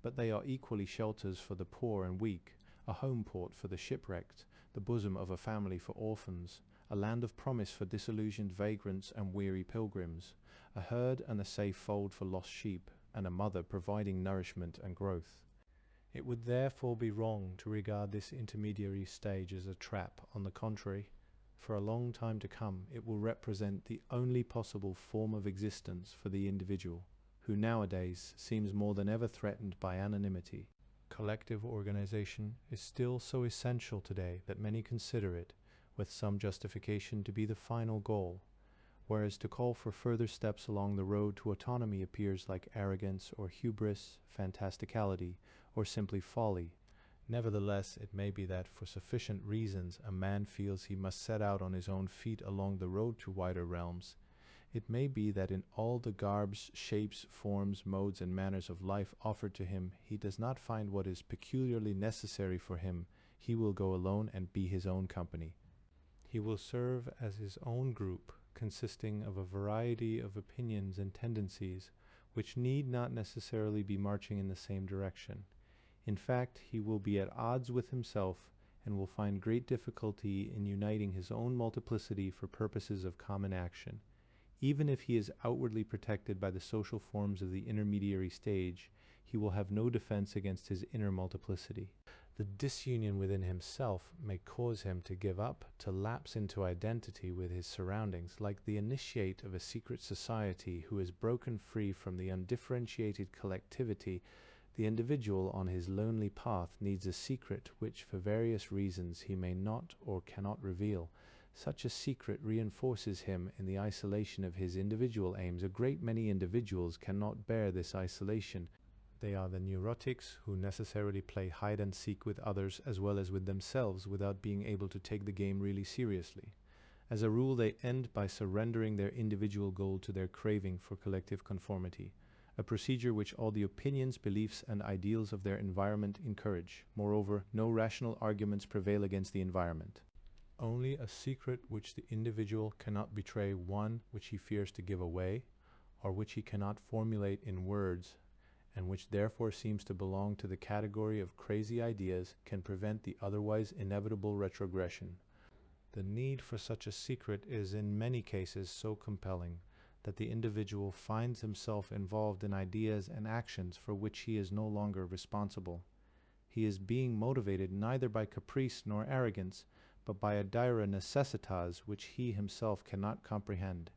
But they are equally shelters for the poor and weak, a home port for the shipwrecked, the bosom of a family for orphans, a land of promise for disillusioned vagrants and weary pilgrims, a herd and a safe fold for lost sheep, and a mother providing nourishment and growth. It would therefore be wrong to regard this intermediary stage as a trap. On the contrary, for a long time to come, it will represent the only possible form of existence for the individual, who nowadays seems more than ever threatened by anonymity. Collective organization is still so essential today that many consider it, with some justification, to be the final goal, whereas to call for further steps along the road to autonomy appears like arrogance or hubris, fantasticality, or simply folly. Nevertheless, it may be that for sufficient reasons a man feels he must set out on his own feet along the road to wider realms. It may be that in all the garbs, shapes, forms, modes, and manners of life offered to him, he does not find what is peculiarly necessary for him. He will go alone and be his own company. He will serve as his own group, consisting of a variety of opinions and tendencies, which need not necessarily be marching in the same direction. In fact, he will be at odds with himself and will find great difficulty in uniting his own multiplicity for purposes of common action. Even if he is outwardly protected by the social forms of the intermediary stage, he will have no defense against his inner multiplicity. The disunion within himself may cause him to give up, to lapse into identity with his surroundings, like the initiate of a secret society who is broken free from the undifferentiated collectivity. The individual on his lonely path needs a secret which, for various reasons, he may not or cannot reveal. Such a secret reinforces him in the isolation of his individual aims. A great many individuals cannot bear this isolation. They are the neurotics who necessarily play hide and seek with others as well as with themselves without being able to take the game really seriously. As a rule, they end by surrendering their individual goal to their craving for collective conformity, a procedure which all the opinions, beliefs, and ideals of their environment encourage. Moreover, no rational arguments prevail against the environment. Only a secret which the individual cannot betray, one which he fears to give away, or which he cannot formulate in words, and which therefore seems to belong to the category of crazy ideas, can prevent the otherwise inevitable retrogression. The need for such a secret is in many cases so compelling that the individual finds himself involved in ideas and actions for which he is no longer responsible. He is being motivated neither by caprice nor arrogance, but by a dire necessitas which he himself cannot comprehend.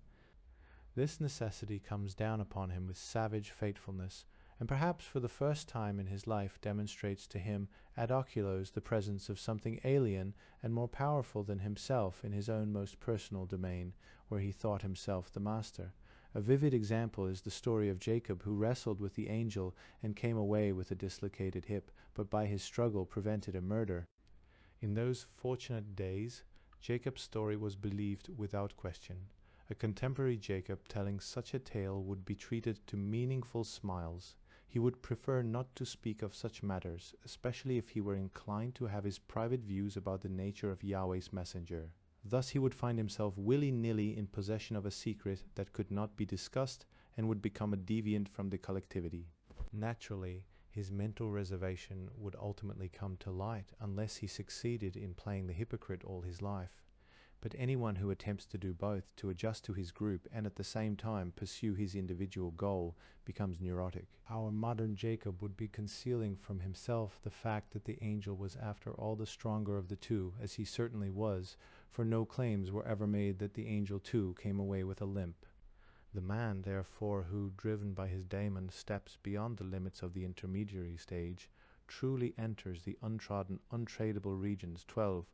This necessity comes down upon him with savage fatefulness, and perhaps for the first time in his life demonstrates to him ad oculos the presence of something alien and more powerful than himself in his own most personal domain, where he thought himself the master. A vivid example is the story of Jacob, who wrestled with the angel and came away with a dislocated hip, but by his struggle prevented a murder. In those fortunate days, Jacob's story was believed without question. A contemporary Jacob telling such a tale would be treated to meaningful smiles. He would prefer not to speak of such matters, especially if he were inclined to have his private views about the nature of Yahweh's messenger. Thus he would find himself willy-nilly in possession of a secret that could not be discussed and would become a deviant from the collectivity. Naturally, his mental reservation would ultimately come to light unless he succeeded in playing the hypocrite all his life. But anyone who attempts to do both, to adjust to his group and at the same time pursue his individual goal, becomes neurotic. Our modern Jacob would be concealing from himself the fact that the angel was after all the stronger of the two, as he certainly was, for no claims were ever made that the angel too came away with a limp. The man, therefore, who, driven by his daemon, steps beyond the limits of the intermediary stage, truly enters the untrodden, untradeable regions 12,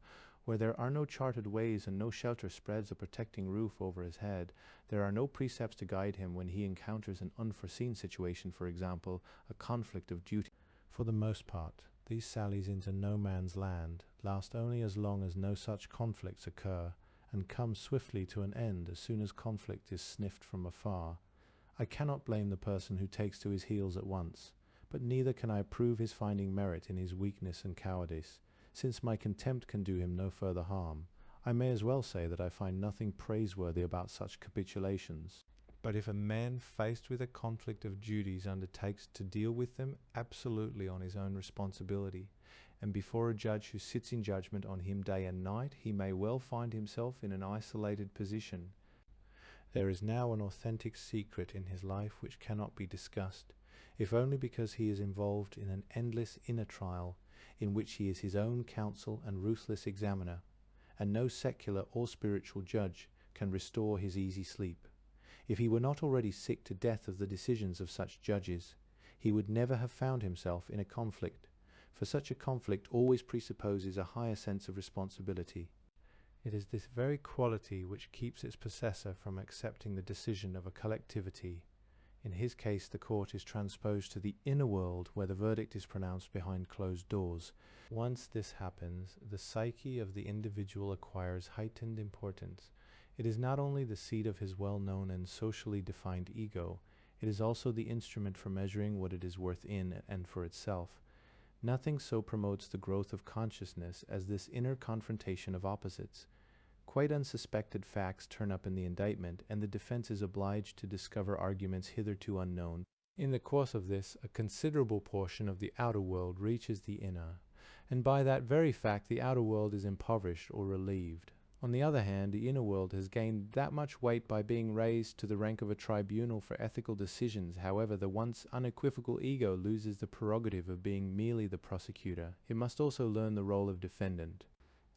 where there are no charted ways and no shelter spreads a protecting roof over his head. There are no precepts to guide him when he encounters an unforeseen situation, for example, a conflict of duty. For the most part, these sallies into no man's land last only as long as no such conflicts occur, and come swiftly to an end as soon as conflict is sniffed from afar. I cannot blame the person who takes to his heels at once, but neither can I approve his finding merit in his weakness and cowardice. Since my contempt can do him no further harm, I may as well say that I find nothing praiseworthy about such capitulations. But if a man faced with a conflict of duties undertakes to deal with them absolutely on his own responsibility, and before a judge who sits in judgment on him day and night, he may well find himself in an isolated position. There is now an authentic secret in his life which cannot be discussed, if only because he is involved in an endless inner trial, in which he is his own counsel and ruthless examiner, and no secular or spiritual judge can restore his easy sleep. If he were not already sick to death of the decisions of such judges, he would never have found himself in a conflict, for such a conflict always presupposes a higher sense of responsibility. It is this very quality which keeps its possessor from accepting the decision of a collectivity. In his case, the court is transposed to the inner world, where the verdict is pronounced behind closed doors. Once this happens, the psyche of the individual acquires heightened importance. It is not only the seat of his well-known and socially defined ego, it is also the instrument for measuring what it is worth in and for itself. Nothing so promotes the growth of consciousness as this inner confrontation of opposites. Quite unsuspected facts turn up in the indictment, and the defense is obliged to discover arguments hitherto unknown. In the course of this, a considerable portion of the outer world reaches the inner, and by that very fact the outer world is impoverished or relieved. On the other hand, the inner world has gained that much weight by being raised to the rank of a tribunal for ethical decisions. However, the once unequivocal ego loses the prerogative of being merely the prosecutor. It must also learn the role of defendant.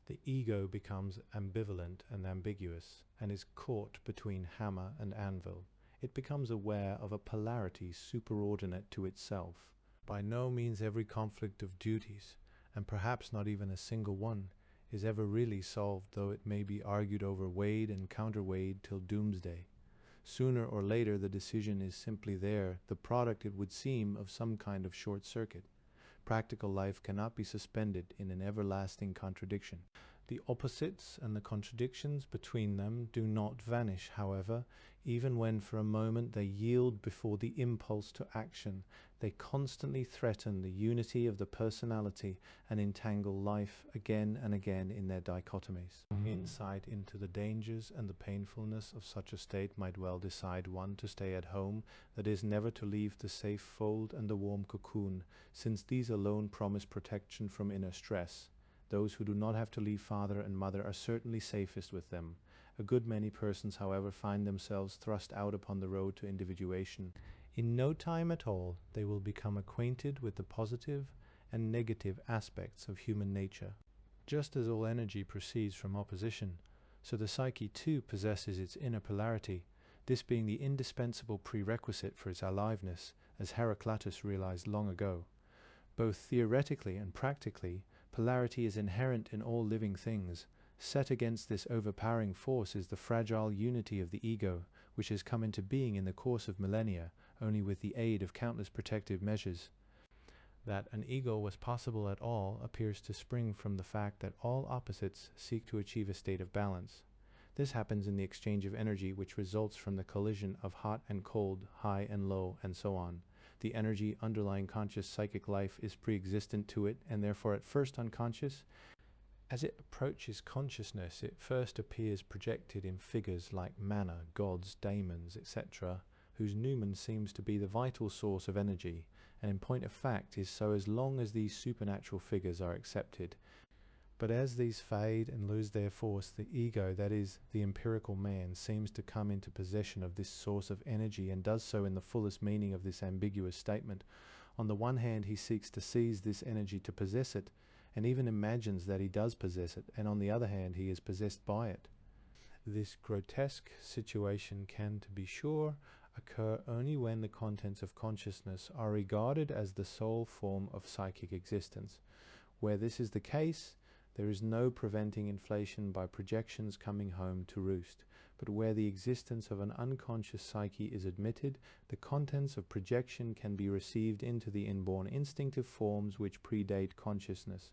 The ego becomes ambivalent and ambiguous, and is caught between hammer and anvil. It becomes aware of a polarity superordinate to itself. By no means every conflict of duties, and perhaps not even a single one, is ever really solved, though it may be argued over, weighed and counterweighed till doomsday. Sooner or later the decision is simply there, the product, it would seem, of some kind of short circuit. Practical life cannot be suspended in an everlasting contradiction. The opposites and the contradictions between them do not vanish, however, even when for a moment they yield before the impulse to action. They constantly threaten the unity of the personality and entangle life again and again in their dichotomies. Insight into the dangers and the painfulness of such a state might well decide one to stay at home, that is, never to leave the safe fold and the warm cocoon, since these alone promise protection from inner stress. Those who do not have to leave father and mother are certainly safest with them. A good many persons, however, find themselves thrust out upon the road to individuation. In no time at all, they will become acquainted with the positive and negative aspects of human nature. Just as all energy proceeds from opposition, so the psyche too possesses its inner polarity, this being the indispensable prerequisite for its aliveness, as Heraclitus realized long ago. Both theoretically and practically, polarity is inherent in all living things. Set against this overpowering force is the fragile unity of the ego, which has come into being in the course of millennia, only with the aid of countless protective measures. That an ego was possible at all appears to spring from the fact that all opposites seek to achieve a state of balance. This happens in the exchange of energy which results from the collision of hot and cold, high and low, and so on. The energy underlying conscious psychic life is pre-existent to it, and therefore at first unconscious. As it approaches consciousness, it first appears projected in figures like manna, gods, daemons, etc., whose noumen seems to be the vital source of energy, and in point of fact is so as long as these supernatural figures are accepted. But as these fade and lose their force, the ego, that is, the empirical man, seems to come into possession of this source of energy, and does so in the fullest meaning of this ambiguous statement. On the one hand, he seeks to seize this energy to possess it, and even imagines that he does possess it, and on the other hand, he is possessed by it. This grotesque situation can, to be sure, occur only when the contents of consciousness are regarded as the sole form of psychic existence. Where this is the case, there is no preventing inflation by projections coming home to roost, but where the existence of an unconscious psyche is admitted, the contents of projection can be received into the inborn instinctive forms which predate consciousness.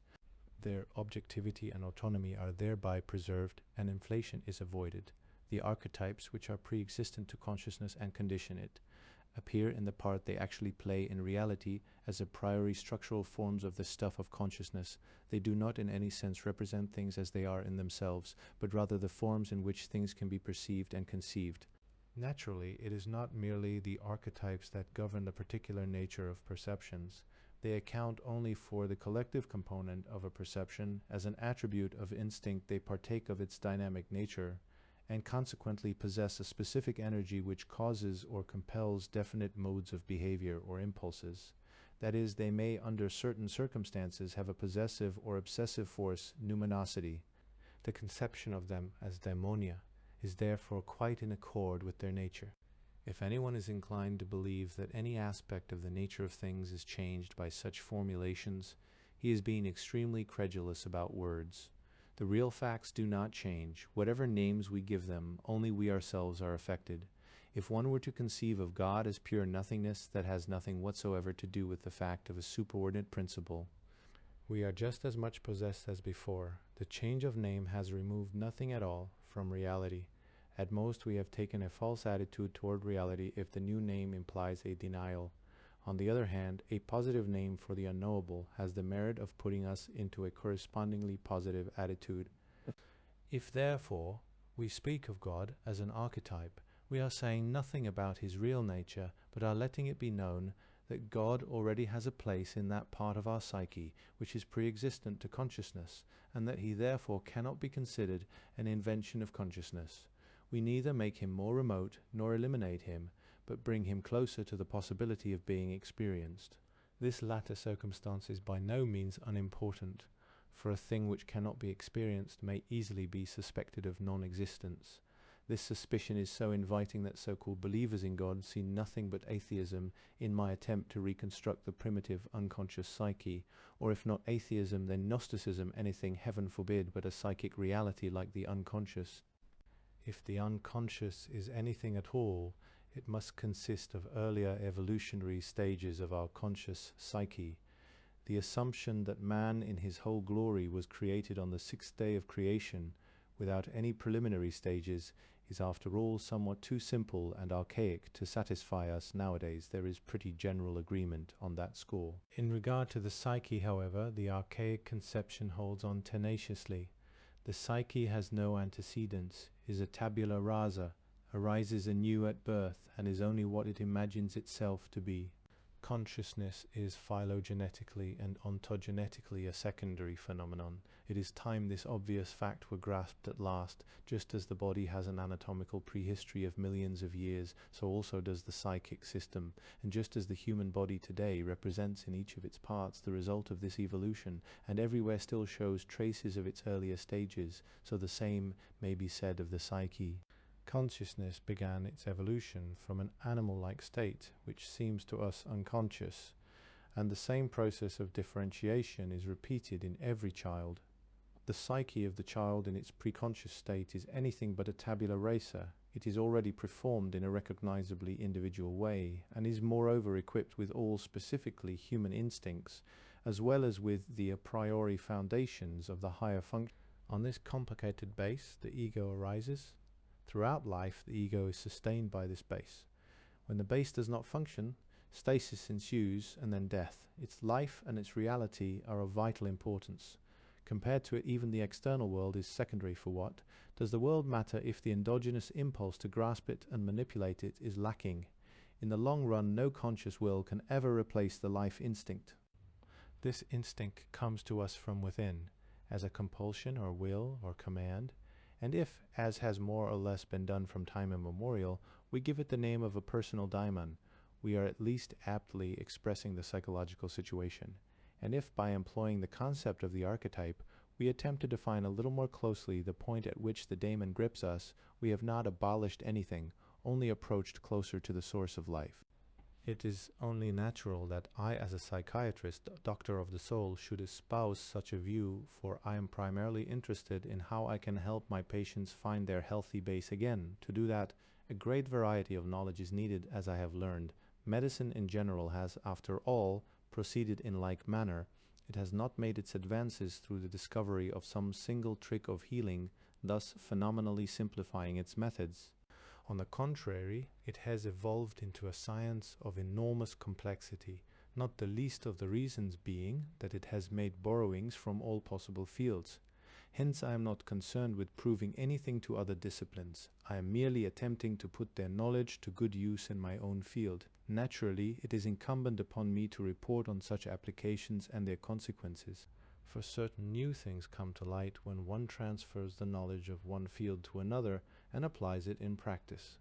Their objectivity and autonomy are thereby preserved, and inflation is avoided. The archetypes, which are pre-existent to consciousness and condition it, appear in the part they actually play in reality as a priori structural forms of the stuff of consciousness. They do not in any sense represent things as they are in themselves, but rather the forms in which things can be perceived and conceived. Naturally, it is not merely the archetypes that govern the particular nature of perceptions. They account only for the collective component of a perception. As an attribute of instinct, they partake of its dynamic nature, and consequently possess a specific energy which causes or compels definite modes of behavior or impulses. That is, they may under certain circumstances have a possessive or obsessive force, numinosity. The conception of them as daimonia is therefore quite in accord with their nature. If anyone is inclined to believe that any aspect of the nature of things is changed by such formulations, he is being extremely credulous about words. The real facts do not change. Whatever names we give them, only we ourselves are affected. If one were to conceive of God as pure nothingness, that has nothing whatsoever to do with the fact of a superordinate principle. We are just as much possessed as before. The change of name has removed nothing at all from reality. At most, we have taken a false attitude toward reality if the new name implies a denial. On the other hand, a positive name for the unknowable has the merit of putting us into a correspondingly positive attitude. If therefore we speak of God as an archetype, we are saying nothing about his real nature, but are letting it be known that God already has a place in that part of our psyche which is pre-existent to consciousness, and that he therefore cannot be considered an invention of consciousness. We neither make him more remote nor eliminate him, but bring him closer to the possibility of being experienced. This latter circumstance is by no means unimportant, for a thing which cannot be experienced may easily be suspected of non-existence. This suspicion is so inviting that so-called believers in God see nothing but atheism in my attempt to reconstruct the primitive unconscious psyche, or if not atheism, then Gnosticism, anything, heaven forbid, but a psychic reality like the unconscious. If the unconscious is anything at all, it must consist of earlier evolutionary stages of our conscious psyche. The assumption that man in his whole glory was created on the sixth day of creation, without any preliminary stages, is after all somewhat too simple and archaic to satisfy us nowadays. There is pretty general agreement on that score. In regard to the psyche, however, the archaic conception holds on tenaciously. The psyche has no antecedents, is a tabula rasa, arises anew at birth, and is only what it imagines itself to be. Consciousness is phylogenetically and ontogenetically a secondary phenomenon. It is time this obvious fact were grasped at last. Just as the body has an anatomical prehistory of millions of years, so also does the psychic system. And just as the human body today represents in each of its parts the result of this evolution, and everywhere still shows traces of its earlier stages, so the same may be said of the psyche. Consciousness began its evolution from an animal-like state, which seems to us unconscious, and the same process of differentiation is repeated in every child. The psyche of the child in its preconscious state is anything but a tabula rasa. It is already preformed in a recognizably individual way, and is moreover equipped with all specifically human instincts, as well as with the a priori foundations of the higher function. On this complicated base, the ego arises. Throughout life, the ego is sustained by this base. When the base does not function, stasis ensues and then death. Its life and its reality are of vital importance. Compared to it, even the external world is secondary. For what does the world matter if the endogenous impulse to grasp it and manipulate it is lacking? In the long run, no conscious will can ever replace the life instinct. This instinct comes to us from within, as a compulsion or will or command, and if, as has more or less been done from time immemorial, we give it the name of a personal daimon, we are at least aptly expressing the psychological situation. And if, by employing the concept of the archetype, we attempt to define a little more closely the point at which the daemon grips us, we have not abolished anything, only approached closer to the source of life. It is only natural that I, as a psychiatrist, doctor of the soul, should espouse such a view, for I am primarily interested in how I can help my patients find their healthy base again. To do that, a great variety of knowledge is needed, as I have learned. Medicine in general has, after all, proceeded in like manner. It has not made its advances through the discovery of some single trick of healing, thus phenomenally simplifying its methods. On the contrary, it has evolved into a science of enormous complexity, not the least of the reasons being that it has made borrowings from all possible fields. Hence I am not concerned with proving anything to other disciplines. I am merely attempting to put their knowledge to good use in my own field. Naturally, it is incumbent upon me to report on such applications and their consequences. For certain new things come to light when one transfers the knowledge of one field to another and applies it in practice.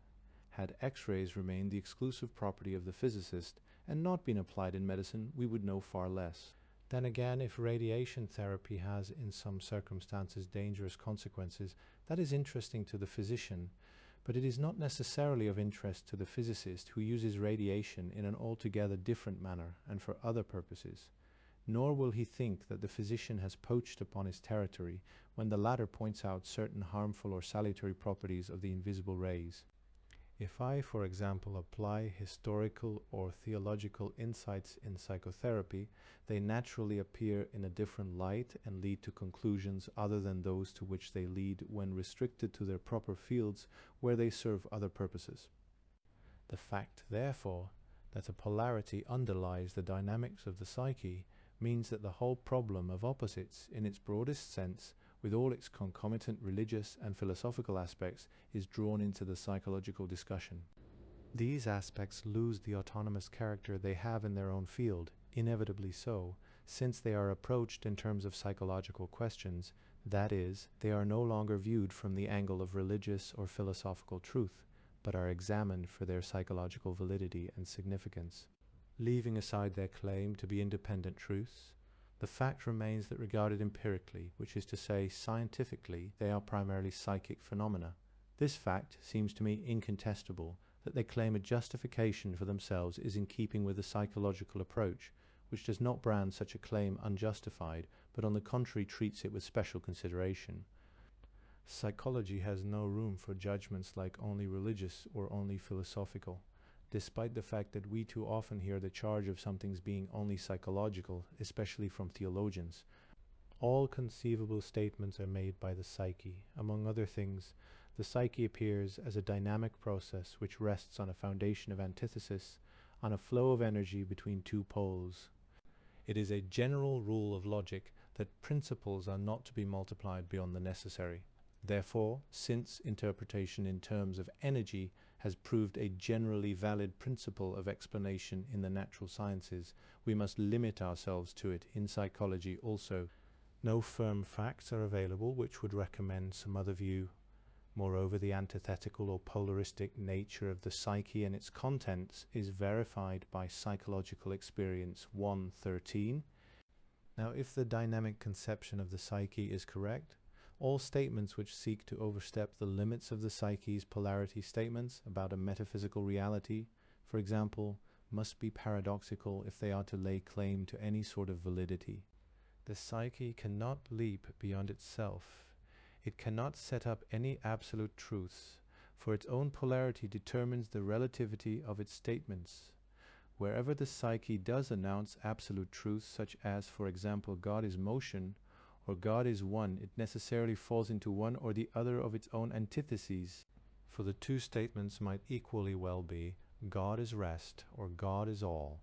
Had X-rays remained the exclusive property of the physicist and not been applied in medicine, we would know far less. Then again, if radiation therapy has in some circumstances dangerous consequences, that is interesting to the physician, but it is not necessarily of interest to the physicist who uses radiation in an altogether different manner and for other purposes. Nor will he think that the physician has poached upon his territory when the latter points out certain harmful or salutary properties of the invisible rays. If I, for example, apply historical or theological insights in psychotherapy, they naturally appear in a different light and lead to conclusions other than those to which they lead when restricted to their proper fields where they serve other purposes. The fact, therefore, that a polarity underlies the dynamics of the psyche means that the whole problem of opposites, in its broadest sense, with all its concomitant religious and philosophical aspects, is drawn into the psychological discussion. These aspects lose the autonomous character they have in their own field, inevitably so, since they are approached in terms of psychological questions, that is, they are no longer viewed from the angle of religious or philosophical truth, but are examined for their psychological validity and significance. Leaving aside their claim to be independent truths, the fact remains that regarded empirically, which is to say scientifically, they are primarily psychic phenomena. This fact seems to me incontestable. That they claim a justification for themselves is in keeping with the psychological approach, which does not brand such a claim unjustified, but on the contrary treats it with special consideration. Psychology has no room for judgments like only religious or only philosophical, despite the fact that we too often hear the charge of something's being only psychological, especially from theologians. All conceivable statements are made by the psyche. Among other things, the psyche appears as a dynamic process which rests on a foundation of antithesis, on a flow of energy between two poles. It is a general rule of logic that principles are not to be multiplied beyond the necessary. Therefore, since interpretation in terms of energy has proved a generally valid principle of explanation in the natural sciences, we must limit ourselves to it in psychology also. No firm facts are available which would recommend some other view. Moreover, the antithetical or polaristic nature of the psyche and its contents is verified by Psychological Experience 1.13. Now, if the dynamic conception of the psyche is correct, all statements which seek to overstep the limits of the psyche's polarity statements about a metaphysical reality, for example, must be paradoxical if they are to lay claim to any sort of validity. The psyche cannot leap beyond itself. It cannot set up any absolute truths, for its own polarity determines the relativity of its statements. Wherever the psyche does announce absolute truths, such as, for example, God is motion, or God is one, it necessarily falls into one or the other of its own antitheses, for the two statements might equally well be, God is rest, or God is all.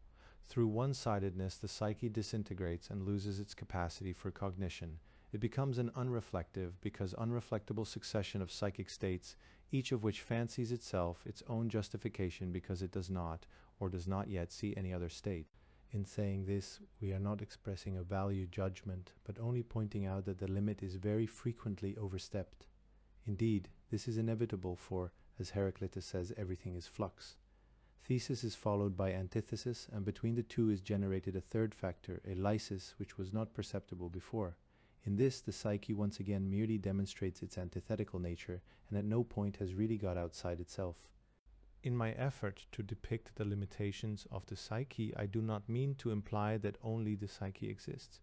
Through one-sidedness, the psyche disintegrates and loses its capacity for cognition. It becomes an unreflective, because unreflectable succession of psychic states, each of which fancies itself its own justification because it does not, or does not yet see any other state. In saying this, we are not expressing a value judgment, but only pointing out that the limit is very frequently overstepped. Indeed, this is inevitable, for, as Heraclitus says, everything is flux. Thesis is followed by antithesis, and between the two is generated a third factor, a lysis, which was not perceptible before. In this, the psyche once again merely demonstrates its antithetical nature, and at no point has really got outside itself. In my effort to depict the limitations of the psyche, I do not mean to imply that only the psyche exists.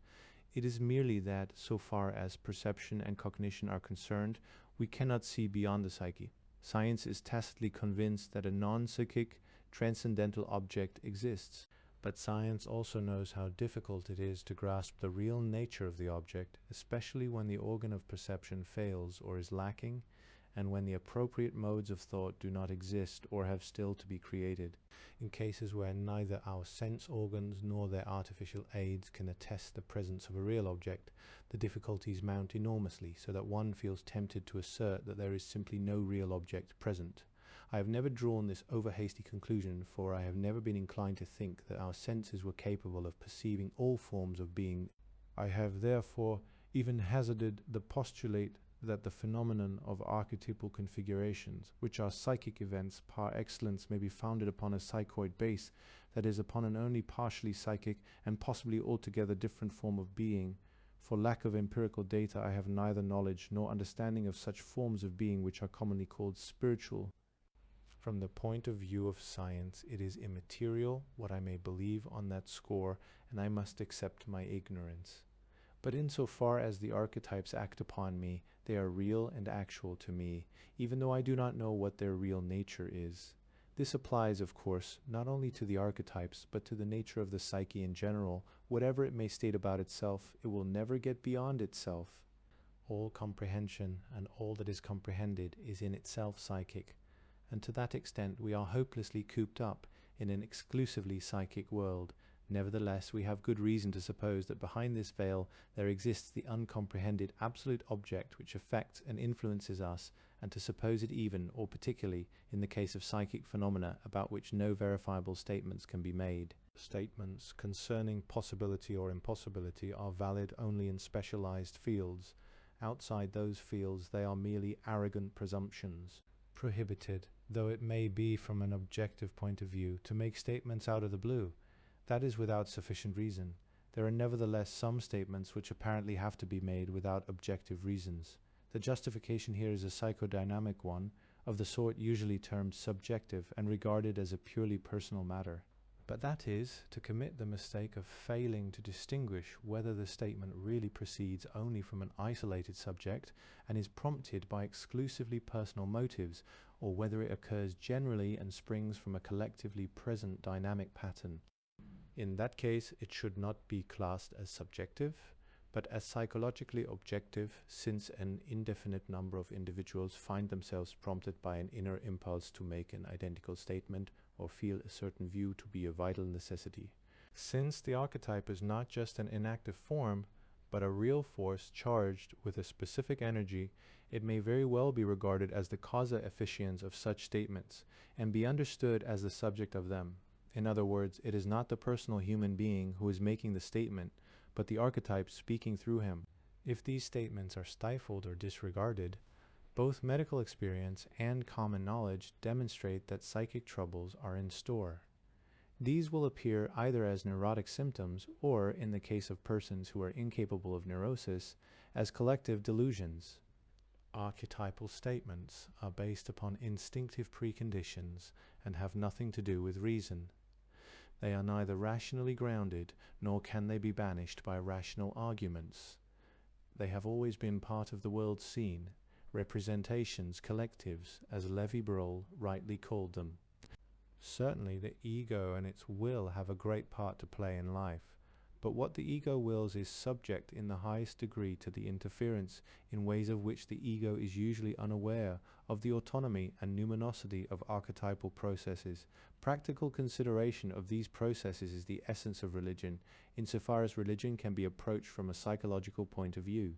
It is merely that, so far as perception and cognition are concerned, we cannot see beyond the psyche. Science is tacitly convinced that a non-psychic, transcendental object exists. But science also knows how difficult it is to grasp the real nature of the object, especially when the organ of perception fails or is lacking, and when the appropriate modes of thought do not exist or have still to be created. In cases where neither our sense organs nor their artificial aids can attest the presence of a real object, the difficulties mount enormously, so that one feels tempted to assert that there is simply no real object present. I have never drawn this over-hasty conclusion, for I have never been inclined to think that our senses were capable of perceiving all forms of being. I have therefore even hazarded the postulate that the phenomenon of archetypal configurations, which are psychic events par excellence, may be founded upon a psychoid base, that is, upon an only partially psychic and possibly altogether different form of being. For lack of empirical data, I have neither knowledge nor understanding of such forms of being which are commonly called spiritual. From the point of view of science, it is immaterial what I may believe on that score, and I must accept my ignorance. But insofar as the archetypes act upon me, they are real and actual to me, even though I do not know what their real nature is. This applies, of course, not only to the archetypes, but to the nature of the psyche in general. Whatever it may state about itself, it will never get beyond itself. All comprehension and all that is comprehended is in itself psychic, and to that extent we are hopelessly cooped up in an exclusively psychic world. Nevertheless, we have good reason to suppose that behind this veil there exists the uncomprehended absolute object which affects and influences us, and to suppose it even, or particularly, in the case of psychic phenomena about which no verifiable statements can be made. Statements concerning possibility or impossibility are valid only in specialized fields. Outside those fields they are merely arrogant presumptions. Prohibited, though it may be from an objective point of view, to make statements out of the blue. That is without sufficient reason. There are nevertheless some statements which apparently have to be made without objective reasons. The justification here is a psychodynamic one, of the sort usually termed subjective and regarded as a purely personal matter. But that is to commit the mistake of failing to distinguish whether the statement really proceeds only from an isolated subject and is prompted by exclusively personal motives, or whether it occurs generally and springs from a collectively present dynamic pattern. In that case, it should not be classed as subjective, but as psychologically objective, since an indefinite number of individuals find themselves prompted by an inner impulse to make an identical statement or feel a certain view to be a vital necessity. Since the archetype is not just an inactive form, but a real force charged with a specific energy, it may very well be regarded as the causa efficiens of such statements, and be understood as the subject of them. In other words, it is not the personal human being who is making the statement, but the archetype speaking through him. If these statements are stifled or disregarded, both medical experience and common knowledge demonstrate that psychic troubles are in store. These will appear either as neurotic symptoms or, in the case of persons who are incapable of neurosis, as collective delusions. Archetypal statements are based upon instinctive preconditions and have nothing to do with reason. They are neither rationally grounded, nor can they be banished by rational arguments. They have always been part of the world scene, representations, collectives, as Lévi-Broglie rightly called them. Certainly the ego and its will have a great part to play in life, but what the ego wills is subject in the highest degree to the interference in ways of which the ego is usually unaware of the autonomy and numinosity of archetypal processes. Practical consideration of these processes is the essence of religion, insofar as religion can be approached from a psychological point of view.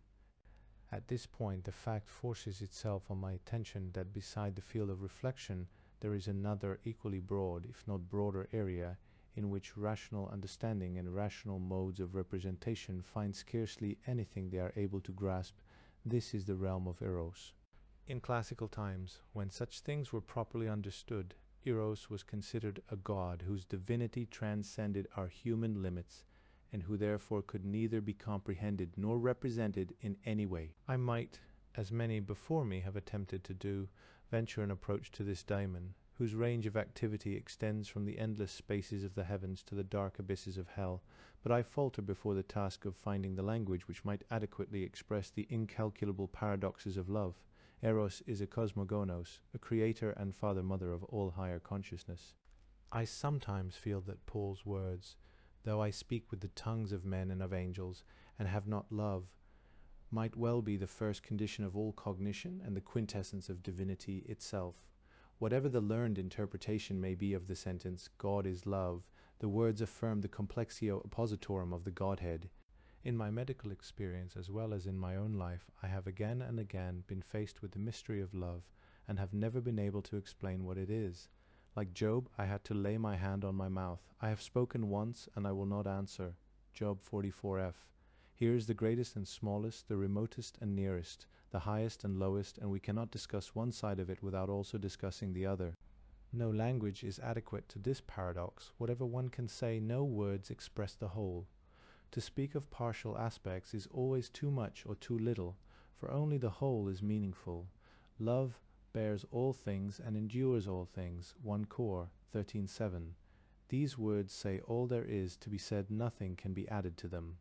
At this point, the fact forces itself on my attention that beside the field of reflection, there is another equally broad, if not broader, area in which rational understanding and rational modes of representation find scarcely anything they are able to grasp. This is the realm of Eros. In classical times, when such things were properly understood, Eros was considered a god whose divinity transcended our human limits, and who therefore could neither be comprehended nor represented in any way. I might, as many before me have attempted to do, venture an approach to this daemon, whose range of activity extends from the endless spaces of the heavens to the dark abysses of hell, but I falter before the task of finding the language which might adequately express the incalculable paradoxes of love. Eros is a cosmogonos, a creator and father-mother of all higher consciousness. I sometimes feel that Paul's words, though I speak with the tongues of men and of angels, and have not love, might well be the first condition of all cognition and the quintessence of divinity itself. Whatever the learned interpretation may be of the sentence, God is love, the words affirm the complexio oppositorum of the Godhead. In my medical experience, as well as in my own life, I have again and again been faced with the mystery of love, and have never been able to explain what it is. Like Job, I had to lay my hand on my mouth. I have spoken once, and I will not answer. Job 44f. Here is the greatest and smallest, the remotest and nearest, the highest and lowest, and we cannot discuss one side of it without also discussing the other. No language is adequate to this paradox. Whatever one can say, no words express the whole. To speak of partial aspects is always too much or too little, for only the whole is meaningful. Love bears all things and endures all things. 1 Cor 13:7. These words say all there is to be said, nothing can be added to them.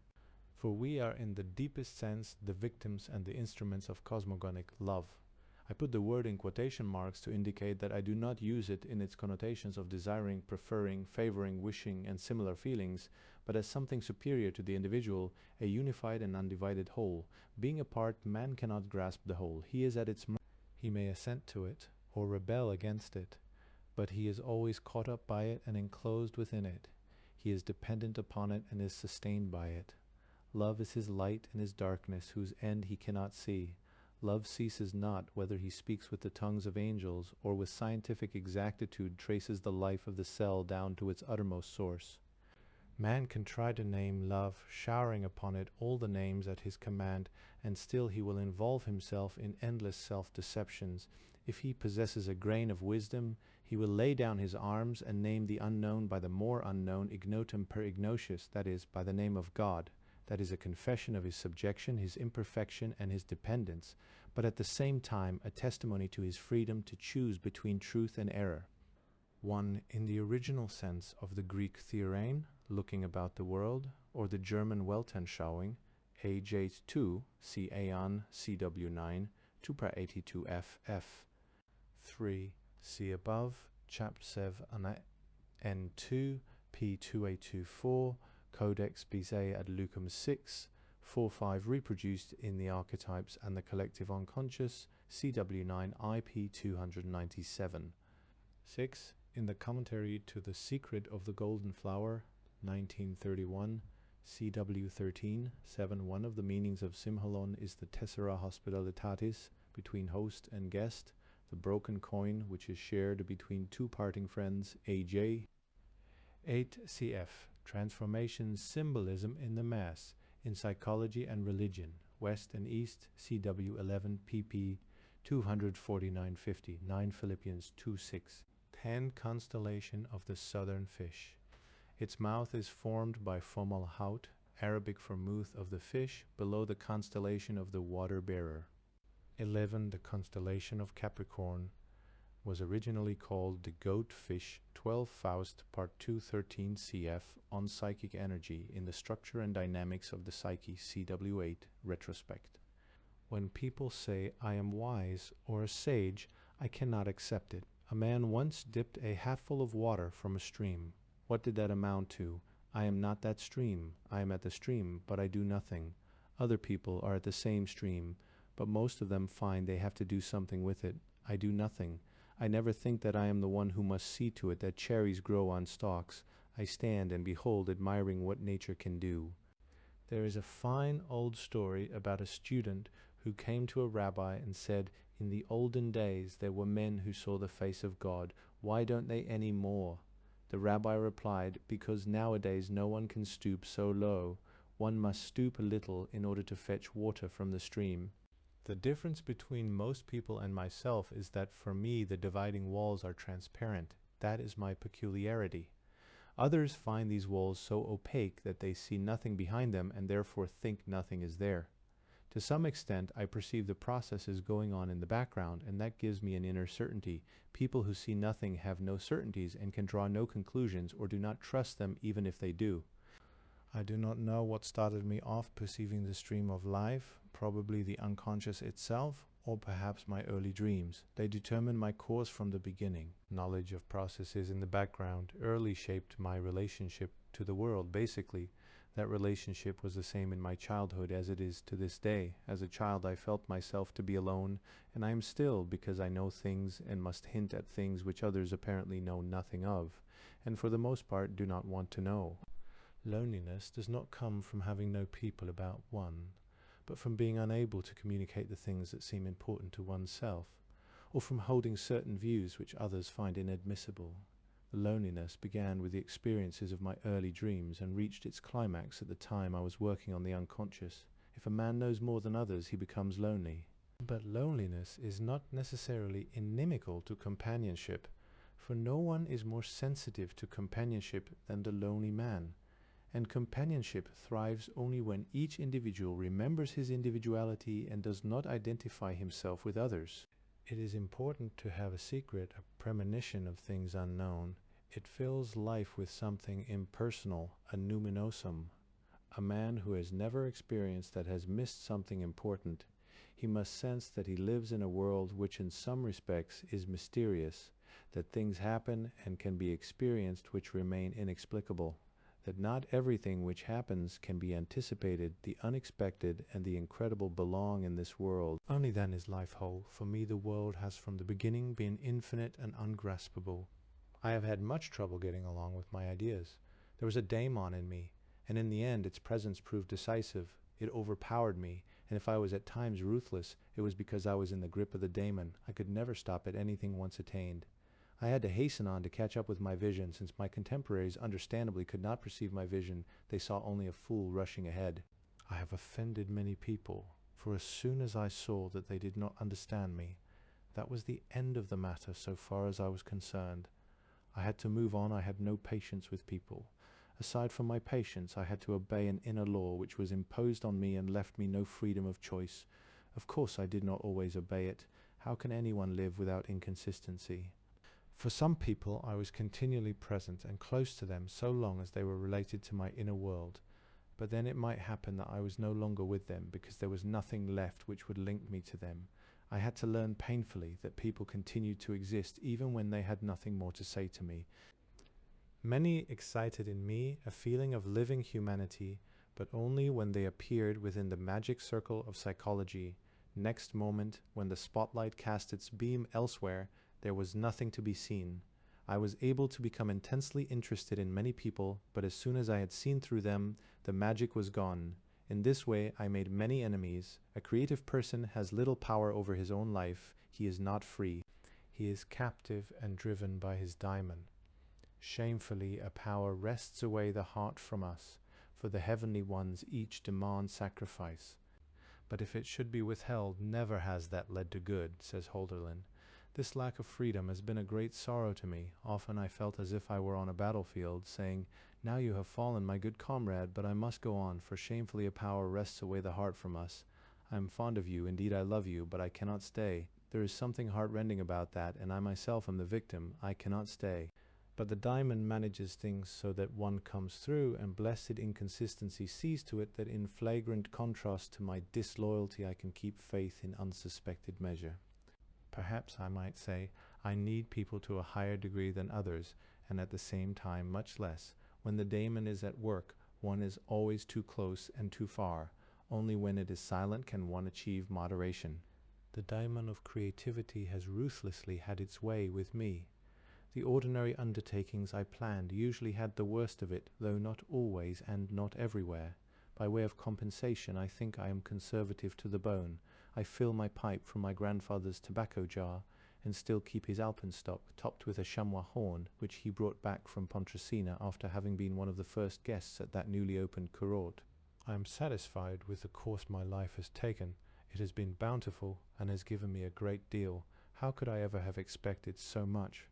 For we are in the deepest sense the victims and the instruments of cosmogonic love. I put the word in quotation marks to indicate that I do not use it in its connotations of desiring, preferring, favoring, wishing, and similar feelings, but as something superior to the individual, a unified and undivided whole. Being apart, man cannot grasp the whole. He is at its mercy. He may assent to it, or rebel against it, but he is always caught up by it and enclosed within it. He is dependent upon it and is sustained by it. Love is his light and his darkness, whose end he cannot see. Love ceases not, whether he speaks with the tongues of angels, or with scientific exactitude traces the life of the cell down to its uttermost source. Man can try to name love, showering upon it all the names at his command, and still he will involve himself in endless self-deceptions. If he possesses a grain of wisdom, he will lay down his arms and name the unknown by the more unknown, ignotum per ignotius, that is, by the name of God. That is a confession of his subjection, his imperfection, and his dependence, but at the same time a testimony to his freedom to choose between truth and error. 1. In the original sense of the Greek theorein, looking about the world, or the German Weltanschauung, AJ2, C. Aeon, CW9, 282FF. 3. See above, Chap Sev N2, P2824, Codex Bizet ad Lucum 6, 4.5 reproduced in the archetypes and the collective unconscious, CW9 IP 297. 6. In the commentary to The Secret of the Golden Flower, 1931, CW 13, 7. One of the meanings of Simhalon is the tessera hospitalitatis, between host and guest, the broken coin which is shared between two parting friends, AJ. 8. CF. Transformation symbolism in the Mass, in psychology and religion, West and East, CW 11, pp. 249-50, 9 Philippians 2:6. 10. Constellation of the southern fish. Its mouth is formed by fomal haut, Arabic for mouth of the fish, below the constellation of the water-bearer. 11. The constellation of Capricorn was originally called the goat fish. 12 Faust, Part 2, 13 cf. On psychic energy in the structure and dynamics of the psyche, CW 8, retrospect. When people say, I am wise or a sage, I cannot accept it. A man once dipped a hatful of water from a stream. What did that amount to? I am not that stream. I am at the stream, but I do nothing. Other people are at the same stream, but most of them find they have to do something with it. I do nothing. I never think that I am the one who must see to it that cherries grow on stalks. I stand and behold, admiring what nature can do. There is a fine old story about a student who came to a rabbi and said, in the olden days there were men who saw the face of God. Why don't they any more? The rabbi replied, because nowadays no one can stoop so low. One must stoop a little in order to fetch water from the stream. The difference between most people and myself is that for me the dividing walls are transparent. That is my peculiarity. Others find these walls so opaque that they see nothing behind them and therefore think nothing is there. To some extent, I perceive the processes going on in the background, and that gives me an inner certainty. People who see nothing have no certainties and can draw no conclusions or do not trust them even if they do. I do not know what started me off perceiving the stream of life, probably the unconscious itself, or perhaps my early dreams. They determined my course from the beginning. Knowledge of processes in the background early shaped my relationship to the world. Basically, that relationship was the same in my childhood as it is to this day. As a child, I felt myself to be alone, and I am still, because I know things and must hint at things which others apparently know nothing of, and for the most part do not want to know. Loneliness does not come from having no people about one, but from being unable to communicate the things that seem important to oneself, or from holding certain views which others find inadmissible. The loneliness began with the experiences of my early dreams and reached its climax at the time I was working on the unconscious. If a man knows more than others, he becomes lonely. But loneliness is not necessarily inimical to companionship, for no one is more sensitive to companionship than the lonely man. And companionship thrives only when each individual remembers his individuality and does not identify himself with others. It is important to have a secret, a premonition of things unknown. It fills life with something impersonal, a numinosum. A man who has never experienced that has missed something important. He must sense that he lives in a world which in some respects is mysterious, that things happen and can be experienced which remain inexplicable, that not everything which happens can be anticipated, the unexpected and the incredible belong in this world. Only then is life whole. For me the world has from the beginning been infinite and ungraspable. I have had much trouble getting along with my ideas. There was a daemon in me, and in the end its presence proved decisive. It overpowered me, and if I was at times ruthless, it was because I was in the grip of the daemon. I could never stop at anything once attained. I had to hasten on to catch up with my vision, since my contemporaries understandably could not perceive my vision. They saw only a fool rushing ahead. I have offended many people, for as soon as I saw that they did not understand me, that was the end of the matter so far as I was concerned. I had to move on. I had no patience with people. Aside from my patience, I had to obey an inner law which was imposed on me and left me no freedom of choice. Of course I did not always obey it. How can anyone live without inconsistency? For some people I was continually present and close to them so long as they were related to my inner world, but then it might happen that I was no longer with them because there was nothing left which would link me to them. I had to learn painfully that people continued to exist even when they had nothing more to say to me. Many excited in me a feeling of living humanity, but only when they appeared within the magic circle of psychology. Next moment, when the spotlight cast its beam elsewhere, there was nothing to be seen. I was able to become intensely interested in many people, but as soon as I had seen through them, The magic was gone. In this way, I made many enemies. A creative person has little power over his own life. He is not free. He is captive and driven by his daimon. Shamefully, a power wrests away the heart from us. For the heavenly ones each demand sacrifice. But if it should be withheld, never has that led to good, says Holderlin. This lack of freedom has been a great sorrow to me. Often I felt as if I were on a battlefield, saying, "Now you have fallen, my good comrade, but I must go on, for shamefully a power wrests away the heart from us. I am fond of you, indeed I love you, but I cannot stay. There is something heart-rending about that, and I myself am the victim. I cannot stay." But the daimon manages things so that one comes through, and blessed inconsistency sees to it that in flagrant contrast to my disloyalty I can keep faith in unsuspected measure. Perhaps I might say, I need people to a higher degree than others, and at the same time much less. When the daemon is at work, one is always too close and too far. Only when it is silent can one achieve moderation. The daemon of creativity has ruthlessly had its way with me. The ordinary undertakings I planned usually had the worst of it, though not always and not everywhere. By way of compensation, I think I am conservative to the bone. I fill my pipe from my grandfather's tobacco jar, and still keep his alpenstock topped with a chamois horn, which he brought back from Pontresina after having been one of the first guests at that newly opened cohort. I am satisfied with the course my life has taken. It has been bountiful, and has given me a great deal. How could I ever have expected so much?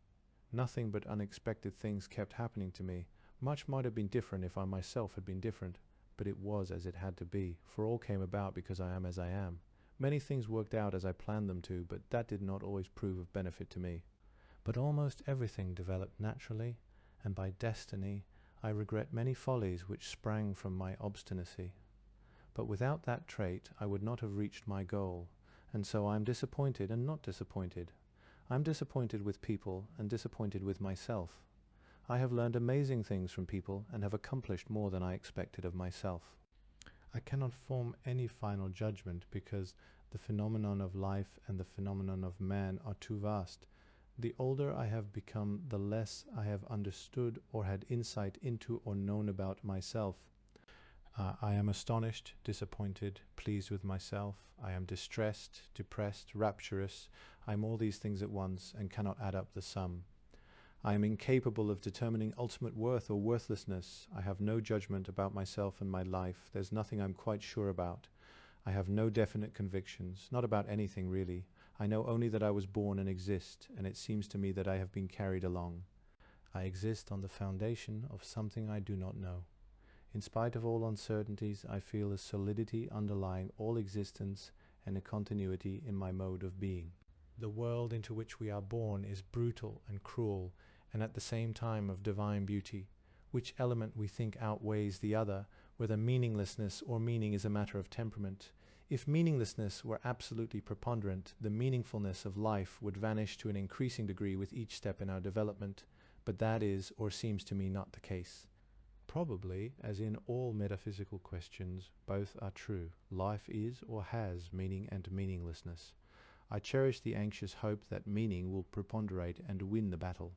Nothing but unexpected things kept happening to me. Much might have been different if I myself had been different, but it was as it had to be, for all came about because I am as I am. Many things worked out as I planned them to, but that did not always prove of benefit to me. But almost everything developed naturally, and by destiny. I regret many follies which sprang from my obstinacy. But without that trait, I would not have reached my goal, and so I am disappointed and not disappointed. I am disappointed with people and disappointed with myself. I have learned amazing things from people and have accomplished more than I expected of myself. I cannot form any final judgment because the phenomenon of life and the phenomenon of man are too vast. The older I have become, the less I have understood or had insight into or known about myself. I am astonished, disappointed, pleased with myself. I am distressed, depressed, rapturous. I am all these things at once and cannot add up the sum. I am incapable of determining ultimate worth or worthlessness. I have no judgment about myself and my life. There's nothing I'm quite sure about. I have no definite convictions, not about anything really. I know only that I was born and exist, and it seems to me that I have been carried along. I exist on the foundation of something I do not know. In spite of all uncertainties, I feel a solidity underlying all existence and a continuity in my mode of being. The world into which we are born is brutal and cruel, and at the same time of divine beauty. Which element we think outweighs the other, whether meaninglessness or meaning is a matter of temperament. If meaninglessness were absolutely preponderant, the meaningfulness of life would vanish to an increasing degree with each step in our development, but that is, or seems to me, not the case. Probably, as in all metaphysical questions, both are true. Life is or has meaning and meaninglessness. I cherish the anxious hope that meaning will preponderate and win the battle.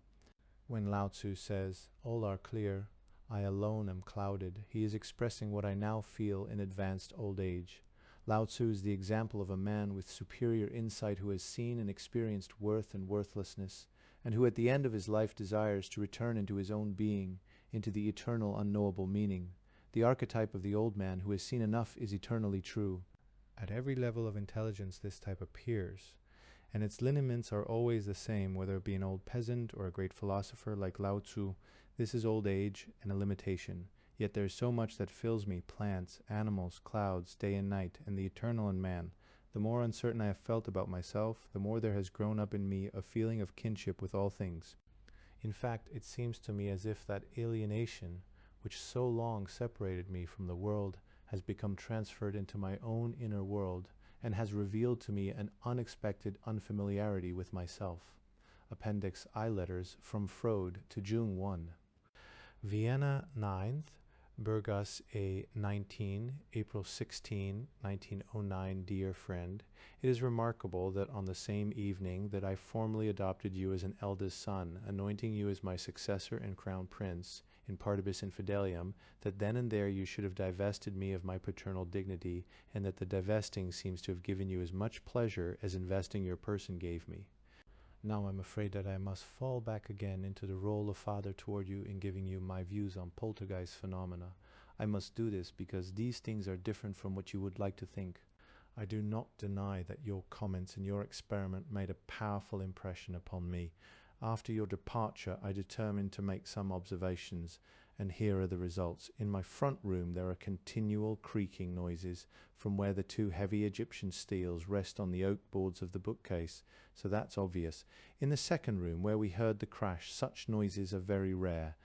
When Lao Tzu says, "All are clear, I alone am clouded," he is expressing what I now feel in advanced old age. Lao Tzu is the example of a man with superior insight who has seen and experienced worth and worthlessness, and who at the end of his life desires to return into his own being, into the eternal unknowable meaning. The archetype of the old man who has seen enough is eternally true. At every level of intelligence this type appears, and its lineaments are always the same, whether it be an old peasant or a great philosopher like Lao Tzu. This is old age and a limitation, yet there is so much that fills me, plants, animals, clouds, day and night, and the eternal in man. The more uncertain I have felt about myself, the more there has grown up in me a feeling of kinship with all things. In fact, it seems to me as if that alienation, which so long separated me from the world, has become transferred into my own inner world, and has revealed to me an unexpected unfamiliarity with myself. Appendix I letters from Freud to Jung 1. Vienna 9th, Burgas A 19, April 16, 1909. Dear friend, it is remarkable that on the same evening that I formally adopted you as an eldest son, anointing you as my successor and crown prince, in partibus infidelium, that then and there you should have divested me of my paternal dignity, and that the divesting seems to have given you as much pleasure as investing your person gave me. Now I'm afraid that I must fall back again into the role of father toward you in giving you my views on poltergeist phenomena. I must do this because these things are different from what you would like to think. I do not deny that your comments in your experiment made a powerful impression upon me. After your departure, I determined to make some observations, and here are the results. In my front room there are continual creaking noises from where the two heavy Egyptian steels rest on the oak boards of the bookcase, so that's obvious. In the second room, where we heard the crash, such noises are very rare.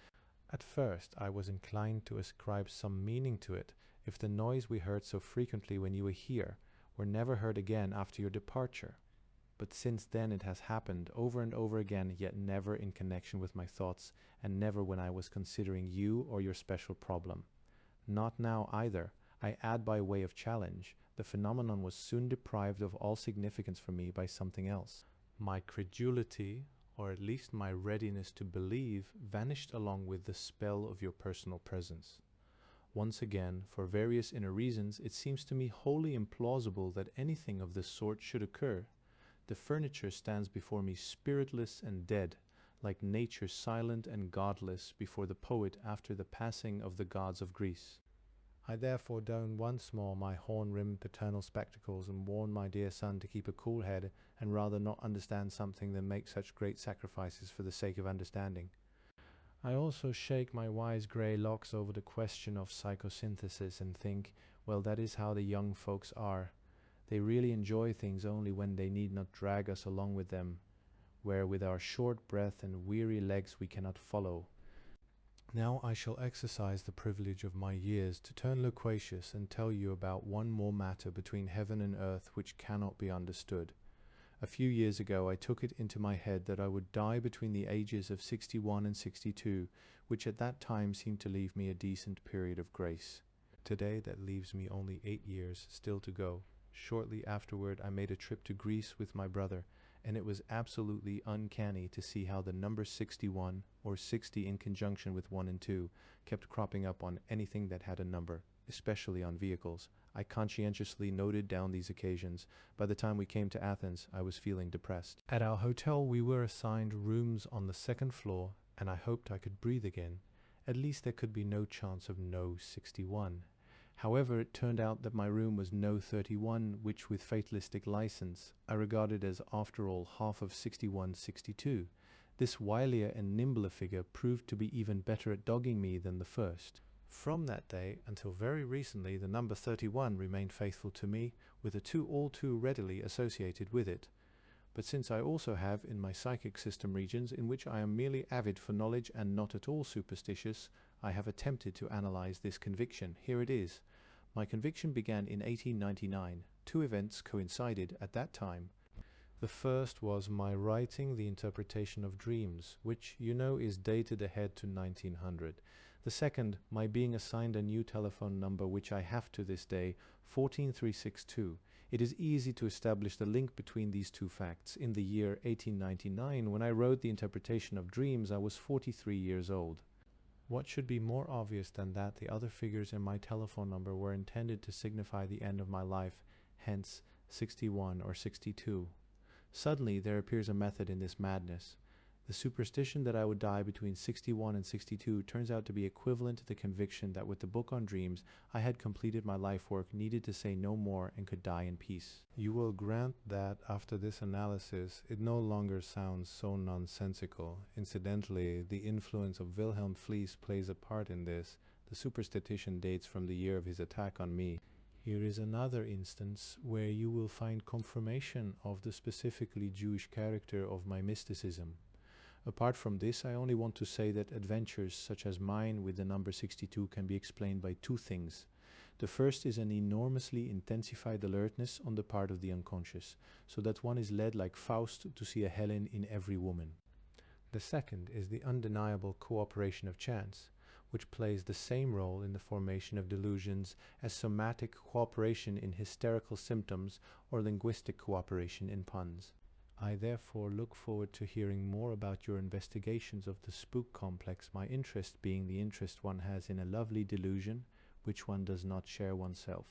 At first I was inclined to ascribe some meaning to it, if the noise we heard so frequently when you were here were never heard again after your departure. But since then it has happened over and over again, yet never in connection with my thoughts, and never when I was considering you or your special problem. Not now either. I add by way of challenge, the phenomenon was soon deprived of all significance for me by something else. My credulity, or at least my readiness to believe, vanished along with the spell of your personal presence. Once again, for various inner reasons, it seems to me wholly implausible that anything of this sort should occur. The furniture stands before me spiritless and dead, like nature silent and godless before the poet after the passing of the gods of Greece. I therefore don once more my horn-rimmed paternal spectacles and warn my dear son to keep a cool head and rather not understand something than make such great sacrifices for the sake of understanding. I also shake my wise grey locks over the question of psychosynthesis and think, well, that is how the young folks are. They really enjoy things only when they need not drag us along with them, where with our short breath and weary legs we cannot follow. Now I shall exercise the privilege of my years to turn loquacious and tell you about one more matter between heaven and earth which cannot be understood. A few years ago I took it into my head that I would die between the ages of 61 and 62, which at that time seemed to leave me a decent period of grace. Today that leaves me only 8 years still to go. Shortly afterward I made a trip to Greece with my brother, and it was absolutely uncanny to see how the number 61, or 60 in conjunction with 1 and 2, kept cropping up on anything that had a number, especially on vehicles. I conscientiously noted down these occasions. By the time we came to Athens, I was feeling depressed. At our hotel we were assigned rooms on the second floor, and I hoped I could breathe again. At least there could be no chance of no 61. However, it turned out that my room was no 31, which with fatalistic license I regarded as, after all, half of 61-62. This wilier and nimbler figure proved to be even better at dogging me than the first. From that day until very recently the number 31 remained faithful to me, with a 2 all too readily associated with it. But since I also have in my psychic system regions in which I am merely avid for knowledge and not at all superstitious, I have attempted to analyze this conviction. Here it is. My conviction began in 1899. 2 events coincided at that time. The first was my writing The Interpretation of Dreams, which, you know, is dated ahead to 1900. The second, my being assigned a new telephone number which I have to this day, 14362. It is easy to establish the link between these two facts. In the year 1899, when I wrote The Interpretation of Dreams, I was 43 years old. What should be more obvious than that the other figures in my telephone number were intended to signify the end of my life, hence 61 or 62. Suddenly there appears a method in this madness. The superstition that I would die between 61 and 62 turns out to be equivalent to the conviction that with the book on dreams I had completed my life work, needed to say no more, and could die in peace. You will grant that after this analysis it no longer sounds so nonsensical. Incidentally, the influence of Wilhelm Fliess plays a part in this. The superstition dates from the year of his attack on me. Here is another instance where you will find confirmation of the specifically Jewish character of my mysticism. Apart from this, I only want to say that adventures such as mine with the number 62 can be explained by 2 things. The first is an enormously intensified alertness on the part of the unconscious, so that one is led like Faust to see a Helen in every woman. The second is the undeniable cooperation of chance, which plays the same role in the formation of delusions as somatic cooperation in hysterical symptoms or linguistic cooperation in puns. I therefore look forward to hearing more about your investigations of the spook complex, my interest being the interest one has in a lovely delusion which one does not share oneself.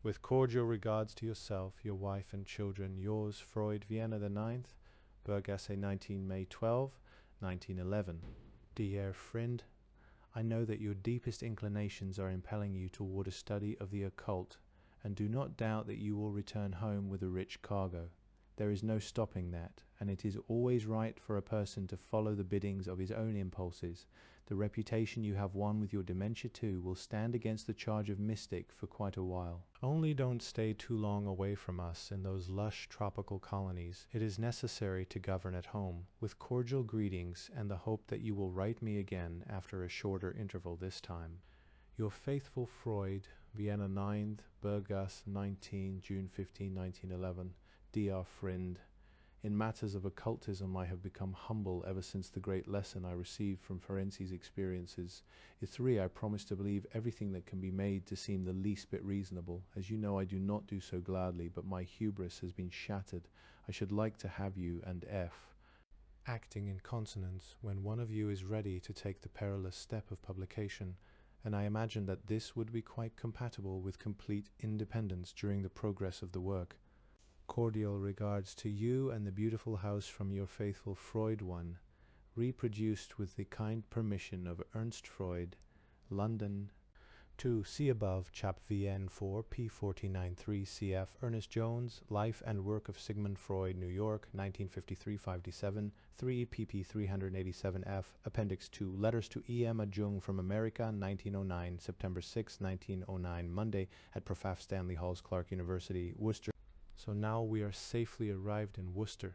With cordial regards to yourself, your wife and children, yours, Freud, Vienna the 9th, Bergasse 19 May 12, 1911. Dear friend, I know that your deepest inclinations are impelling you toward a study of the occult, and do not doubt that you will return home with a rich cargo. There is no stopping that, and it is always right for a person to follow the biddings of his own impulses. The reputation you have won with your dementia too will stand against the charge of mystic for quite a while. Only don't stay too long away from us in those lush tropical colonies. It is necessary to govern at home. With cordial greetings and the hope that you will write me again after a shorter interval this time. Your faithful Freud, Vienna 9th, Bergasse 19, June 15, 1911. Dear friend, in matters of occultism I have become humble ever since the great lesson I received from Ferenczi's experiences. I promise to believe everything that can be made to seem the least bit reasonable. As you know, I do not do so gladly, but my hubris has been shattered. I should like to have you and F acting in consonance when one of you is ready to take the perilous step of publication, and I imagine that this would be quite compatible with complete independence during the progress of the work. Cordial regards to you and the beautiful house from your faithful Freud one, reproduced with the kind permission of Ernst Freud, London. To see above, Chap VN 4, P493 CF, Ernest Jones, Life and Work of Sigmund Freud, New York, 1953-57, 3 pp 387F, Appendix 2, Letters to E. Emma Jung from America, 1909, September 6, 1909, Monday, at Profaf Stanley Halls, Clark University, Worcester. So now we are safely arrived in Worcester.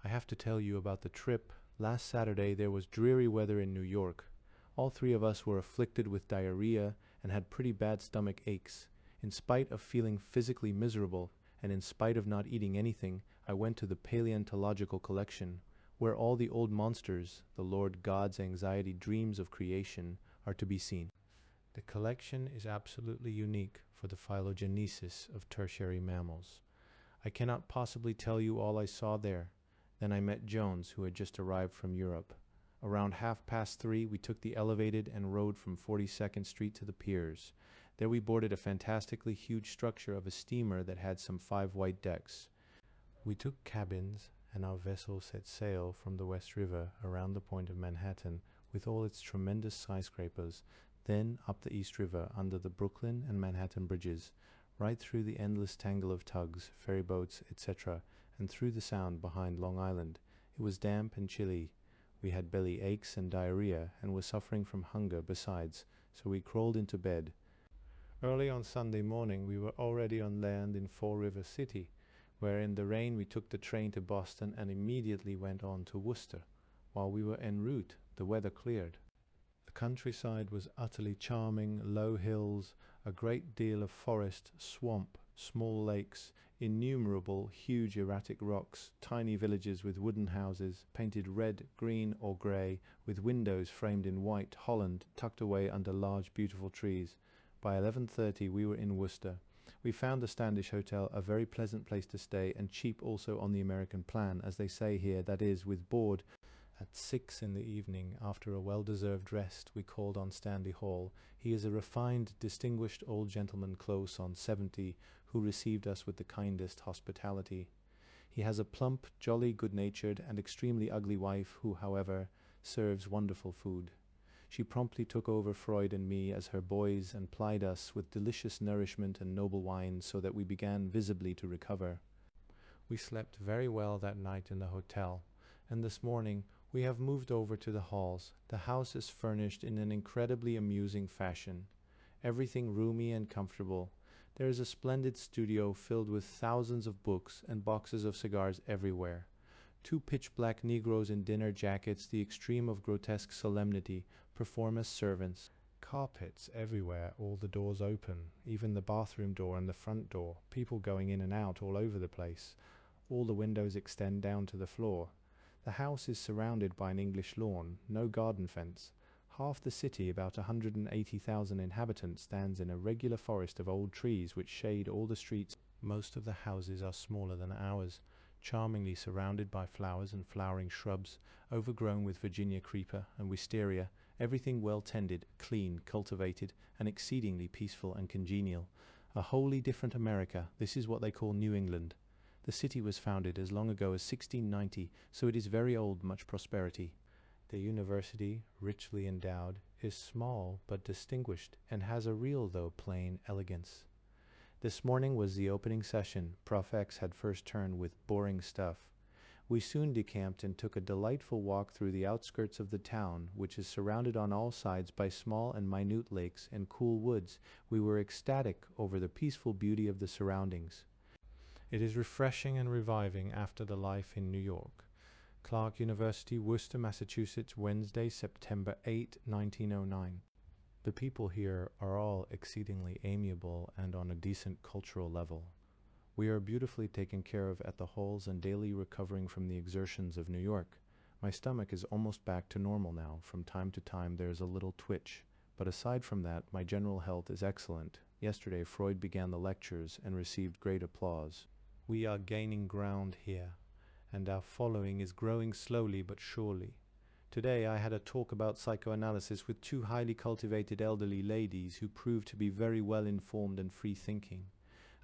I have to tell you about the trip. Last Saturday there was dreary weather in New York. All three of us were afflicted with diarrhea and had pretty bad stomach aches. In spite of feeling physically miserable, and in spite of not eating anything, I went to the paleontological collection, where all the old monsters, the Lord God's anxiety dreams of creation, are to be seen. The collection is absolutely unique for the phylogenesis of tertiary mammals. I cannot possibly tell you all I saw there. Then I met Jones, who had just arrived from Europe. Around 3:30 we took the elevated and rode from 42nd Street to the piers. There we boarded a fantastically huge structure of a steamer that had some 5 white decks. We took cabins, and our vessel set sail from the West River around the point of Manhattan with all its tremendous skyscrapers, then up the East River under the Brooklyn and Manhattan bridges, right through the endless tangle of tugs, ferryboats, etc., and through the Sound behind Long Island. It was damp and chilly. We had belly aches and diarrhea, and were suffering from hunger besides, so we crawled into bed. Early on Sunday morning we were already on land in Fall River City, where in the rain we took the train to Boston and immediately went on to Worcester. While we were en route, the weather cleared. The countryside was utterly charming, low hills, a great deal of forest, swamp, small lakes, innumerable huge erratic rocks, tiny villages with wooden houses, painted red, green or grey, with windows framed in white holland tucked away under large beautiful trees. By 11:30 we were in Worcester. We found the Standish Hotel a very pleasant place to stay, and cheap also on the American plan, as they say here, that is, with board. At 6 in the evening, after a well-deserved rest, we called on Stanley Hall. He is a refined, distinguished old gentleman close on 70, who received us with the kindest hospitality. He has a plump, jolly, good-natured, and extremely ugly wife, who, however, serves wonderful food. She promptly took over Freud and me as her boys and plied us with delicious nourishment and noble wines, so that we began visibly to recover. We slept very well that night in the hotel, and this morning we have moved over to the halls. The house is furnished in an incredibly amusing fashion. Everything roomy and comfortable. There is a splendid studio filled with thousands of books and boxes of cigars everywhere. 2 pitch-black Negroes in dinner jackets, the extreme of grotesque solemnity, perform as servants. Carpets everywhere, all the doors open, even the bathroom door and the front door, people going in and out all over the place. All the windows extend down to the floor. The house is surrounded by an English lawn, no garden fence. Half the city, about 180,000 inhabitants, stands in a regular forest of old trees which shade all the streets. Most of the houses are smaller than ours. charmingly surrounded by flowers and flowering shrubs, overgrown with Virginia creeper and wisteria, everything well tended, clean, cultivated, and exceedingly peaceful and congenial. A wholly different America. This is what they call New England. The city was founded as long ago as 1690, so it is very old, much prosperity. The university, richly endowed, is small but distinguished, and has a real though plain elegance. This morning was the opening session. Prof. X had first turn with boring stuff. We soon decamped and took a delightful walk through the outskirts of the town, which is surrounded on all sides by small and minute lakes and cool woods. We were ecstatic over the peaceful beauty of the surroundings. It is refreshing and reviving after the life in New York. Clark University, Worcester, Massachusetts, Wednesday, September 8, 1909. The people here are all exceedingly amiable and on a decent cultural level. We are beautifully taken care of at the halls and daily recovering from the exertions of New York. My stomach is almost back to normal now. From time to time there is a little twitch, but aside from that my general health is excellent. Yesterday Freud began the lectures and received great applause. We are gaining ground here, and our following is growing slowly but surely. Today I had a talk about psychoanalysis with two highly cultivated elderly ladies who proved to be very well informed and free-thinking.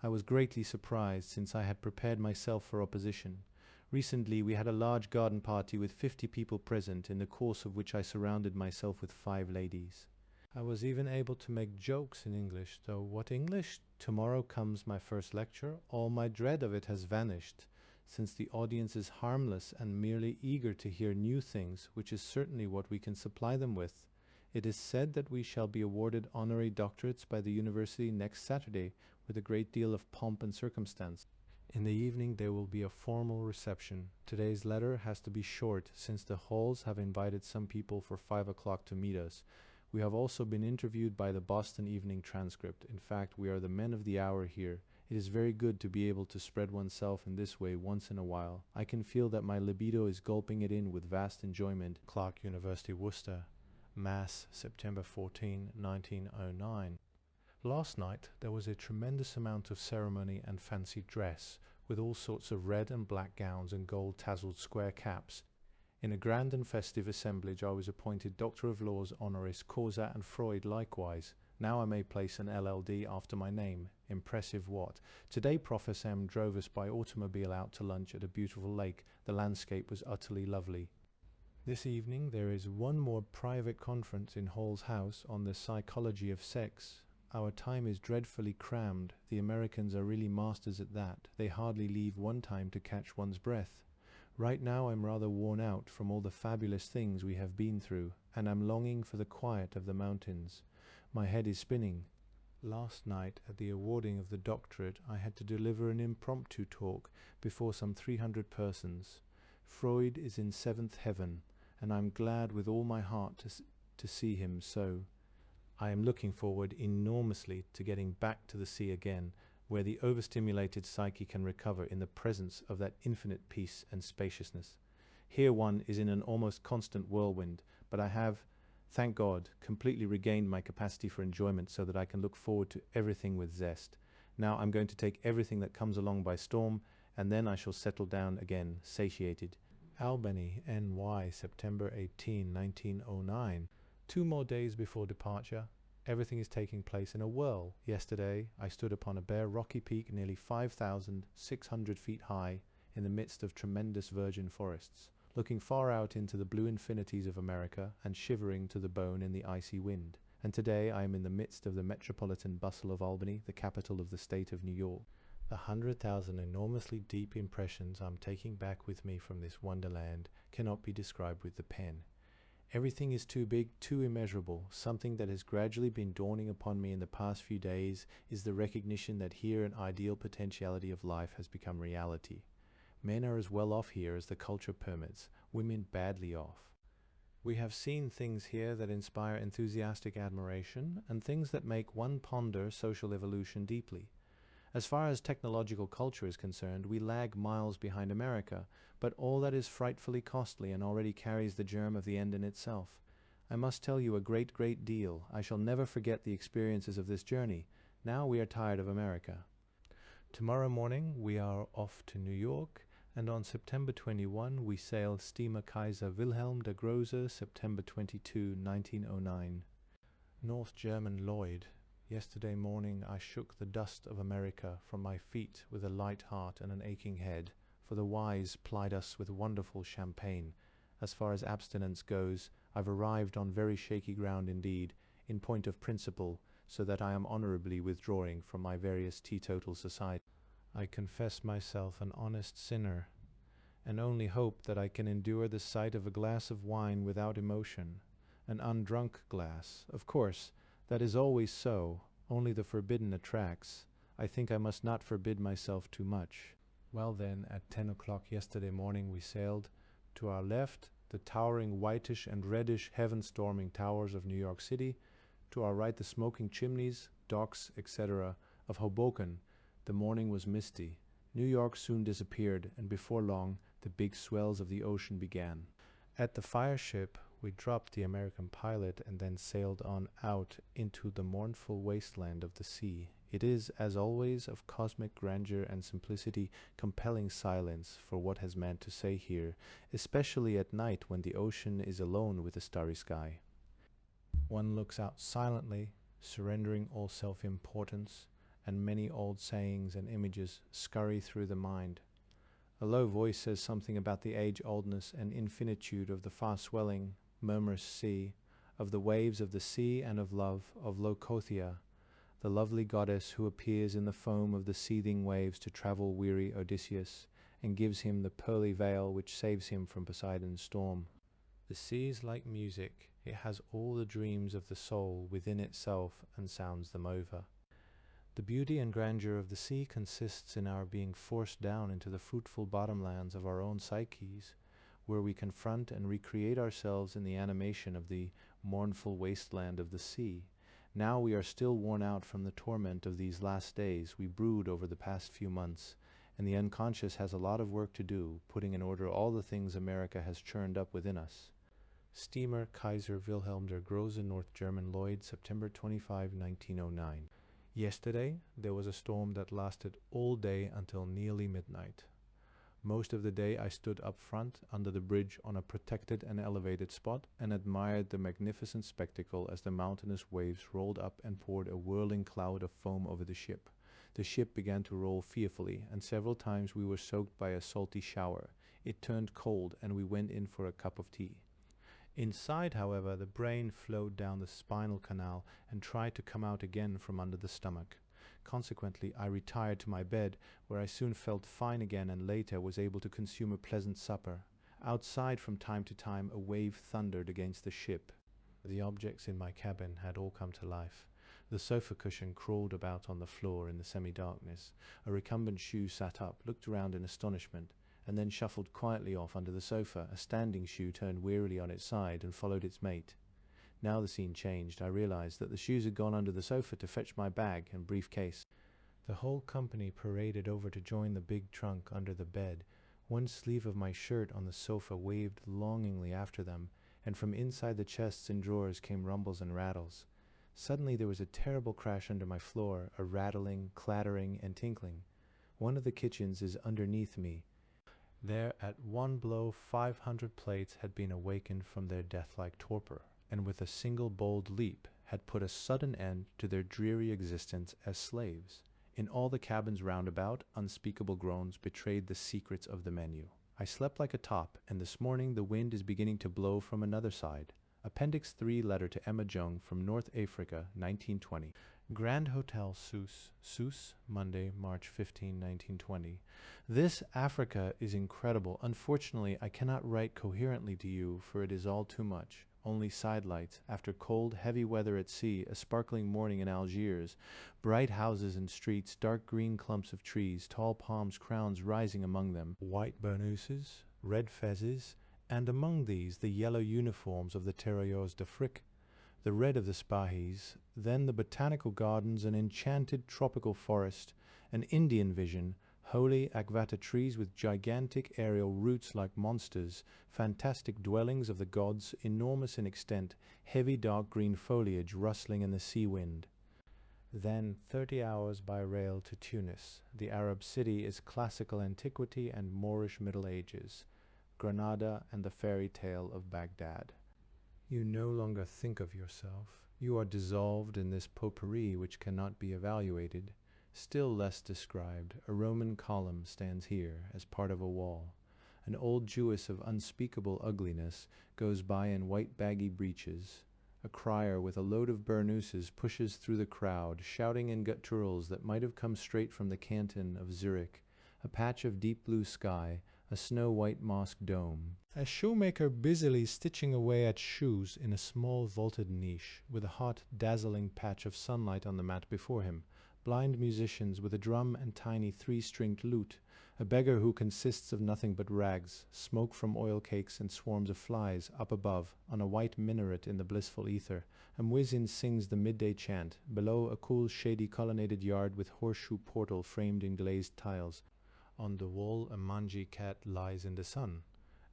I was greatly surprised, since I had prepared myself for opposition. Recently we had a large garden party with 50 people present, in the course of which I surrounded myself with 5 ladies. I was even able to make jokes in English, though what English? Tomorrow comes my first lecture. All my dread of it has vanished, since the audience is harmless and merely eager to hear new things, which is certainly what we can supply them with. It is said that we shall be awarded honorary doctorates by the university next Saturday, with a great deal of pomp and circumstance. In the evening there will be a formal reception. Today's letter has to be short, since the halls have invited some people for 5 o'clock to meet us. We have also been interviewed by the Boston Evening Transcript. In fact, we are the men of the hour here. It is very good to be able to spread oneself in this way once in a while. I can feel that my libido is gulping it in with vast enjoyment. Clark University, Worcester, Mass, September 14, 1909. Last night there was a tremendous amount of ceremony and fancy dress, with all sorts of red and black gowns and gold-tasselled square caps. In a grand and festive assemblage I was appointed Doctor of Laws honoris causa, and Freud likewise. Now I may place an LL.D. after my name. Impressive what? Today Prof. M. drove us by automobile out to lunch at a beautiful lake. The landscape was utterly lovely. This evening there is one more private conference in Hall's house on the psychology of sex. Our time is dreadfully crammed. The Americans are really masters at that. They hardly leave one time to catch one's breath. Right now I'm rather worn out from all the fabulous things we have been through, and I'm longing for the quiet of the mountains. My head is spinning. Last night at the awarding of the doctorate I had to deliver an impromptu talk before some 300 persons. Freud is in 7th heaven, and I'm glad with all my heart to see him so. I am looking forward enormously to getting back to the sea again, where the overstimulated psyche can recover in the presence of that infinite peace and spaciousness. Here one is in an almost constant whirlwind, but I have, thank God, completely regained my capacity for enjoyment, so that I can look forward to everything with zest. Now I'm going to take everything that comes along by storm, and then I shall settle down again, satiated. Albany, NY, September 18, 1909. 2 more days before departure. Everything is taking place in a whirl. Yesterday I stood upon a bare rocky peak nearly 5,600 feet high, in the midst of tremendous virgin forests, looking far out into the blue infinities of America and shivering to the bone in the icy wind. And today I am in the midst of the metropolitan bustle of Albany, the capital of the state of New York. The 100,000 enormously deep impressions I'm taking back with me from this wonderland cannot be described with the pen. Everything is too big, too immeasurable. Something that has gradually been dawning upon me in the past few days is the recognition that here an ideal potentiality of life has become reality. Men are as well off here as the culture permits, women badly off. We have seen things here that inspire enthusiastic admiration, and things that make one ponder social evolution deeply. As far as technological culture is concerned, we lag miles behind America, but all that is frightfully costly and already carries the germ of the end in itself. I must tell you a great deal. I shall never forget the experiences of this journey. Now we are tired of America. Tomorrow morning we are off to New York, and on September 21 we sailed steamer Kaiser Wilhelm der Große, September 22, 1909. North German Lloyd. Yesterday morning I shook the dust of America from my feet with a light heart and an aching head, for the wise plied us with wonderful champagne. As far as abstinence goes, I've arrived on very shaky ground indeed, in point of principle, so that I am honourably withdrawing from my various teetotal society. I confess myself an honest sinner, and only hope that I can endure the sight of a glass of wine without emotion. An undrunk glass, of course, that is always so, only the forbidden attracts. I think I must not forbid myself too much. Well then, at 10 o'clock yesterday morning we sailed. To our left, the towering whitish and reddish heaven-storming towers of New York City. To our right, the smoking chimneys, docks, etc. of Hoboken. The morning was misty. New York soon disappeared, and before long, the big swells of the ocean began. At the fireship, we dropped the American pilot and then sailed on out into the mournful wasteland of the sea. It is, as always, of cosmic grandeur and simplicity, compelling silence for what has meant to say here, especially at night when the ocean is alone with the starry sky. One looks out silently, surrendering all self-importance, and many old sayings and images scurry through the mind. A low voice says something about the age-oldness and infinitude of the far-swelling, murmurous sea, of the waves of the sea and of love, of Locothea, the lovely goddess who appears in the foam of the seething waves to travel-weary Odysseus, and gives him the pearly veil which saves him from Poseidon's storm. The sea is like music. It has all the dreams of the soul within itself and sounds them over. The beauty and grandeur of the sea consists in our being forced down into the fruitful bottomlands of our own psyches, where we confront and recreate ourselves in the animation of the mournful wasteland of the sea. Now we are still worn out from the torment of these last days we brood over the past few months, and the unconscious has a lot of work to do, putting in order all the things America has churned up within us. Steamer Kaiser Wilhelm der Große, North German Lloyd, September 25, 1909. Yesterday, there was a storm that lasted all day until nearly midnight. Most of the day I stood up front under the bridge on a protected and elevated spot and admired the magnificent spectacle as the mountainous waves rolled up and poured a whirling cloud of foam over the ship. The ship began to roll fearfully, and several times we were soaked by a salty shower. It turned cold, and we went in for a cup of tea. Inside, however, the brain flowed down the spinal canal and tried to come out again from under the stomach. Consequently, I retired to my bed, where I soon felt fine again and later was able to consume a pleasant supper. Outside, from time to time, a wave thundered against the ship. The objects in my cabin had all come to life. The sofa cushion crawled about on the floor in the semi-darkness. A recumbent shoe sat up, looked around in astonishment, and then shuffled quietly off under the sofa. A standing shoe turned wearily on its side and followed its mate. Now the scene changed. I realized that the shoes had gone under the sofa to fetch my bag and briefcase. The whole company paraded over to join the big trunk under the bed. One sleeve of my shirt on the sofa waved longingly after them, and from inside the chests and drawers came rumbles and rattles. Suddenly there was a terrible crash under my floor, a rattling, clattering, and tinkling. One of the kitchens is underneath me. There at one blow 500 plates had been awakened from their death-like torpor, and with a single bold leap had put a sudden end to their dreary existence as slaves. In all the cabins round about, unspeakable groans betrayed the secrets of the menu. I slept like a top, and this morning the wind is beginning to blow from another side. Appendix 3 letter to Emma Jung from North Africa, 1920. Grand Hotel Sousse, Sousse, Monday, March 15, 1920. This Africa is incredible. Unfortunately, I cannot write coherently to you, for it is all too much. Only sidelights. After cold, heavy weather at sea, a sparkling morning in Algiers, bright houses and streets, dark green clumps of trees, tall palms' crowns rising among them, white burnouses, red fezes, and among these the yellow uniforms of the tirailleurs d'Afrique, the red of the Spahis, then the botanical gardens, an enchanted tropical forest, an Indian vision, holy agvata trees with gigantic aerial roots like monsters, fantastic dwellings of the gods, enormous in extent, heavy dark green foliage rustling in the sea wind. Then 30 hours by rail to Tunis. The Arab city is classical antiquity and Moorish Middle Ages, Granada and the fairy tale of Baghdad. You no longer think of yourself. You are dissolved in this potpourri which cannot be evaluated, still less described. A Roman column stands here as part of a wall. An old Jewess of unspeakable ugliness goes by in white baggy breeches. A crier with a load of burnouses pushes through the crowd, shouting in gutturals that might have come straight from the canton of Zurich. A patch of deep blue sky, a snow-white mosque dome. A shoemaker busily stitching away at shoes in a small vaulted niche, with a hot, dazzling patch of sunlight on the mat before him. Blind musicians with a drum and tiny three-stringed lute. A beggar who consists of nothing but rags, smoke from oil cakes and swarms of flies up above, on a white minaret in the blissful ether. A muezzin sings the midday chant. Below, a cool, shady colonnaded yard with horseshoe portal framed in glazed tiles. On the wall, a mangy cat lies in the sun.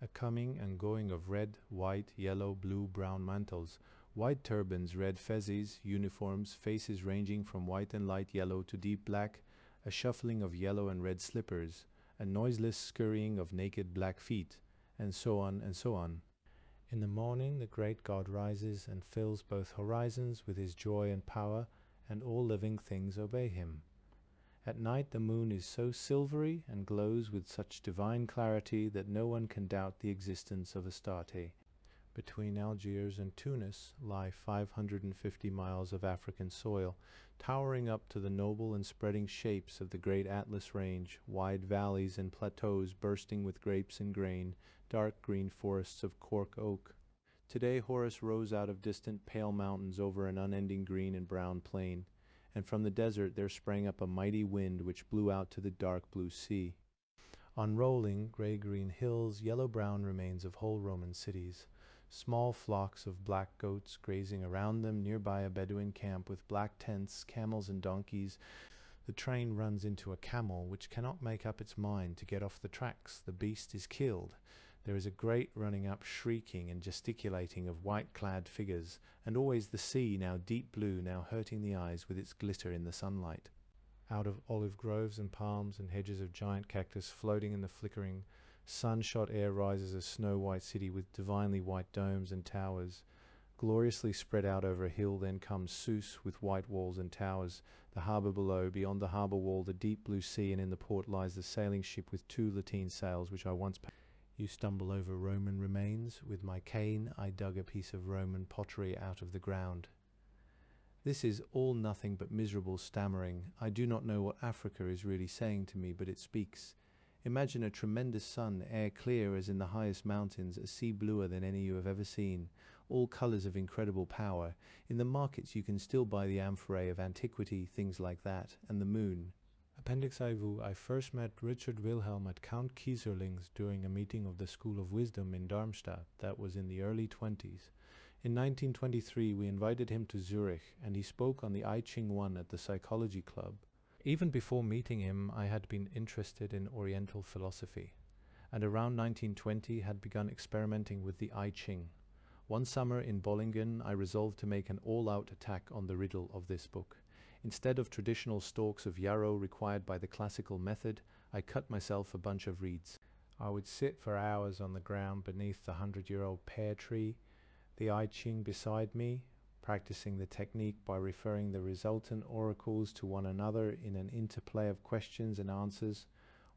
A coming and going of red, white, yellow, blue, brown mantles. White turbans, red fezes, uniforms, faces ranging from white and light yellow to deep black. A shuffling of yellow and red slippers. A noiseless scurrying of naked black feet, and so on and so on. In the morning the great God rises and fills both horizons with his joy and power, and all living things obey him. At night the moon is so silvery and glows with such divine clarity that no one can doubt the existence of Astarte. Between Algiers and Tunis lie 550 miles of African soil, towering up to the noble and spreading shapes of the great Atlas Range, wide valleys and plateaus bursting with grapes and grain, dark green forests of cork oak. Today Horus rose out of distant pale mountains over an unending green and brown plain, and from the desert there sprang up a mighty wind which blew out to the dark blue sea. On rolling, grey-green hills, yellow-brown remains of whole Roman cities. Small flocks of black goats grazing around them, nearby a Bedouin camp with black tents, camels and donkeys. The train runs into a camel which cannot make up its mind to get off the tracks. The beast is killed. There is a great running up, shrieking and gesticulating of white-clad figures, and always the sea, now deep blue, now hurting the eyes with its glitter in the sunlight. Out of olive groves and palms and hedges of giant cactus floating in the flickering sun-shot air rises a snow-white city with divinely white domes and towers. Gloriously spread out over a hill then comes Sousse with white walls and towers. The harbour below, beyond the harbour wall, the deep blue sea, and in the port lies the sailing ship with 2 lateen sails which I once paid. You stumble over Roman remains. With my cane I dug a piece of Roman pottery out of the ground. This is all nothing but miserable stammering. I do not know what Africa is really saying to me, but it speaks. Imagine a tremendous sun, air clear as in the highest mountains, a sea bluer than any you have ever seen, all colours of incredible power. In the markets you can still buy the amphorae of antiquity, things like that, and the moon. Appendix IV. I first met Richard Wilhelm at Count Kieserling's during a meeting of the School of Wisdom in Darmstadt. That was in the early 20s. In 1923 we invited him to Zurich, and he spoke on the I Ching 1 at the Psychology Club. Even before meeting him, I had been interested in Oriental philosophy, and around 1920 had begun experimenting with the I Ching. One summer in Bollingen, I resolved to make an all-out attack on the riddle of this book. Instead of traditional stalks of yarrow required by the classical method, I cut myself a bunch of reeds. I would sit for hours on the ground beneath the 100-year-old pear tree, the I Ching beside me, practicing the technique by referring the resultant oracles to one another in an interplay of questions and answers.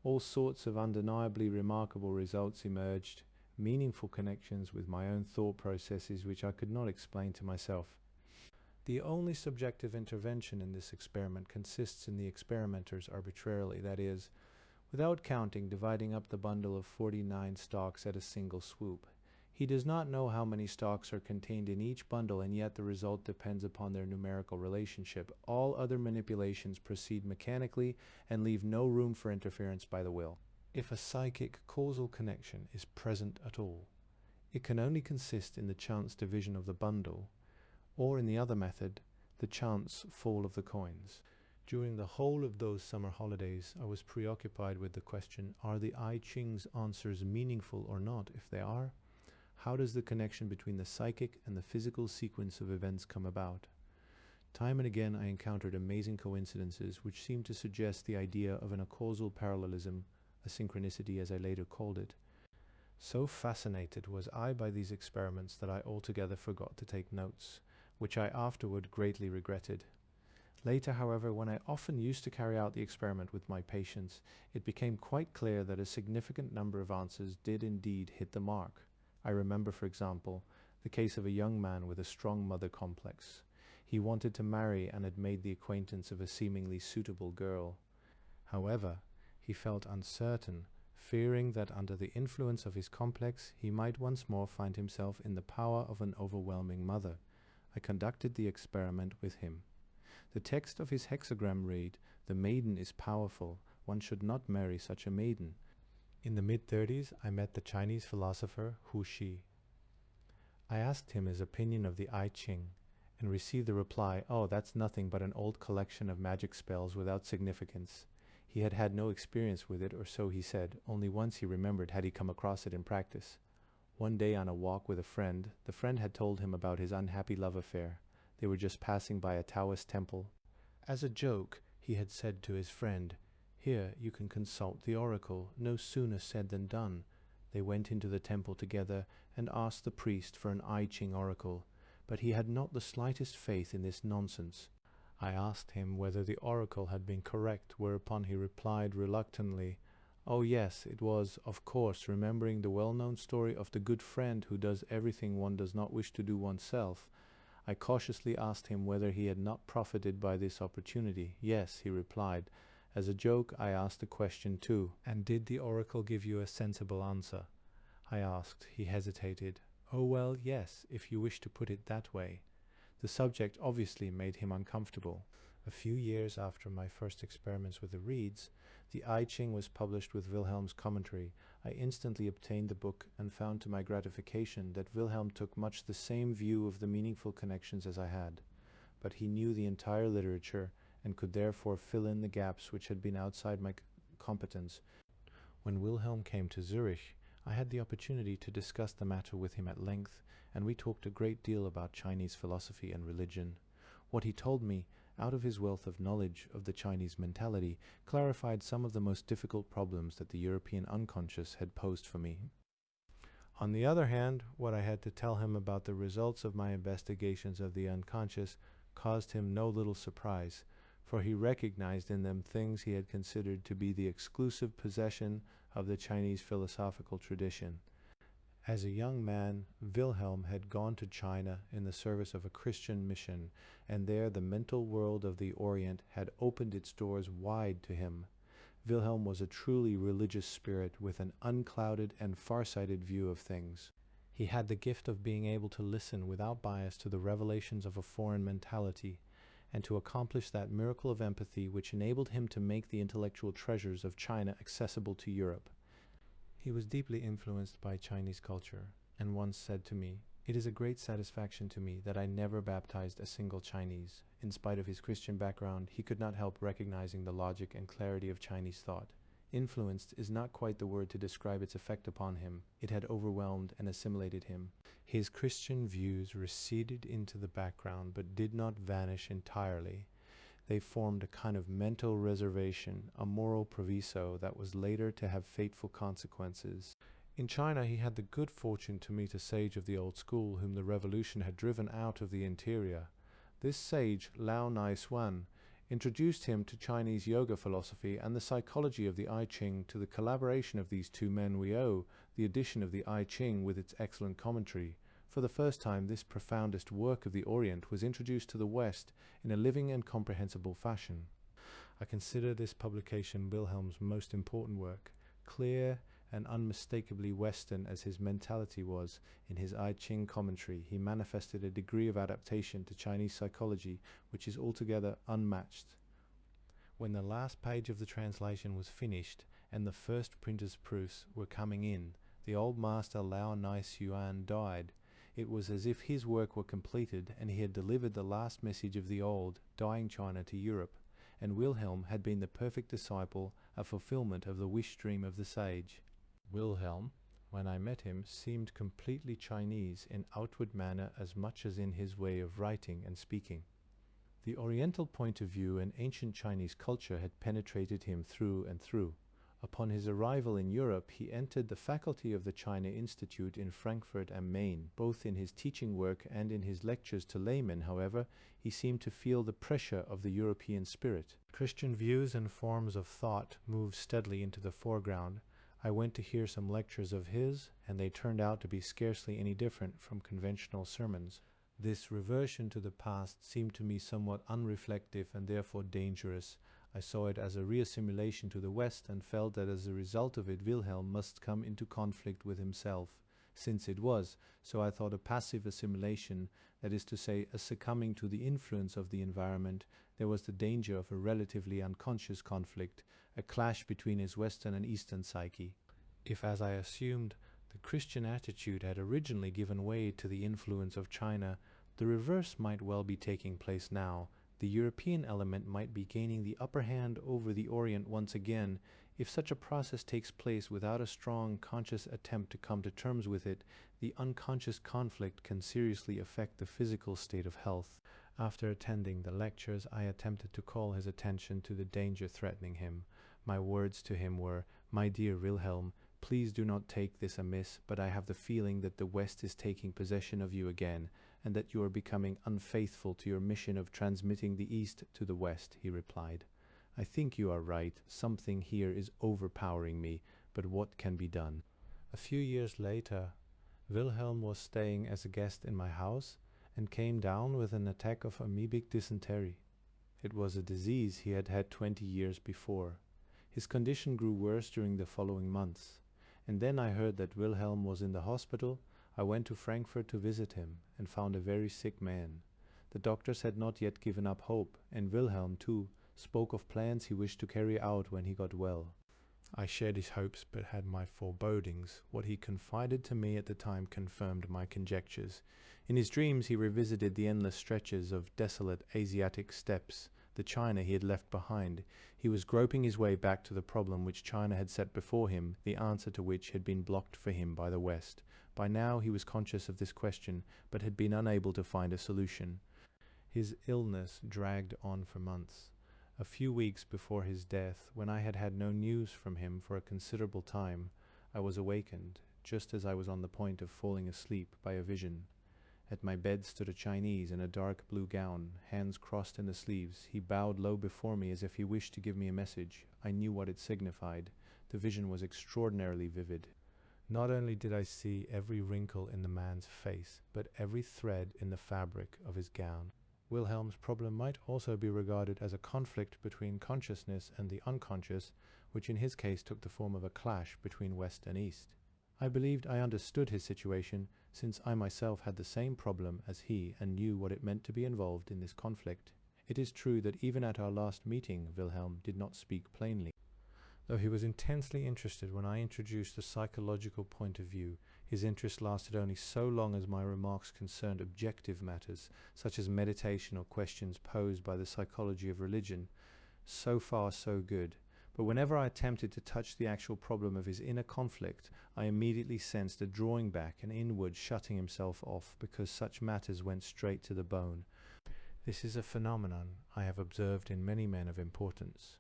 All sorts of undeniably remarkable results emerged, meaningful connections with my own thought processes which I could not explain to myself. The only subjective intervention in this experiment consists in the experimenters arbitrarily, that is, without counting, dividing up the bundle of 49 stalks at a single swoop. He does not know how many stalks are contained in each bundle, and yet the result depends upon their numerical relationship. All other manipulations proceed mechanically and leave no room for interference by the will. If a psychic causal connection is present at all, it can only consist in the chance division of the bundle, or in the other method, the chance fall of the coins. During the whole of those summer holidays, I was preoccupied with the question, are the I Ching's answers meaningful or not? If they are, how does the connection between the psychic and the physical sequence of events come about? Time and again I encountered amazing coincidences which seemed to suggest the idea of a causal parallelism, a synchronicity as I later called it. So fascinated was I by these experiments that I altogether forgot to take notes, which I afterward greatly regretted. Later, however, when I often used to carry out the experiment with my patients, it became quite clear that a significant number of answers did indeed hit the mark. I remember, for example, the case of a young man with a strong mother complex. He wanted to marry and had made the acquaintance of a seemingly suitable girl. However, he felt uncertain, fearing that under the influence of his complex he might once more find himself in the power of an overwhelming mother. I conducted the experiment with him. The text of his hexagram read, "The maiden is powerful. One should not marry such a maiden." In the mid-30s, I met the Chinese philosopher Hu Xi. I asked him his opinion of the I Ching, and received the reply, "Oh, that's nothing but an old collection of magic spells without significance." He had had no experience with it, or so he said. Only once he remembered had he come across it in practice. One day on a walk with a friend, the friend had told him about his unhappy love affair. They were just passing by a Taoist temple. As a joke, he had said to his friend, "Here, you can consult the oracle." No sooner said than done. They went into the temple together and asked the priest for an I Ching oracle, but he had not the slightest faith in this nonsense. I asked him whether the oracle had been correct, whereupon he replied reluctantly, "Oh yes, it was, of course, remembering the well-known story of the good friend who does everything one does not wish to do oneself." I cautiously asked him whether he had not profited by this opportunity. "Yes," he replied. As a joke, I asked the question too. "And did the oracle give you a sensible answer?" I asked. He hesitated. "Oh well, yes, if you wish to put it that way." The subject obviously made him uncomfortable. A few years after my first experiments with the reeds, the I Ching was published with Wilhelm's commentary. I instantly obtained the book and found to my gratification that Wilhelm took much the same view of the meaningful connections as I had. But he knew the entire literature and could therefore fill in the gaps which had been outside my competence. When Wilhelm came to Zurich, I had the opportunity to discuss the matter with him at length, and we talked a great deal about Chinese philosophy and religion. What he told me, out of his wealth of knowledge of the Chinese mentality, clarified some of the most difficult problems that the European unconscious had posed for me. On the other hand, what I had to tell him about the results of my investigations of the unconscious caused him no little surprise, for he recognized in them things he had considered to be the exclusive possession of the Chinese philosophical tradition. As a young man, Wilhelm had gone to China in the service of a Christian mission, and there the mental world of the Orient had opened its doors wide to him. Wilhelm was a truly religious spirit with an unclouded and far-sighted view of things. He had the gift of being able to listen without bias to the revelations of a foreign mentality, and to accomplish that miracle of empathy which enabled him to make the intellectual treasures of China accessible to Europe. He was deeply influenced by Chinese culture, and once said to me, "It is a great satisfaction to me that I never baptized a single Chinese." In spite of his Christian background, he could not help recognizing the logic and clarity of Chinese thought. Influenced is not quite the word to describe its effect upon him. It had overwhelmed and assimilated him. His Christian views receded into the background, but did not vanish entirely. They formed a kind of mental reservation, a moral proviso that was later to have fateful consequences. In China he had the good fortune to meet a sage of the old school whom the revolution had driven out of the interior. This sage, Lao Naishuan, introduced him to Chinese yoga philosophy and the psychology of the I Ching. To the collaboration of these two men we owe the addition of the I Ching with its excellent commentary. For the first time, this profoundest work of the Orient was introduced to the West in a living and comprehensible fashion. I consider this publication Wilhelm's most important work. Clear and unmistakably Western as his mentality was, in his I Ching commentary, he manifested a degree of adaptation to Chinese psychology which is altogether unmatched. When the last page of the translation was finished and the first printer's proofs were coming in, the old master Lao Naishuan died. It was as if his work were completed and he had delivered the last message of the old, dying China to Europe, and Wilhelm had been the perfect disciple, a fulfillment of the wish dream of the sage. Wilhelm, when I met him, seemed completely Chinese in outward manner as much as in his way of writing and speaking. The Oriental point of view and ancient Chinese culture had penetrated him through and through. Upon his arrival in Europe, he entered the faculty of the China Institute in Frankfurt am Main. Both in his teaching work and in his lectures to laymen, however, he seemed to feel the pressure of the European spirit. Christian views and forms of thought moved steadily into the foreground. I went to hear some lectures of his, and they turned out to be scarcely any different from conventional sermons. This reversion to the past seemed to me somewhat unreflective and therefore dangerous. I saw it as a reassimilation to the West and felt that as a result of it Wilhelm must come into conflict with himself. Since it was, so I thought, a passive assimilation, that is to say, a succumbing to the influence of the environment, there was the danger of a relatively unconscious conflict, a clash between his Western and Eastern psyche. If, as I assumed, the Christian attitude had originally given way to the influence of China, the reverse might well be taking place now. The European element might be gaining the upper hand over the Orient once again. If such a process takes place without a strong, conscious attempt to come to terms with it, the unconscious conflict can seriously affect the physical state of health. After attending the lectures, I attempted to call his attention to the danger threatening him. My words to him were, "My dear Wilhelm, please do not take this amiss, but I have the feeling that the West is taking possession of you again, and that you are becoming unfaithful to your mission of transmitting the East to the West," he replied. "I think you are right. Something here is overpowering me, but what can be done?" A few years later, Wilhelm was staying as a guest in my house and came down with an attack of amoebic dysentery. It was a disease he had had 20 years before. His condition grew worse during the following months, and then I heard that Wilhelm was in the hospital. I went to Frankfurt to visit him, and found a very sick man. The doctors had not yet given up hope, and Wilhelm, too, spoke of plans he wished to carry out when he got well. I shared his hopes, but had my forebodings. What he confided to me at the time confirmed my conjectures. In his dreams he revisited the endless stretches of desolate Asiatic steppes, the China he had left behind. He was groping his way back to the problem which China had set before him, the answer to which had been blocked for him by the West. By now he was conscious of this question, but had been unable to find a solution. His illness dragged on for months. A few weeks before his death, when I had had no news from him for a considerable time, I was awakened, just as I was on the point of falling asleep, by a vision. At my bed stood a Chinese in a dark blue gown, hands crossed in the sleeves. He bowed low before me as if he wished to give me a message. I knew what it signified. The vision was extraordinarily vivid. Not only did I see every wrinkle in the man's face, but every thread in the fabric of his gown. Wilhelm's problem might also be regarded as a conflict between consciousness and the unconscious, which in his case took the form of a clash between West and East. I believed I understood his situation, since I myself had the same problem as he and knew what it meant to be involved in this conflict. It is true that even at our last meeting, Wilhelm did not speak plainly. Though he was intensely interested when I introduced the psychological point of view, his interest lasted only so long as my remarks concerned objective matters, such as meditation or questions posed by the psychology of religion. So far, so good. But whenever I attempted to touch the actual problem of his inner conflict, I immediately sensed a drawing back and inward shutting himself off, because such matters went straight to the bone. This is a phenomenon I have observed in many men of importance.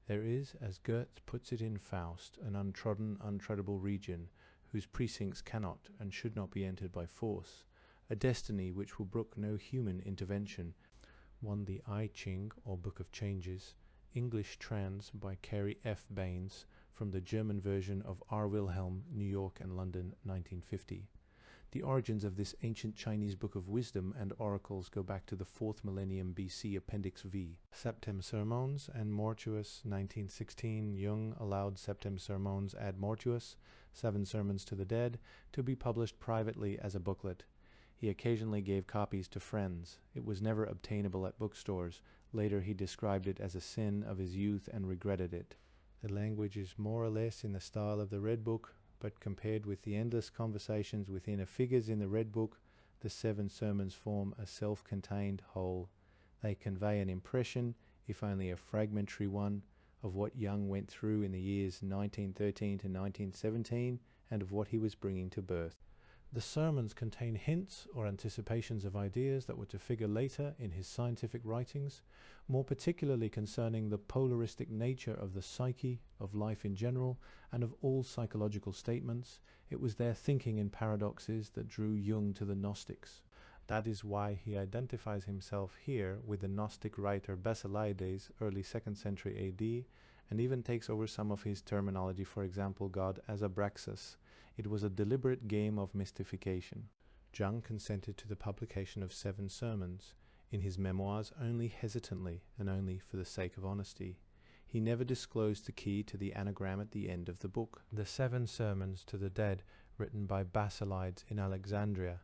There is, as Goethe puts it in Faust, an untrodden, untreadable region, whose precincts cannot and should not be entered by force, a destiny which will brook no human intervention. 1. The I Ching, or Book of Changes, English trans by Carey F. Baines, from the German version of R. Wilhelm, New York and London, 1950. The origins of this ancient Chinese book of wisdom and oracles go back to the 4th millennium BC, Appendix V. Septem Sermons and Mortuus, 1916. Jung allowed Septem Sermons ad Mortuus, 7 Sermons to the Dead, to be published privately as a booklet. He occasionally gave copies to friends. It was never obtainable at bookstores. Later he described it as a sin of his youth and regretted it. The language is more or less in the style of the Red Book, but compared with the endless conversations within the figures in the Red Book, the 7 sermons form a self-contained whole. They convey an impression, if only a fragmentary one, of what Jung went through in the years 1913 to 1917 and of what he was bringing to birth. The sermons contain hints or anticipations of ideas that were to figure later in his scientific writings, more particularly concerning the polaristic nature of the psyche, of life in general, and of all psychological statements. It was their thinking in paradoxes that drew Jung to the Gnostics. That is why he identifies himself here with the Gnostic writer Basilides, early 2nd century AD, and even takes over some of his terminology, for example, God as Abraxas. It was a deliberate game of mystification. Jung consented to the publication of 7 sermons, in his memoirs only hesitantly and only for the sake of honesty. He never disclosed the key to the anagram at the end of the book. The 7 sermons to the dead, written by Basilides in Alexandria.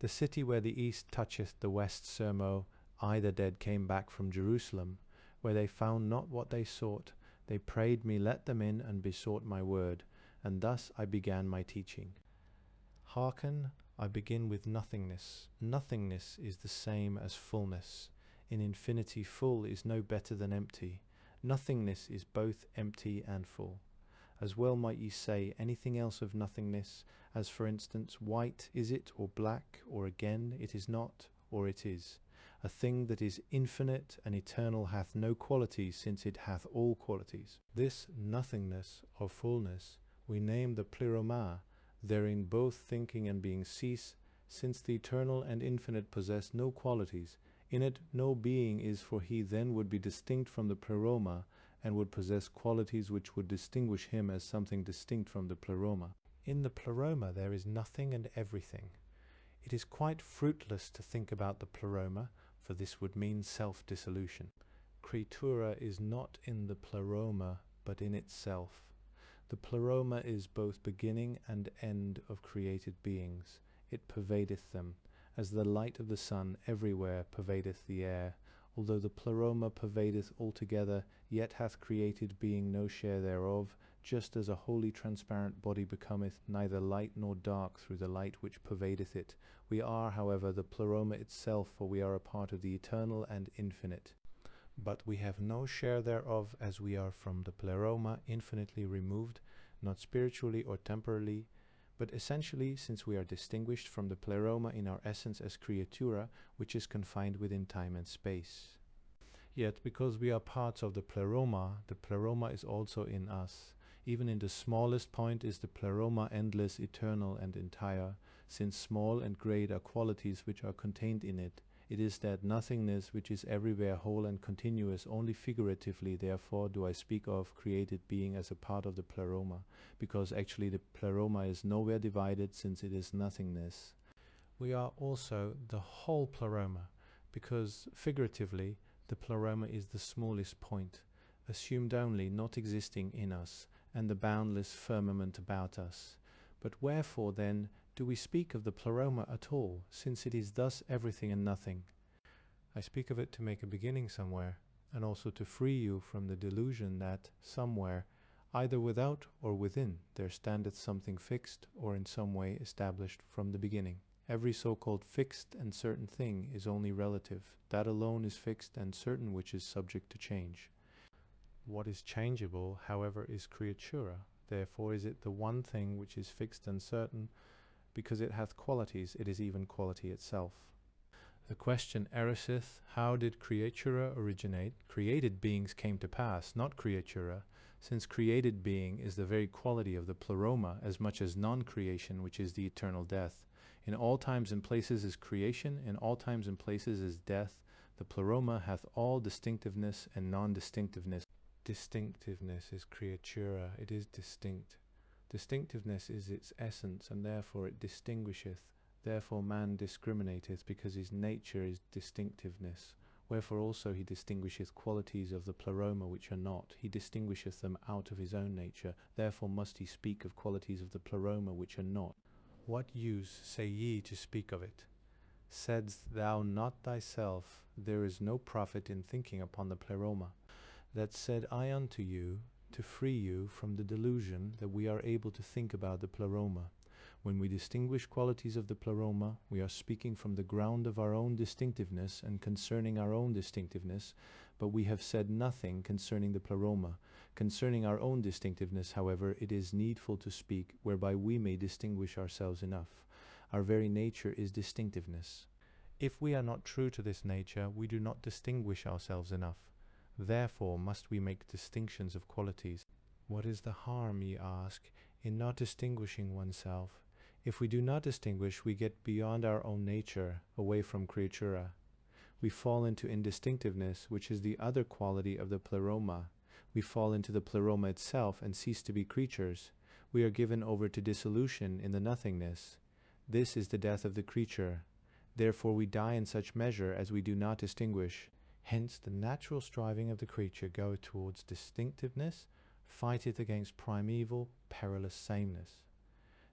The city where the east toucheth the west, sermo, I the dead came back from Jerusalem, where they found not what they sought. They prayed me let them in and besought my word, and thus I began my teaching. Hearken, I begin with nothingness. Nothingness is the same as fullness. In infinity, full is no better than empty. Nothingness is both empty and full. As well might ye say anything else of nothingness, as for instance, white is it, or black, or again, it is not, or it is. A thing that is infinite and eternal hath no qualities, since it hath all qualities. This nothingness or fullness we name the pleroma. Therein both thinking and being cease, since the eternal and infinite possess no qualities. In it no being is, for he then would be distinct from the pleroma, and would possess qualities which would distinguish him as something distinct from the pleroma. In the pleroma there is nothing and everything. It is quite fruitless to think about the pleroma, for this would mean self-dissolution. Creatura is not in the pleroma, but in itself. The pleroma is both beginning and end of created beings. It pervadeth them, as the light of the sun everywhere pervadeth the air. Although the pleroma pervadeth altogether, yet hath created being no share thereof, just as a wholly transparent body becometh neither light nor dark through the light which pervadeth it. We are, however, the pleroma itself, for we are a part of the eternal and infinite. But we have no share thereof, as we are from the pleroma infinitely removed, not spiritually or temporally, but essentially, since we are distinguished from the pleroma in our essence as creatura, which is confined within time and space. Yet, because we are parts of the pleroma is also in us. Even in the smallest point is the pleroma endless, eternal, and entire, since small and great are qualities which are contained in it. It is that nothingness which is everywhere whole and continuous. Only figuratively, therefore, do I speak of created being as a part of the pleroma, because actually the pleroma is nowhere divided, since it is nothingness. We are also the whole pleroma, because figuratively the pleroma is the smallest point, assumed only, not existing in us, and the boundless firmament about us. But wherefore then do we speak of the pleroma at all, since it is thus everything and nothing? I speak of it to make a beginning somewhere, and also to free you from the delusion that somewhere, either without or within, there standeth something fixed or in some way established from the beginning. Every so-called fixed and certain thing is only relative. That alone is fixed and certain which is subject to change. What is changeable, however, is creatura. Therefore is it the one thing which is fixed and certain, because it hath qualities, it is even quality itself. The question ariseth, how did creatura originate? Created beings came to pass, not creatura, since created being is the very quality of the pleroma, as much as non-creation, which is the eternal death. In all times and places is creation, in all times and places is death. The pleroma hath all distinctiveness and non-distinctiveness. Distinctiveness is creatura, it is distinct. Distinctiveness is its essence, and therefore it distinguisheth. Therefore man discriminateth, because his nature is distinctiveness. Wherefore also he distinguisheth qualities of the pleroma which are not. He distinguisheth them out of his own nature. Therefore must he speak of qualities of the pleroma which are not. What use, say ye, to speak of it? Saidst thou not thyself, there is no profit in thinking upon the pleroma? That said I unto you, to free you from the delusion that we are able to think about the pleroma. When we distinguish qualities of the pleroma, we are speaking from the ground of our own distinctiveness and concerning our own distinctiveness, but we have said nothing concerning the pleroma. Concerning our own distinctiveness, however, it is needful to speak, whereby we may distinguish ourselves enough. Our very nature is distinctiveness. If we are not true to this nature, we do not distinguish ourselves enough. Therefore must we make distinctions of qualities. What is the harm, ye ask, in not distinguishing oneself? If we do not distinguish, we get beyond our own nature, away from creatura. We fall into indistinctiveness, which is the other quality of the pleroma. We fall into the pleroma itself and cease to be creatures. We are given over to dissolution in the nothingness. This is the death of the creature. Therefore we die in such measure as we do not distinguish. Hence the natural striving of the creature goeth towards distinctiveness, fighteth against primeval, perilous sameness.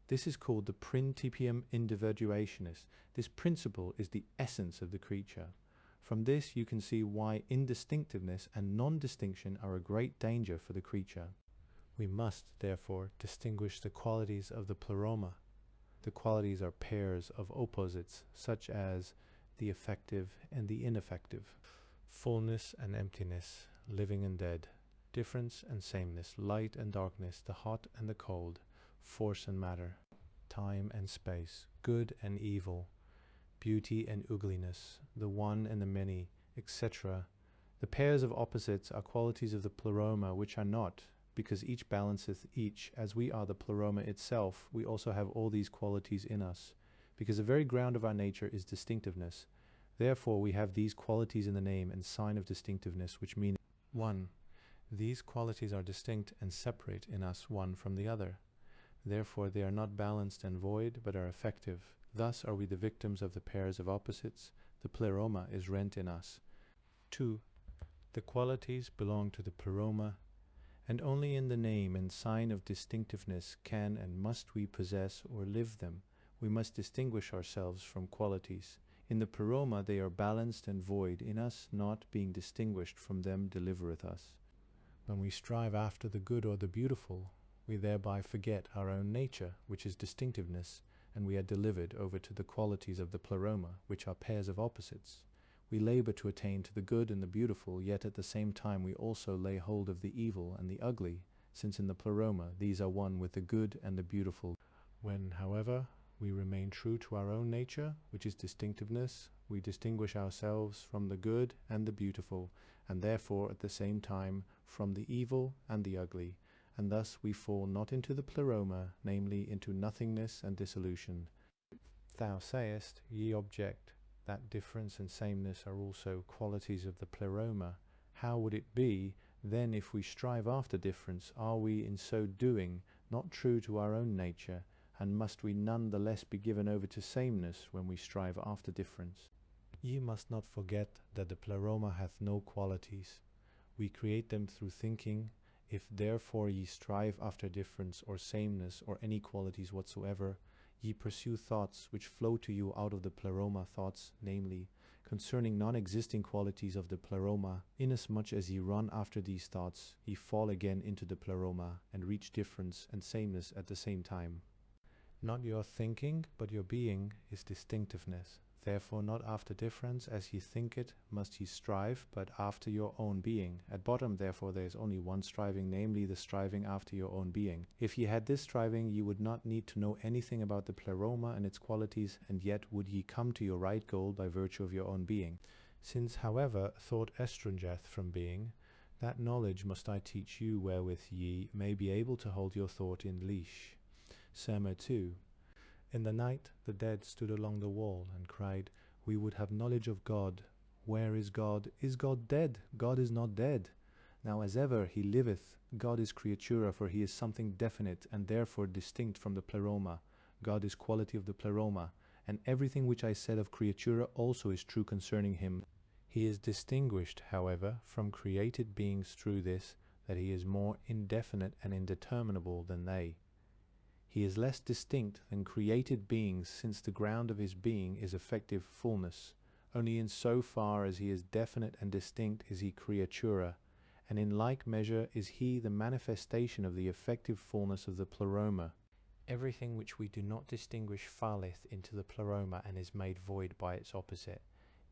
This is called the principium individuationis. This principle is the essence of the creature. From this you can see why indistinctiveness and non-distinction are a great danger for the creature. We must, therefore, distinguish the qualities of the pleroma. The qualities are pairs of opposites, such as the effective and the ineffective, fullness and emptiness, living and dead, difference and sameness, light and darkness, the hot and the cold, force and matter, time and space, good and evil, beauty and ugliness, the one and the many, etc. The pairs of opposites are qualities of the pleroma which are not, because each balanceth each. As we are the pleroma itself, we also have all these qualities in us, because the very ground of our nature is distinctiveness. Therefore we have these qualities in the name and sign of distinctiveness, which mean 1. These qualities are distinct and separate in us one from the other. Therefore they are not balanced and void, but are effective. Thus are we the victims of the pairs of opposites. The pleroma is rent in us. 2. The qualities belong to the pleroma, and only in the name and sign of distinctiveness can and must we possess or live them. We must distinguish ourselves from qualities. In the pleroma they are balanced and void. In us not being distinguished from them delivereth us. When we strive after the good or the beautiful, we thereby forget our own nature, which is distinctiveness, and we are delivered over to the qualities of the pleroma, which are pairs of opposites. We labor to attain to the good and the beautiful, yet at the same time we also lay hold of the evil and the ugly, since in the pleroma these are one with the good and the beautiful. When, however, we remain true to our own nature, which is distinctiveness, we distinguish ourselves from the good and the beautiful, and therefore at the same time from the evil and the ugly, and thus we fall not into the pleroma, namely into nothingness and dissolution. Thou sayest, ye object, that difference and sameness are also qualities of the pleroma. How would it be, then, if we strive after difference? Are we in so doing not true to our own nature, and must we none the less be given over to sameness when we strive after difference? Ye must not forget that the pleroma hath no qualities. We create them through thinking. If therefore ye strive after difference or sameness or any qualities whatsoever, ye pursue thoughts which flow to you out of the pleroma thoughts, namely, concerning non-existing qualities of the pleroma. Inasmuch as ye run after these thoughts, ye fall again into the pleroma, and reach difference and sameness at the same time. Not your thinking, but your being is distinctiveness. Therefore not after difference as ye think it must ye strive, but after your own being. At bottom therefore there is only one striving, namely the striving after your own being. If ye had this striving, ye would not need to know anything about the pleroma and its qualities, and yet would ye come to your right goal by virtue of your own being. Since, however, thought estrangeth from being, that knowledge must I teach you wherewith ye may be able to hold your thought in leash. Sermon 2. In the night the dead stood along the wall, and cried, We would have knowledge of God. Where is God? Is God dead? God is not dead. Now as ever he liveth, God is creatura, for he is something definite, and therefore distinct from the pleroma. God is quality of the pleroma, and everything which I said of creatura also is true concerning him. He is distinguished, however, from created beings through this, that he is more indefinite and indeterminable than they. He is less distinct than created beings, since the ground of his being is effective fullness. Only in so far as he is definite and distinct is he creatura, and in like measure is he the manifestation of the effective fullness of the pleroma. Everything which we do not distinguish falleth into the pleroma and is made void by its opposite.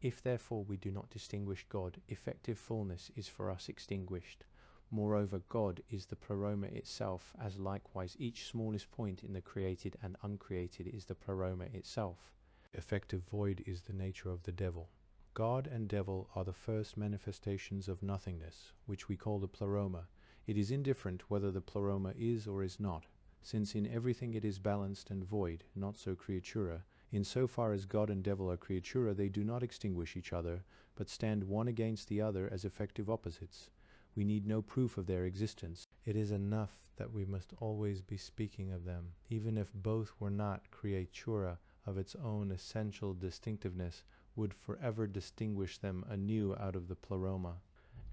If therefore we do not distinguish God, effective fullness is for us extinguished. Moreover, God is the pleroma itself, as likewise each smallest point in the created and uncreated is the pleroma itself. Effective void is the nature of the devil. God and devil are the first manifestations of nothingness, which we call the pleroma. It is indifferent whether the pleroma is or is not, since in everything it is balanced and void, not so creatura. In so far as God and devil are creatura, they do not extinguish each other, but stand one against the other as effective opposites. We need no proof of their existence. It is enough that we must always be speaking of them, even if both were not creatura of its own essential distinctiveness, would forever distinguish them anew out of the pleroma.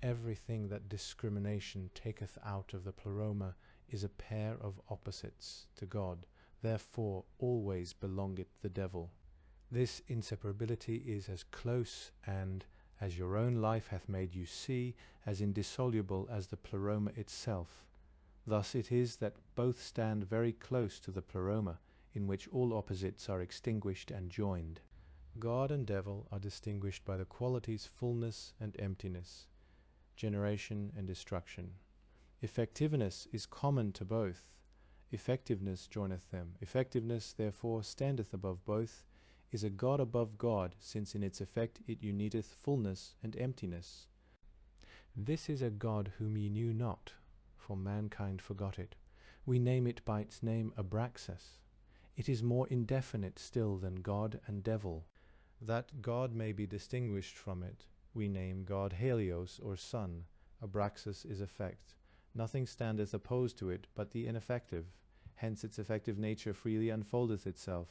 Everything that discrimination taketh out of the pleroma is a pair of opposites to God, therefore always belongeth the devil. This inseparability is as close and, as your own life hath made you see, as indissoluble as the pleroma itself. Thus it is that both stand very close to the pleroma, in which all opposites are extinguished and joined. God and devil are distinguished by the qualities fullness and emptiness, generation and destruction. Effectiveness is common to both. Effectiveness joineth them. Effectiveness, therefore, standeth above both, is a God above God, since in its effect it uniteth fullness and emptiness. This is a God whom ye knew not, for mankind forgot it. We name it by its name Abraxas. It is more indefinite still than God and devil. That God may be distinguished from it, we name God Helios, or Sun. Abraxas is effect. Nothing standeth opposed to it but the ineffective. Hence its effective nature freely unfoldeth itself.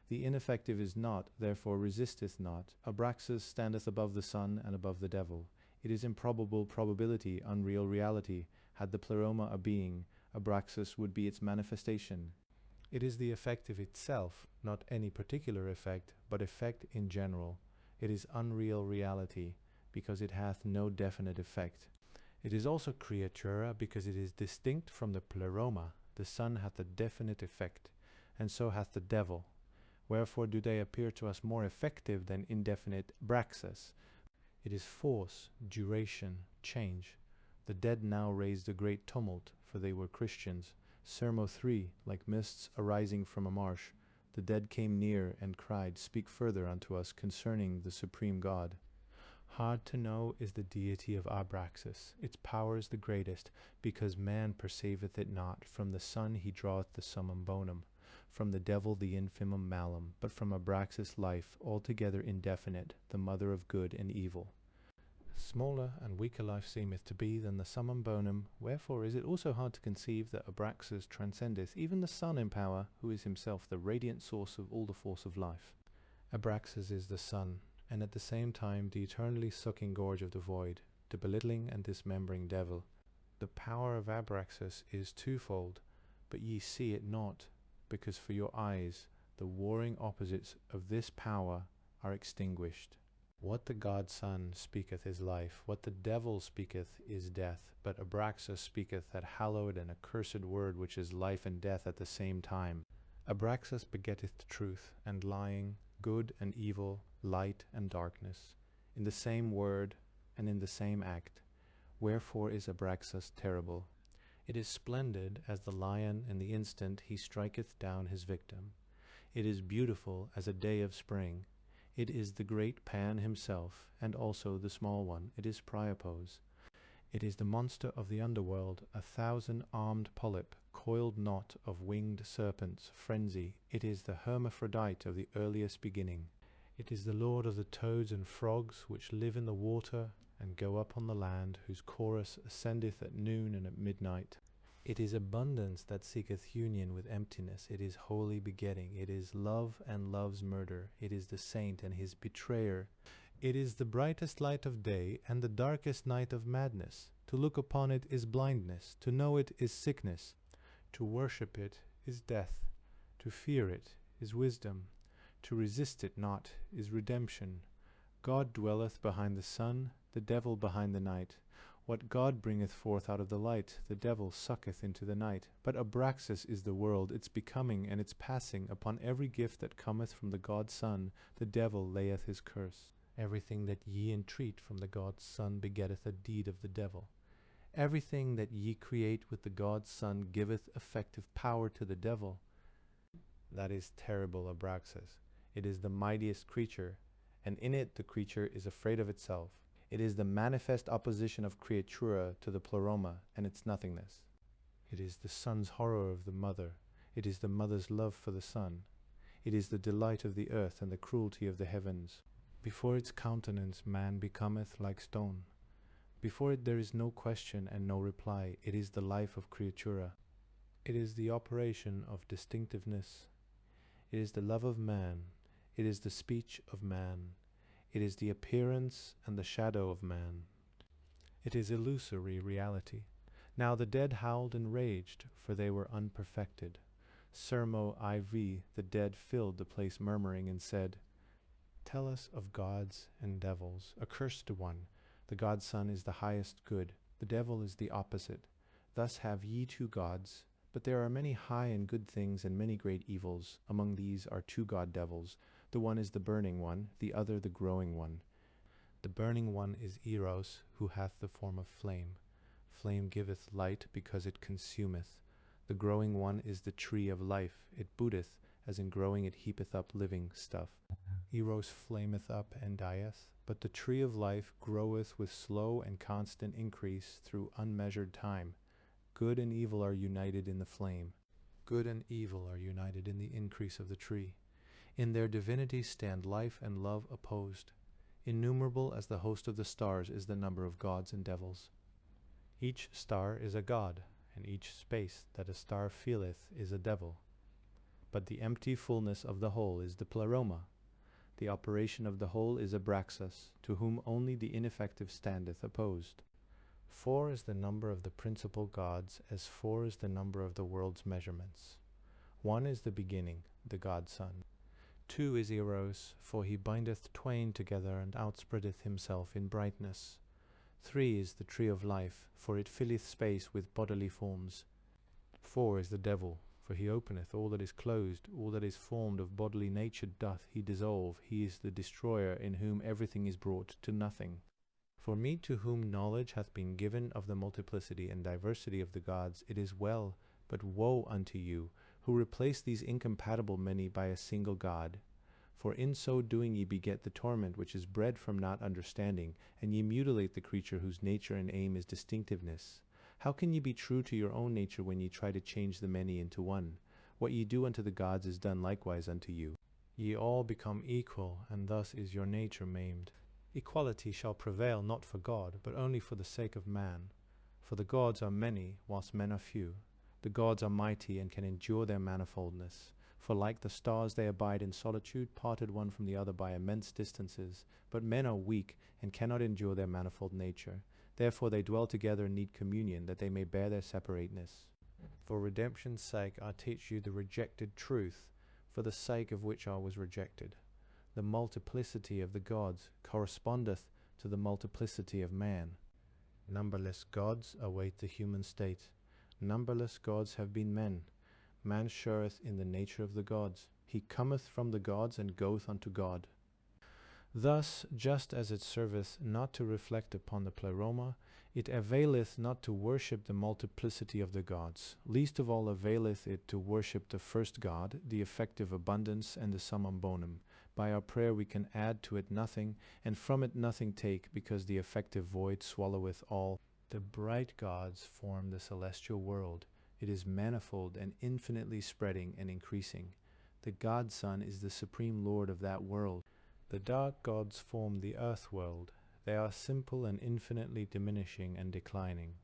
The ineffective is not, therefore resisteth not. Abraxas standeth above the sun and above the devil. It is improbable probability, unreal reality. Had the pleroma a being, Abraxas would be its manifestation. It is the effective itself, not any particular effect, but effect in general. It is unreal reality, because it hath no definite effect. It is also creatura, because it is distinct from the pleroma. The sun hath a definite effect, and so hath the devil. Wherefore do they appear to us more effective than indefinite Abraxas? It is force, duration, change. The dead now raised a great tumult, for they were Christians. Sermo 3, like mists arising from a marsh, the dead came near and cried, "Speak further unto us concerning the supreme God." Hard to know is the deity of Abraxas. Its power is the greatest, because man perceiveth it not. From the sun he draweth the summum bonum, from the devil the infimum malum, but from Abraxas life, altogether indefinite, the mother of good and evil. Smaller and weaker life seemeth to be than the summum bonum, wherefore is it also hard to conceive that Abraxas transcendeth even the sun in power, who is himself the radiant source of all the force of life. Abraxas is the sun, and at the same time the eternally sucking gorge of the void, the belittling and dismembering devil. The power of Abraxas is twofold, but ye see it not, because for your eyes the warring opposites of this power are extinguished. What the God-Son speaketh is life, what the devil speaketh is death, but Abraxas speaketh that hallowed and accursed word which is life and death at the same time. Abraxas begetteth truth and lying, good and evil, light and darkness, in the same word and in the same act. Wherefore is Abraxas terrible? It is splendid as the lion in the instant he striketh down his victim. It is beautiful as a day of spring. It is the great Pan himself, and also the small one. It is Priapos. It is the monster of the underworld, a 1,000-armed polyp, coiled knot of winged serpents, frenzy. It is the hermaphrodite of the earliest beginning. It is the lord of the toads and frogs, which live in the water and go up on the land, whose chorus ascendeth at noon and at midnight. It is abundance that seeketh union with emptiness. It is holy begetting. It is love and love's murder. It is the saint and his betrayer. It is the brightest light of day and the darkest night of madness. To look upon it is blindness. To know it is sickness. To worship it is death. To fear it is wisdom. To resist it not is redemption. God dwelleth behind the sun, the devil behind the night. What God bringeth forth out of the light, the devil sucketh into the night. But Abraxas is the world, its becoming and its passing. Upon every gift that cometh from the God-Son, the devil layeth his curse. Everything that ye entreat from the God-Son begetteth a deed of the devil. Everything that ye create with the God's Son giveth effective power to the devil. That is terrible Abraxas. It is the mightiest creature, and in it the creature is afraid of itself. It is the manifest opposition of creatura to the pleroma and its nothingness. It is the son's horror of the mother. It is the mother's love for the son. It is the delight of the earth and the cruelty of the heavens. Before its countenance man becometh like stone. Before it there is no question and no reply. It is the life of creatura. It is the operation of distinctiveness. It is the love of man. It is the speech of man. It is the appearance and the shadow of man. It is illusory reality. Now the dead howled and raged, for they were unperfected. Sermo IV, the dead filled the place murmuring and said, Tell us of gods and devils. Accursed one, the God's Son is the highest good, the devil is the opposite. Thus have ye two gods, but there are many high and good things and many great evils. Among these are two god-devils. The one is the burning one, the other the growing one. The burning one is Eros, who hath the form of flame. Flame giveth light because it consumeth. The growing one is the tree of life. It booteth, as in growing it heapeth up living stuff. Eros flameth up and dieth, but the tree of life groweth with slow and constant increase through unmeasured time. Good and evil are united in the flame. Good and evil are united in the increase of the tree. In their divinity stand life and love opposed. Innumerable as the host of the stars is the number of gods and devils. Each star is a god, and each space that a star filleth is a devil. But the empty fullness of the whole is the pleroma. The operation of the whole is Abraxas, to whom only the ineffective standeth opposed. 4 is the number of the principal gods, as 4 is the number of the world's measurements. 1 is the beginning, the God-Son. 2 is Eros, for he bindeth twain together and outspreadeth himself in brightness. 3 is the tree of life, for it filleth space with bodily forms. 4 is the devil, for he openeth all that is closed, all that is formed of bodily nature doth he dissolve. He is the destroyer, in whom everything is brought to nothing. For me, to whom knowledge hath been given of the multiplicity and diversity of the gods, it is well, but woe unto you, who replace these incompatible many by a single God. For in so doing ye beget the torment which is bred from not understanding, and ye mutilate the creature whose nature and aim is distinctiveness. How can ye be true to your own nature when ye try to change the many into one? What ye do unto the gods is done likewise unto you. Ye all become equal, and thus is your nature maimed. Equality shall prevail not for God, but only for the sake of man. For the gods are many, whilst men are few. The gods are mighty, and can endure their manifoldness. For like the stars they abide in solitude, parted one from the other by immense distances. But men are weak, and cannot endure their manifold nature. Therefore they dwell together and need communion, that they may bear their separateness. For redemption's sake I teach you the rejected truth, for the sake of which I was rejected. The multiplicity of the gods correspondeth to the multiplicity of man. Numberless gods await the human state. Numberless gods have been men. Man shareth in the nature of the gods. He cometh from the gods and goeth unto God. Thus, just as it serveth not to reflect upon the pleroma, it availeth not to worship the multiplicity of the gods. Least of all availeth it to worship the first God, the effective abundance and the summum bonum. By our prayer we can add to it nothing, and from it nothing take, because the effective void swalloweth all. The bright gods form the celestial world. It is manifold and infinitely spreading and increasing. The God-Son is the supreme Lord of that world. The dark gods form the earth world. They are simple and infinitely diminishing and declining.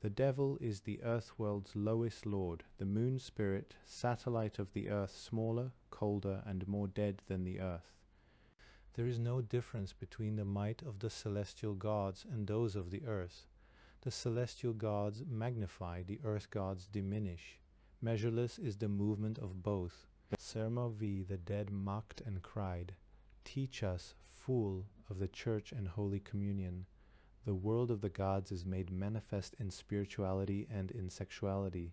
The devil is the earth world's lowest lord, the moon spirit, satellite of the earth, smaller, colder, and more dead than the earth. There is no difference between the might of the celestial gods and those of the earth. The celestial gods magnify, the earth gods diminish. Measureless is the movement of both. Sermo V, the dead mocked and cried, Teach us, fool, of the church and holy communion. The world of the gods is made manifest in spirituality and in sexuality.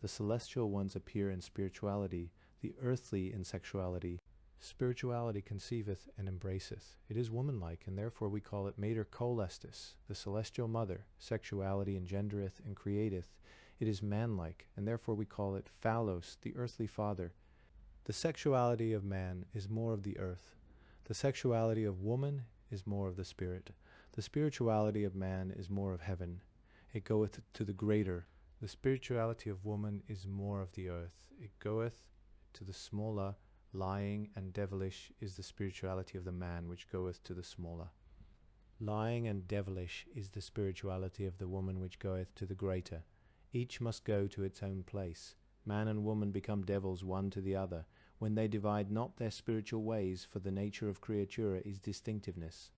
The celestial ones appear in spirituality, the earthly in sexuality. Spirituality conceiveth and embraceth. It is womanlike, and therefore we call it Mater Coelestis, the celestial mother. Sexuality engendereth and createth. It is manlike, and therefore we call it Phallos, the earthly father. The sexuality of man is more of the earth. The sexuality of woman is more of the spirit. The spirituality of man is more of heaven. It goeth to the greater. The spirituality of woman is more of the earth. It goeth to the smaller. Lying and devilish is the spirituality of the man, which goeth to the smaller. Lying and devilish is the spirituality of the woman, which goeth to the greater. Each must go to its own place. Man and woman become devils one to the other, when they divide not their spiritual ways, for the nature of creatura is distinctiveness.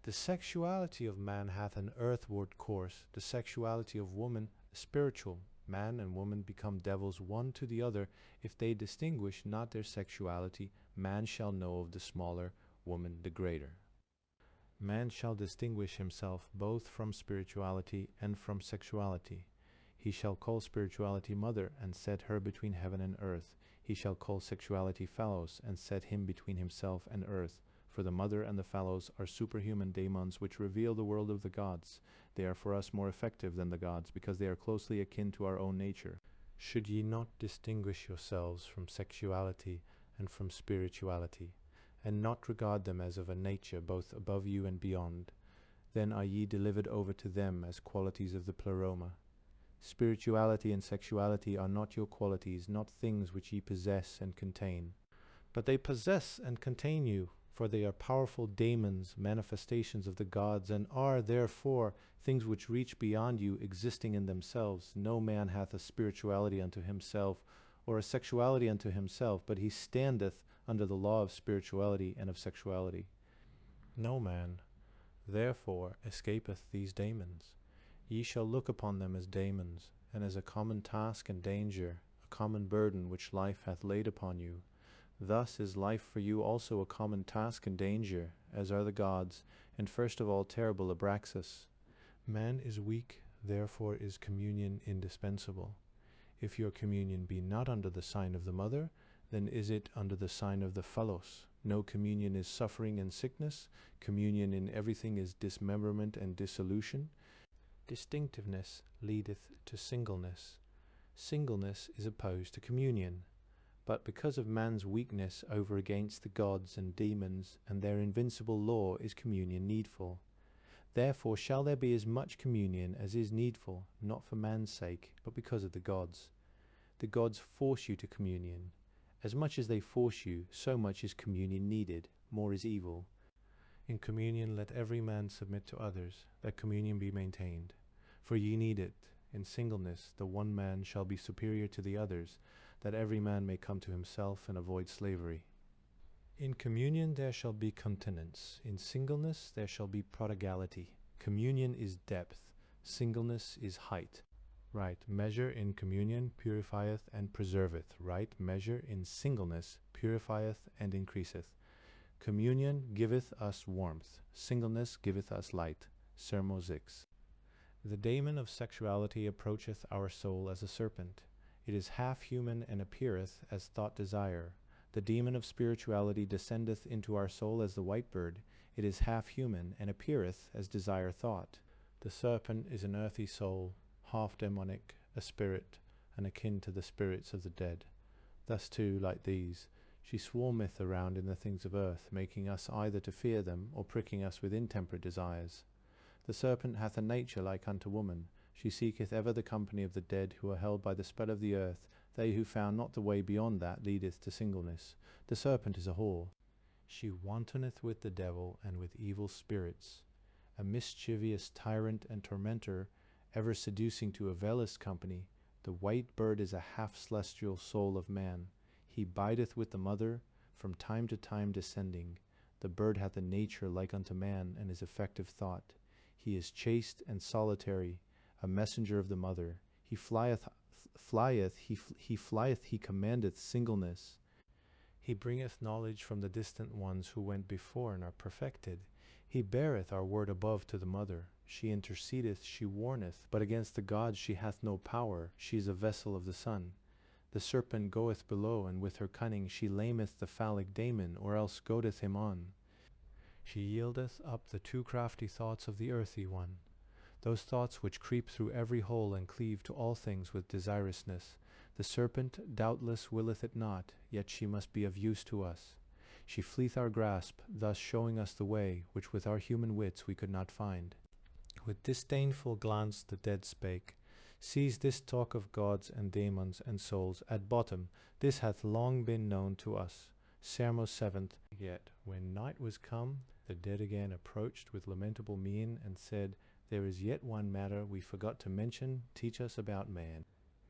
The sexuality of man hath an earthward course, the sexuality of woman a spiritual. Man and woman become devils one to the other. If they distinguish not their sexuality, man shall know of the smaller, woman the greater. Man shall distinguish himself both from spirituality and from sexuality. He shall call spirituality mother, and set her between heaven and earth. He shall call sexuality Phallos, and set him between himself and earth. For the mother and the Phallos are superhuman daemons which reveal the world of the gods. They are for us more effective than the gods, because they are closely akin to our own nature. Should ye not distinguish yourselves from sexuality and from spirituality, and not regard them as of a nature both above you and beyond, then are ye delivered over to them as qualities of the Pleroma. Spirituality and sexuality are not your qualities, not things which ye possess and contain. But they possess and contain you, for they are powerful daemons, manifestations of the gods, and are, therefore, things which reach beyond you, existing in themselves. No man hath a spirituality unto himself, or a sexuality unto himself, but he standeth under the law of spirituality and of sexuality. No man, therefore, escapeth these daemons. Ye shall look upon them as daemons, and as a common task and danger, a common burden which life hath laid upon you. Thus is life for you also a common task and danger, as are the gods, and first of all terrible Abraxas. Man is weak, therefore is communion indispensable. If your communion be not under the sign of the mother, then is it under the sign of the Phallos. No communion is suffering and sickness. Communion in everything is dismemberment and dissolution. Distinctiveness leadeth to singleness. Singleness is opposed to communion. But because of man's weakness over against the gods and demons, and their invincible law, is communion needful. Therefore shall there be as much communion as is needful, not for man's sake, but because of the gods. The gods force you to communion. As much as they force you, so much is communion needed, more is evil. In communion let every man submit to others, that communion be maintained. For ye need it. In singleness the one man shall be superior to the others, that every man may come to himself and avoid slavery. In communion there shall be continence. In singleness there shall be prodigality. Communion is depth. Singleness is height. Right measure in communion purifieth and preserveth. Right measure in singleness purifieth and increaseth. Communion giveth us warmth. Singleness giveth us light. Sermo 6. The daemon of sexuality approacheth our soul as a serpent. It is half human and appeareth as thought desire. The demon of spirituality descendeth into our soul as the white bird. It is half human and appeareth as desire thought. The serpent is an earthy soul, half demonic, a spirit, and akin to the spirits of the dead. Thus too, like these, she swarmeth around in the things of earth, making us either to fear them, or pricking us with intemperate desires. The serpent hath a nature like unto woman. She seeketh ever the company of the dead who are held by the spell of the earth. They who found not the way beyond that leadeth to singleness. The serpent is a whore. She wantoneth with the devil and with evil spirits. A mischievous tyrant and tormentor, ever seducing to availous company. The white bird is a half-celestial soul of man. He bideth with the mother, from time to time descending. The bird hath a nature like unto man, and is effective thought. He is chaste and solitary, a messenger of the mother. He he commandeth singleness. He bringeth knowledge from the distant ones who went before and are perfected. He beareth our word above to the mother. She intercedeth, she warneth, but against the gods she hath no power. She is a vessel of the sun. The serpent goeth below, and with her cunning she lameth the phallic daemon, or else goadeth him on. She yieldeth up the too crafty thoughts of the earthy one, those thoughts which creep through every hole and cleave to all things with desirousness. The serpent doubtless willeth it not, yet she must be of use to us. She fleeth our grasp, thus showing us the way, which with our human wits we could not find. With disdainful glance the dead spake, Sees this talk of gods and daemons and souls, at bottom this hath long been known to us. Sermo 7th. Yet when night was come, the dead again approached with lamentable mien, and said, There is yet one matter we forgot to mention, teach us about man.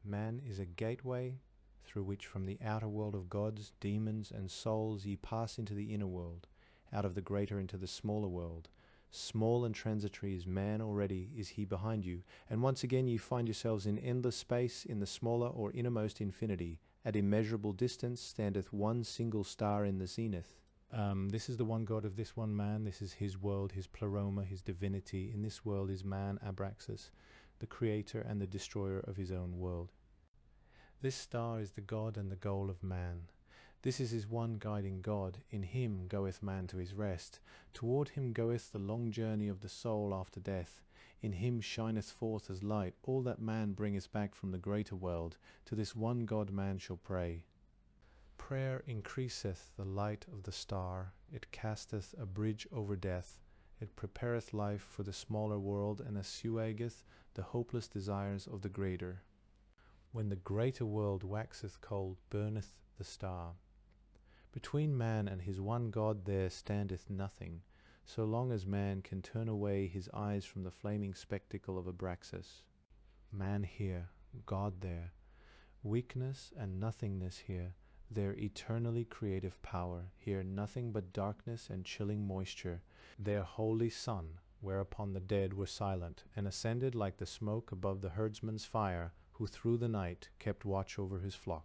Man is a gateway, through which from the outer world of gods, demons, and souls ye pass into the inner world, out of the greater into the smaller world. Small and transitory is man already, is he behind you, and once again ye find yourselves in endless space, in the smaller or innermost infinity. At immeasurable distance standeth one single star in the zenith. This is the one God of this one man, this is his world, his pleroma, his divinity. In this world is man, Abraxas, the creator and the destroyer of his own world. This star is the God and the goal of man. This is his one guiding God. In him goeth man to his rest. Toward him goeth the long journey of the soul after death. In him shineth forth as light all that man bringeth back from the greater world. To this one God man shall pray. Prayer increaseth the light of the star. It casteth a bridge over death. It prepareth life for the smaller world, and assuageth the hopeless desires of the greater. When the greater world waxeth cold, burneth the star. Between man and his one God there standeth nothing, so long as man can turn away his eyes from the flaming spectacle of Abraxas. Man here, God there, weakness and nothingness here, their eternally creative power, here nothing but darkness and chilling moisture, their holy sun, whereupon the dead were silent, and ascended like the smoke above the herdsman's fire, who through the night kept watch over his flock.